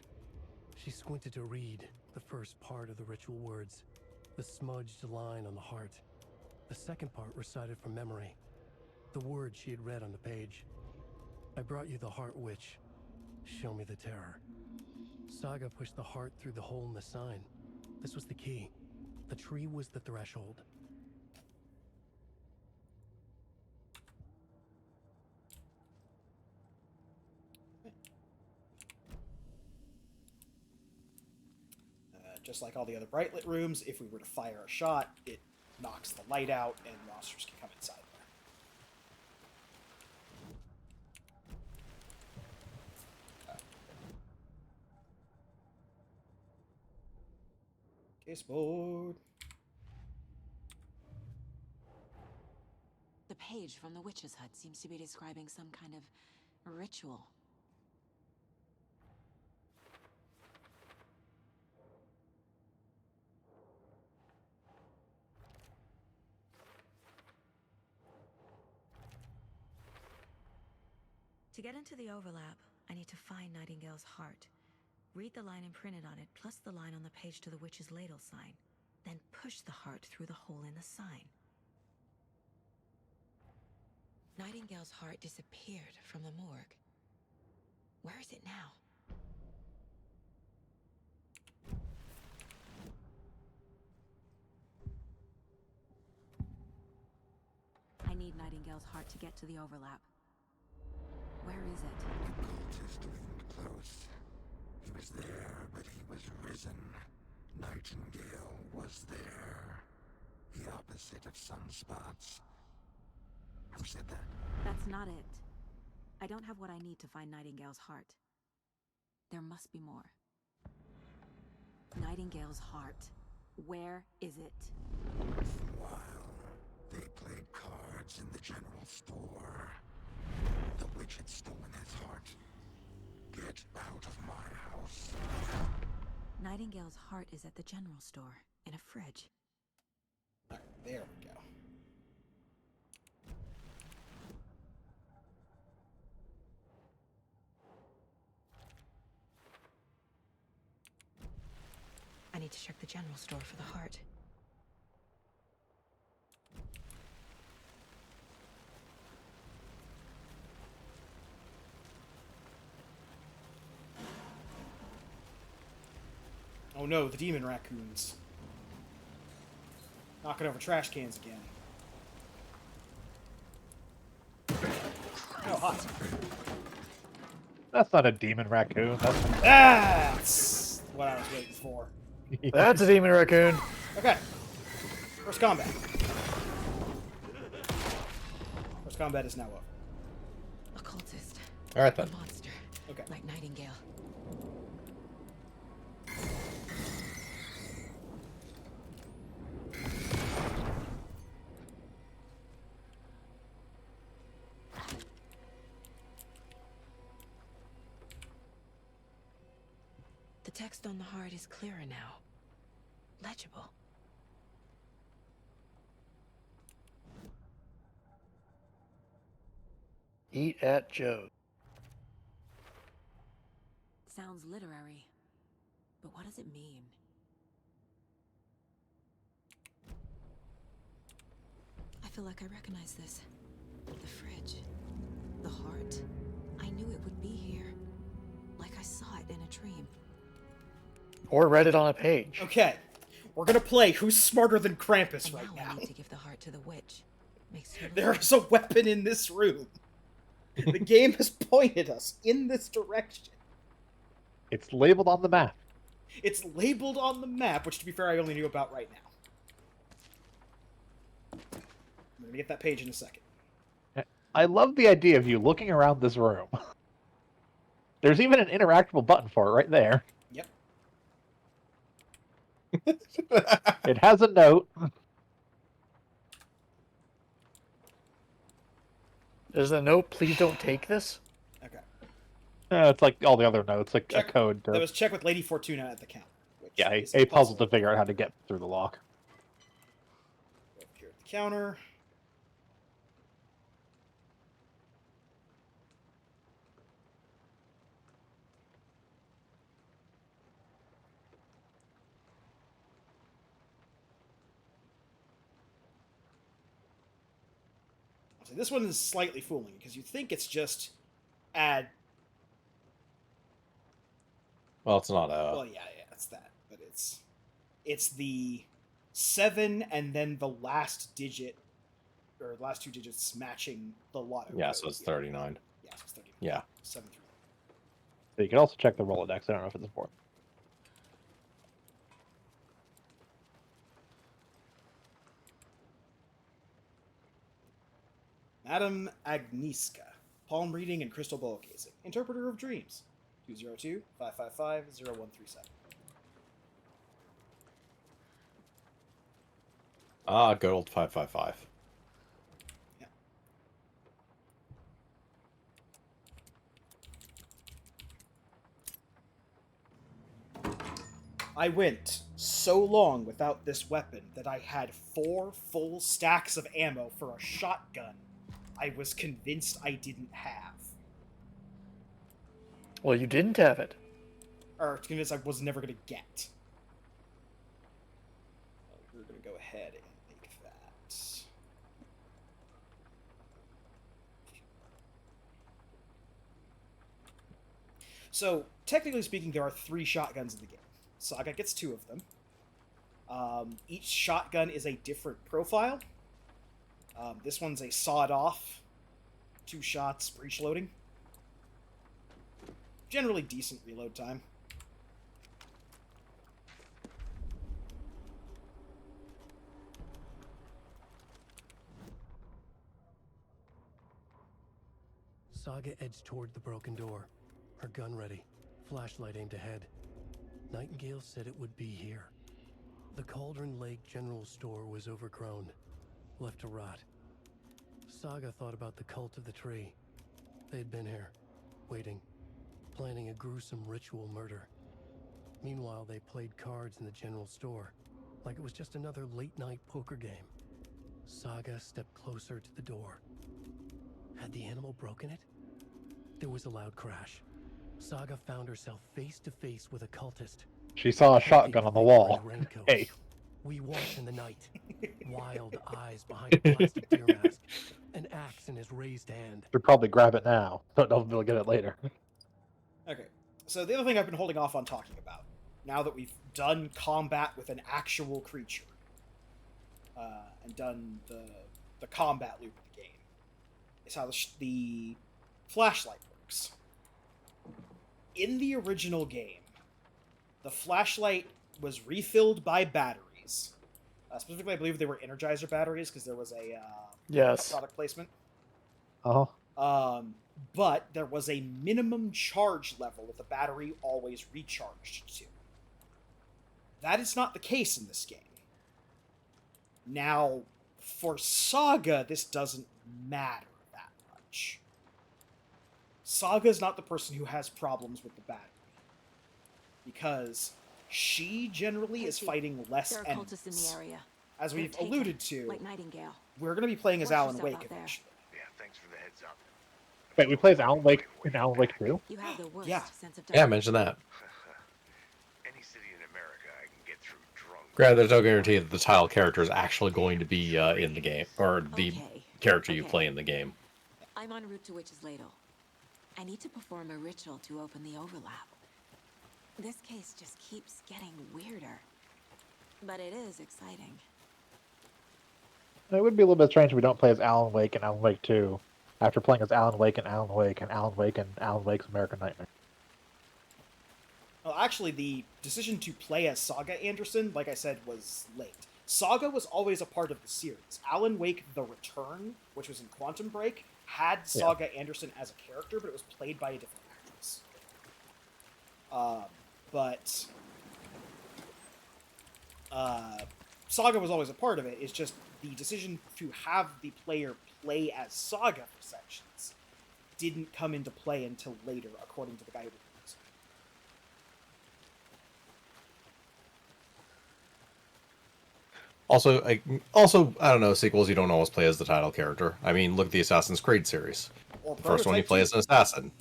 She squinted to read the first part of the ritual words. The smudged line on the heart. The second part recited from memory. The words she had read on the page. I brought you the heart, witch. Show me the terror. Saga pushed the heart through the hole in the sign. This was the key. The tree was the threshold. Just like all the other bright lit rooms, if we were to fire a shot, it knocks the light out and monsters can come inside there. Case board. The page from the witch's hut seems to be describing some kind of ritual. To get into the overlap, I need to find Nightingale's heart. Read the line imprinted on it, plus the line on the page to the witch's ladle sign. Then push the heart through the hole in the sign. Nightingale's heart disappeared from the morgue. Where is it now? I need Nightingale's heart to get to the overlap. Where is it? The cultist leaned close. He was there, but he was risen. Nightingale was there. The opposite of sunspots. Who said that? That's not it. I don't have what I need to find Nightingale's heart. There must be more. Nightingale's heart. Where is it? While they played cards in the general store, the witch had stolen his heart. Get out of my house. Nightingale's heart is at the general store, in a fridge. Alright, there we go. I need to check the general store for the heart. Oh no, the demon raccoons. Knocking over trash cans again. Oh, hot. That's not a demon raccoon. That's what I was waiting for. That's a demon raccoon. Okay. First combat. First combat is now over. Occultist. All right then. Monster. Okay. Like Nightingale. The text on the heart is clearer now. Legible. Eat at Joe's. Sounds literary. But what does it mean? I feel like I recognize this. The fridge. The heart. I knew it would be here. Like I saw it in a dream. Or read it on a page. Okay. We're gonna play Who's Smarter Than Krampus right I now. need to give the heart to the witch. Makes her There is a weapon in this room. The game has pointed us in this direction. It's labeled on the map. It's labeled on the map, which to be fair, I only knew about right now. I'm gonna get that page in a second. I love the idea of you looking around this room. There's even an interactable button for it right there. Yep. It has a note. There's a note, please don't take this? Okay. It's like all the other notes, like a code. That was check with Lady Fortuna at the counter. Which Yeah, is a puzzle to figure out how to get through the lock. Over here at the counter. So this one is slightly fooling because you think it's just add. Well, it's not a. Well, yeah, it's that, but it's the 7 and then the last digit, or last 2 digits matching the lotto. Yeah, code. so it's 39. Yeah, so it's 39. Yeah. 7 through. So you can also check the Rolodex. I don't know if it's important. Madame Agnieszka. Palm reading and crystal bowl casing. Interpreter of dreams. 202-555-0137. Ah, good old 555. I went so long without this weapon that I had 4 full stacks of ammo for a shotgun I was convinced I didn't have. Well, you didn't have it. Or convinced I was never going to get. We're going to go ahead and make that. So, technically speaking, there are 3 shotguns in the game. Saga gets 2 of them. Each shotgun is a different profile. This one's a sawed-off, 2 shots, breech loading. Generally decent reload time. Saga edged toward the broken door, her gun ready, flashlight aimed ahead. Nightingale said it would be here. The Cauldron Lake General Store was overgrown, left to rot. Saga thought about the cult of the tree. They'd been here, waiting, planning a gruesome ritual murder. Meanwhile, they played cards in the general store, like it was just another late-night poker game. Saga stepped closer to the door. Had the animal broken it? There was a loud crash. Saga found herself face to face with a cultist. She saw a shotgun on the wall. Hey. We watched in the night. Wild eyes behind a plastic deer mask. An axe in his raised hand. Should probably grab it now. Don't know if they'll get it later. Okay, so the other thing I've been holding off on talking about, now that we've done combat with an actual creature, and done the combat loop of the game, is how the flashlight works. In the original game, the flashlight was refilled by batteries. Specifically, I believe they were Energizer batteries because there was a product placement. But there was a minimum charge level that the battery always recharged to. That is not the case in this game. Now, for Saga, this doesn't matter that much. Saga is not the person who has problems with the battery. Because she generally is fighting less there are enemies. cultists in the area. As we've They're alluded taken, to, like Nightingale. we're going to be playing as Watch Alan yourself Wake out there. eventually. Yeah, thanks for the heads up. Wait, we play as Alan Wake in Alan Wake 2? You have the worst Yeah. sense of Yeah, mention that. Any city in America I can get through drunk. Granted, there's no guarantee that the title character is actually going to be in the game, or the character you play in the game. I'm en route to Witch's Ladle. I need to perform a ritual to open the overlap. This case just keeps getting weirder. But it is exciting. It would be a little bit strange if we don't play as Alan Wake and Alan Wake 2 after playing as Alan Wake and Alan Wake and Alan Wake and Alan Wake's American Nightmare. Well, actually, the decision to play as Saga Anderson, like I said, was late. Saga was always a part of the series. Alan Wake The Return, which was in Quantum Break, had Saga Anderson as a character, but it was played by a different actress. But Saga was always a part of it. It's just the decision to have the player play as Saga for sections didn't come into play until later, according to the guy who did it. Also, I don't know, sequels you don't always play as the title character. I mean, look at the Assassin's Creed series. Well, The first one you Prototype play as an assassin.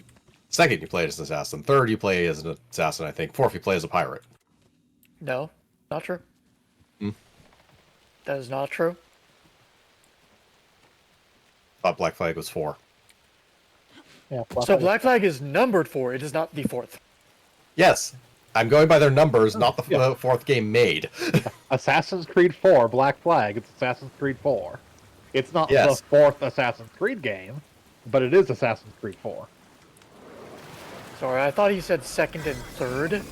Second you play as an assassin. Third you play as an assassin, I think. Fourth you play as a pirate. No, not true. Hmm? That is not true. Thought Black Flag was 4. Yeah. So Black Flag is numbered 4. It is not the 4th. Yes, I'm going by their numbers, not the fourth game made. Assassin's Creed 4, Black Flag. It's Assassin's Creed 4. It's not Yes. the fourth Assassin's Creed game, but it is Assassin's Creed 4. Sorry, I thought he said second and third.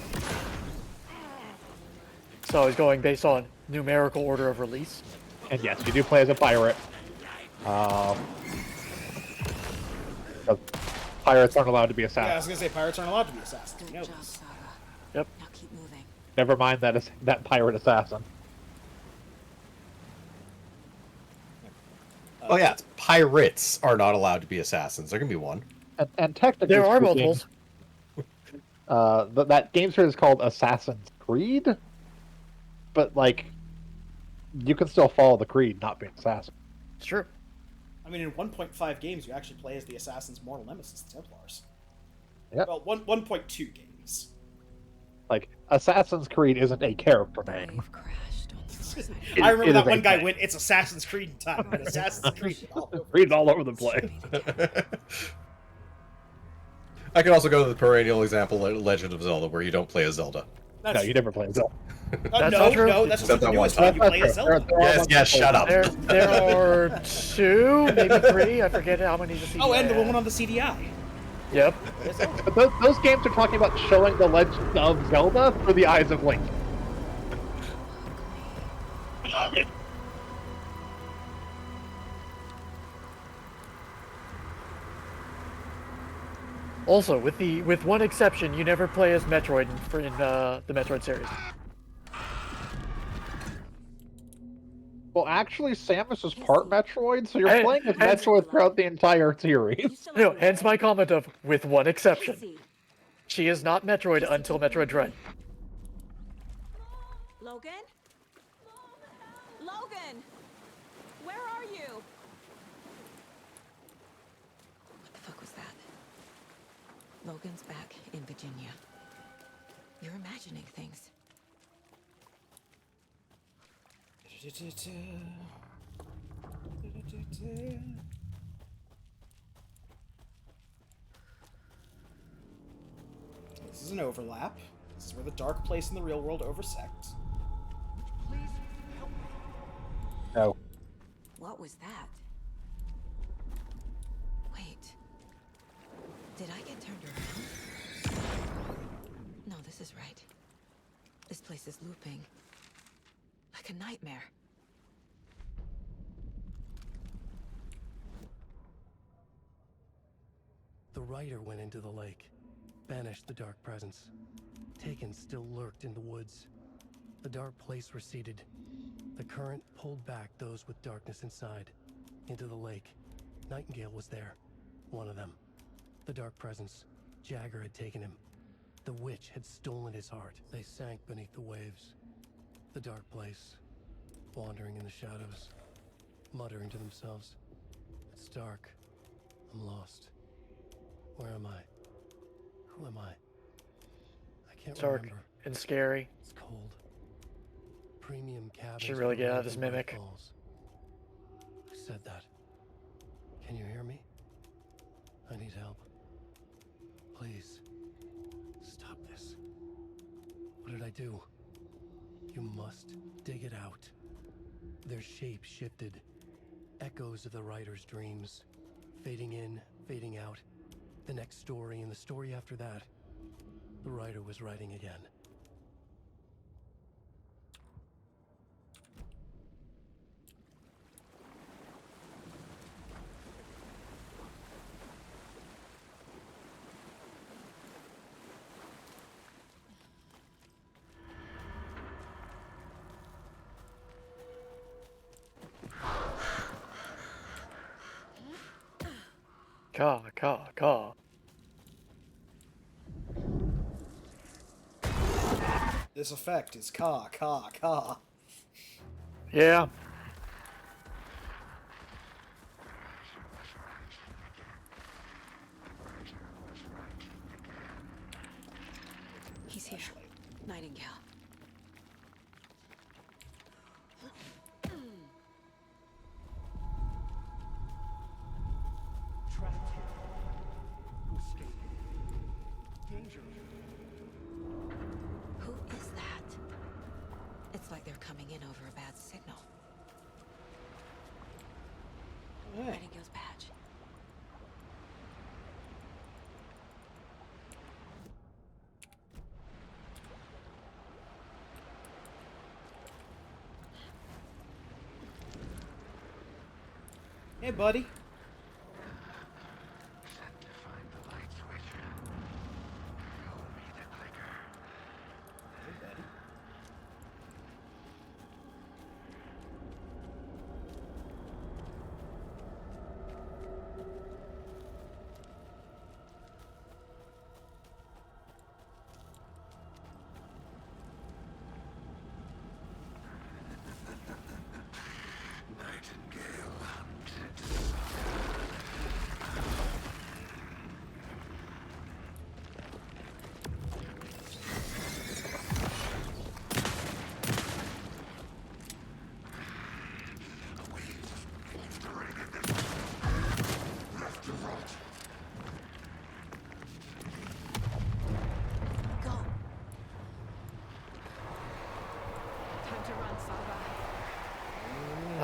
So I was going based on numerical order of release. And yes, you do play as a pirate. because pirates aren't allowed to be Yeah, I was assassins. gonna say pirates aren't allowed to be assassins. You know this. Yep. Now keep moving. Never mind that pirate assassin. Oh yeah, pirates are not allowed to be assassins. There can be one. And technically There are speaking, multiples. that game series is called Assassin's Creed, but like, you can still follow the creed, not be an assassin. It's true. I mean, in 1.5 games, you actually play as the Assassin's mortal nemesis, the Templars. Yep. Well, 1.2 games. Like, Assassin's Creed isn't a character name. I remember it that is a one guy thing. went, "It's Assassin's Creed time," and Assassin's Creed all over. Creed all over the place. I can also go to the perennial example, Legend of Zelda, where you don't play as Zelda. No, you never play Zelda. That's no, not true. no, that's Except just the that one newest one. You time. play as Zelda. Yes, shut up. There are 2, maybe 3. I forget how many the CDI Oh, and the had. one on the CDI. Yep. But those games are talking about showing the Legend of Zelda through the eyes of Link. Also, with one exception, you never play as Metroid in the Metroid series. Well, actually, Samus is part Metroid, so you're And- playing as and- Metroid throughout the entire series. No, hence my comment of with one exception. She is not Metroid until Metroid Dread. Logan? Logan! Where are you? What the fuck was that? Logan's back in Virginia. You're imagining things. This is an overlap. This is where the dark place and the real world intersect. No. What was that? Wait. Did I get turned around? No, this is right. This place is looping. Like a nightmare. The rider went into the lake, banished the dark presence. Taken still lurked in the woods. The dark place receded. The current pulled back those with darkness inside, into the lake. Nightingale was there, one of them. The dark presence, Jagger had taken him. The witch had stolen his heart. They sank beneath the waves. The dark place, wandering in the shadows, muttering to themselves. It's dark. I'm lost. Where am I? Who am I? I can't Dark remember. and scary. It's cold. Premium cabins. Should really for get out of this Raven mimic. Falls. Who said that? Can you hear me? I need help. Please. Stop this. What did I do? You must dig it out. Their shape shifted. Echoes of the writer's dreams. Fading in, fading out. The next story and the story after that. The writer was writing again. Caw. This effect is caw. Yeah. He's here. Nightingale. Trapped here. To escape. Danger. Who is that? It's like they're coming in over a bad signal. Nightingale's badge. Hey, buddy.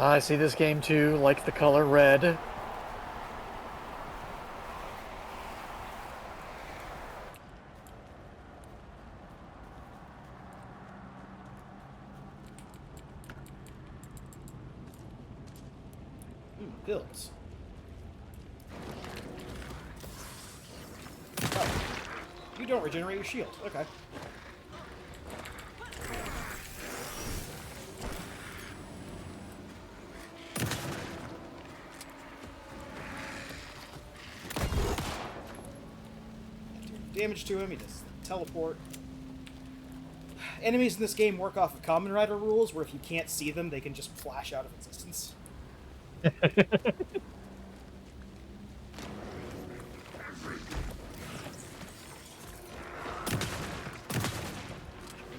I see this game too, like the color red. Builds. Oh. You don't regenerate your shield. Okay. Damage to him, he does teleport. Enemies in this game work off of Kamen Rider rules, where if you can't see them, they can just flash out of existence.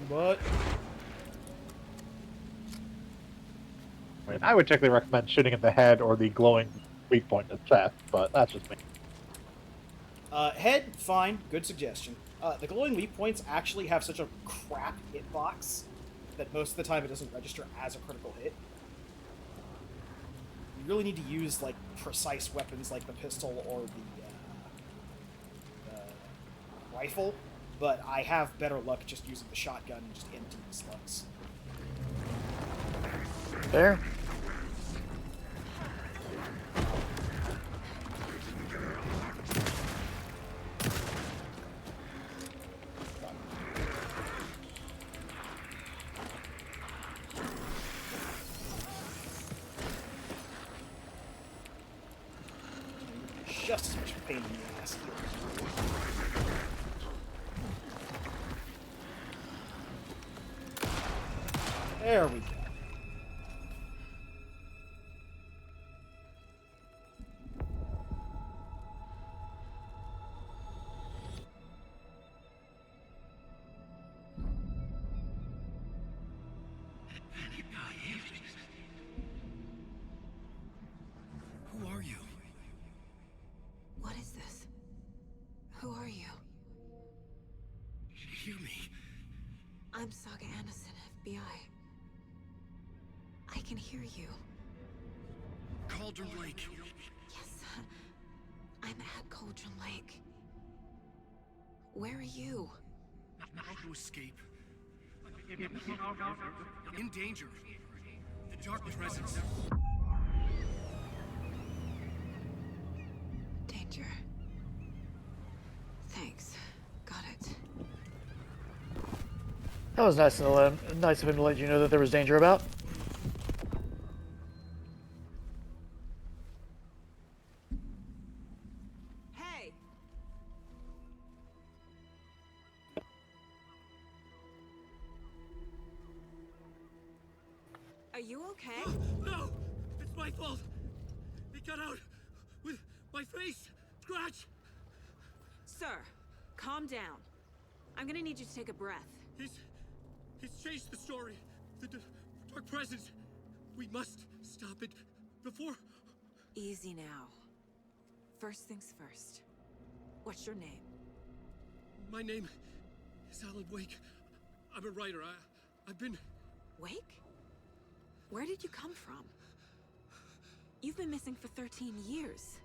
What? I would typically recommend shooting in the head or the glowing weak point in the chest, but that's just me. Head, fine. Good suggestion. The glowing weak points actually have such a crap hitbox that most of the time it doesn't register as a critical hit. You really need to use, like, precise weapons like the pistol or the rifle, but I have better luck just using the shotgun and just emptying the slugs. There. Just as much pain in the ass here. There we go. Who are you? What is this? Who are you? Hear me. I'm Saga Anderson, FBI. I can hear you. Cauldron Lake. Yes, I'm at Cauldron Lake. Where are you? Not to escape. In danger. The Dark Presence. Danger. Thanks. Got it. That was nice of him to let you know that there was danger about. Hey! Are you okay? No! It's my fault! It got out with my face! Scratch! Sir, calm down. I'm gonna need you to take a breath. He's changed the story. The Dark Presence. We must stop it before... Easy now. First things first. What's your name? My name is Alan Wake. I'm a writer. I've been... Wake? Where did you come from? You've been missing for 13 years.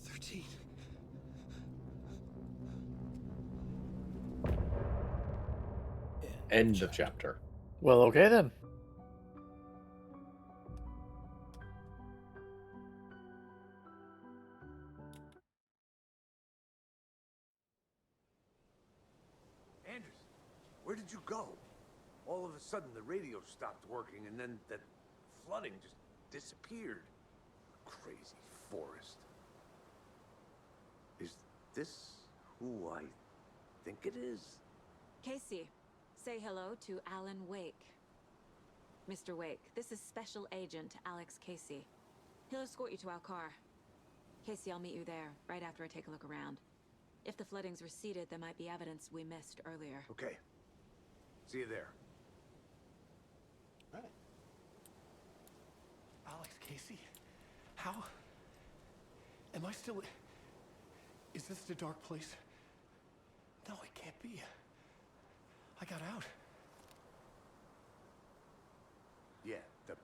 13. End of chapter. Well, okay then. Anders, where did you go? All of a sudden the radio stopped working and then that flooding just disappeared. Crazy forest. Is this who I think it is? Casey, say hello to Alan Wake. Mr. Wake, this is Special Agent Alex Casey. He'll escort you to our car. Casey, I'll meet you there, right after I take a look around. If the flooding's receded, there might be evidence we missed earlier. Okay. See you there. All right. Alex Casey? How? Am I still... Is this the dark place? No, it can't be. I got out.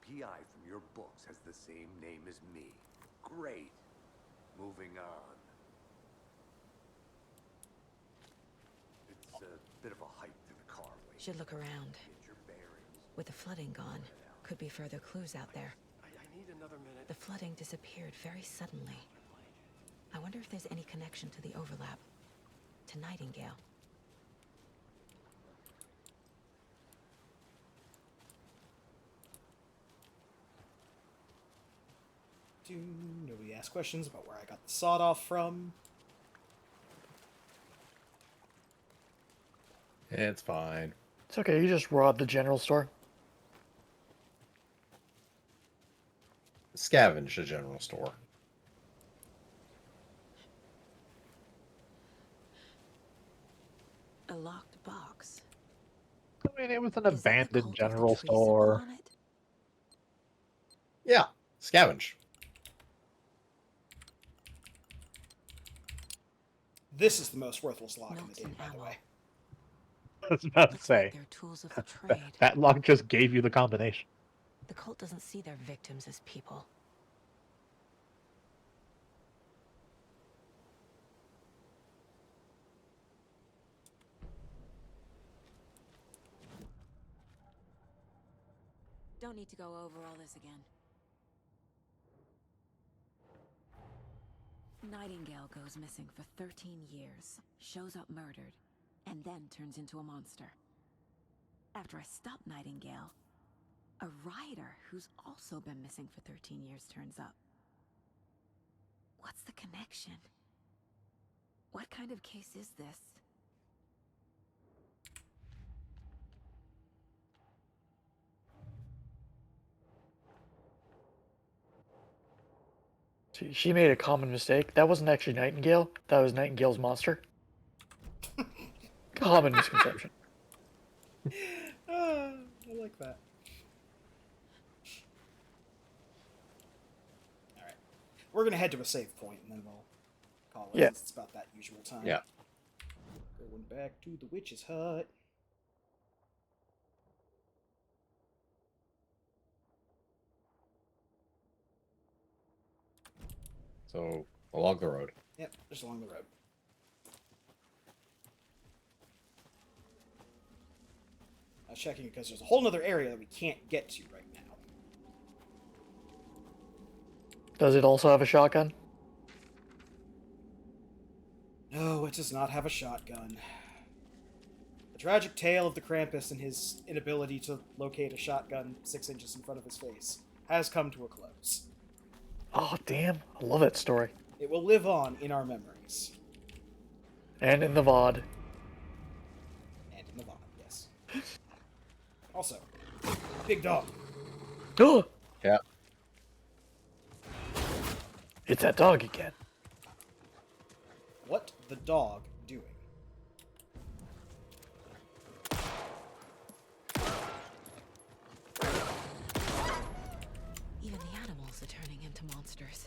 PI from your books has the same name as me. Great. Moving on. It's a bit of a hike to the car. Should look around. With the flooding gone, could be further clues out there. I need another minute. The flooding disappeared very suddenly. I wonder if there's any connection to the overlap. To Nightingale. Nobody asked questions about where I got the sawed off from. It's fine. It's okay, you just robbed the general store. Scavenge the general store. A locked box. I mean, it was an abandoned general store. Yeah, scavenge. This is the most worthless lock in the game, by the way. I was about to say. They're tools of the trade. That lock just gave you the combination. The cult doesn't see their victims as people. Don't need to go over all this again. Nightingale goes missing for 13 years, shows up murdered, and then turns into a monster. After I stop Nightingale, a rider who's also been missing for 13 years turns up. What's the connection? What kind of case is this? She made a common mistake. That wasn't actually Nightingale. That was Nightingale's monster. Common misconception. I like that. Alright. We're going to head to a save point, and then we'll call it. Yeah. It's about that usual time. Yeah. Going back to the witch's hut. So, along the road. Yep, just along the road. I was checking because there's a whole other area that we can't get to right now. Does it also have a shotgun? No, it does not have a shotgun. The tragic tale of the Krampus and his inability to locate a shotgun 6 inches in front of his face has come to a close. Oh, damn. I love that story. It will live on in our memories. And in the VOD. And in the VOD, yes. Also, big dog. Oh! Yeah. It's that dog again. What the dog doing? Even the animals are turning into monsters.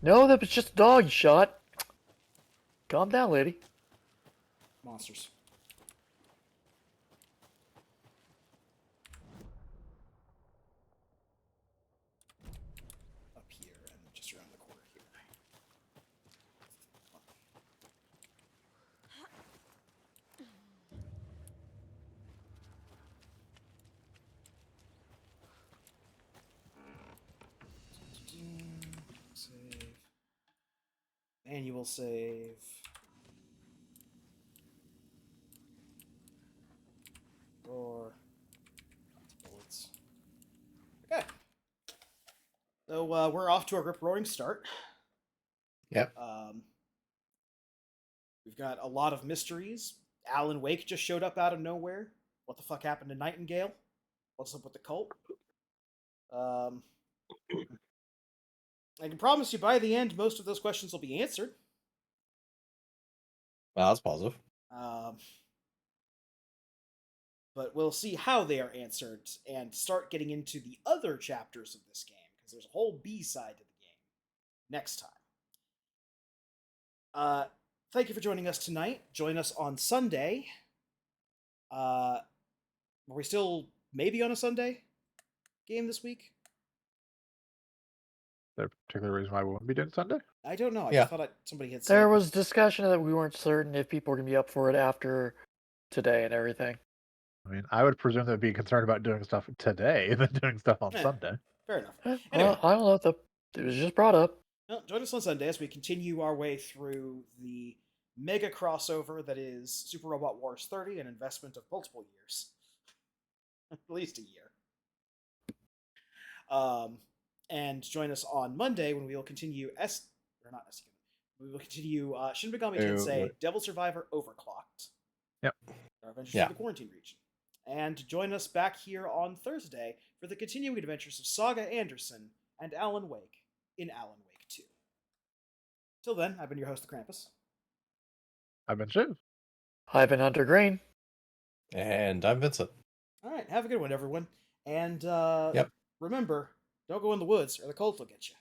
No, that was just a dog you shot. Calm down, lady. Monsters. Up here and just around the corner here. Save. Manual save. Or bullets. Okay. So we're off to a rip-roaring start. Yep. We've got a lot of mysteries. Alan Wake just showed up out of nowhere. What the fuck happened to Nightingale? What's up with the cult? I can promise you by the end, most of those questions will be answered. Well, that's positive. But we'll see how they are answered and start getting into the other chapters of this game, because there's a whole B-side to the game next time. Thank you for joining us tonight. Join us on Sunday. Are we still maybe on a Sunday? game this week? Is there a particular reason why we wouldn't be doing Sunday? I don't know. I Yeah. just thought somebody had said. There was discussion that we weren't certain if people were going to be up for it after today and everything. I mean, I would presume they'd be concerned about doing stuff today than doing stuff on Eh. Sunday. Fair enough. Well, Anyway. I don't know if it was just brought up. Well, join us on Sunday as we continue our way through the mega crossover that is Super Robot Wars 30, an investment of multiple years. At least a year. And join us on Monday when we will continue we will continue Shin Megami Tensei, wait. Devil Survivor Overclocked. Yep. Our adventures Yeah. through the quarantine region. And join us back here on Thursday for the continuing adventures of Saga Anderson and Alan Wake in Alan Wake 2. Till then, I've been your host, the Krampus. I've been Shiv. I've been Hunter Green. And I'm Vincent. All right, have a good one, everyone. And Yep. remember, don't go in the woods or the cult will get you.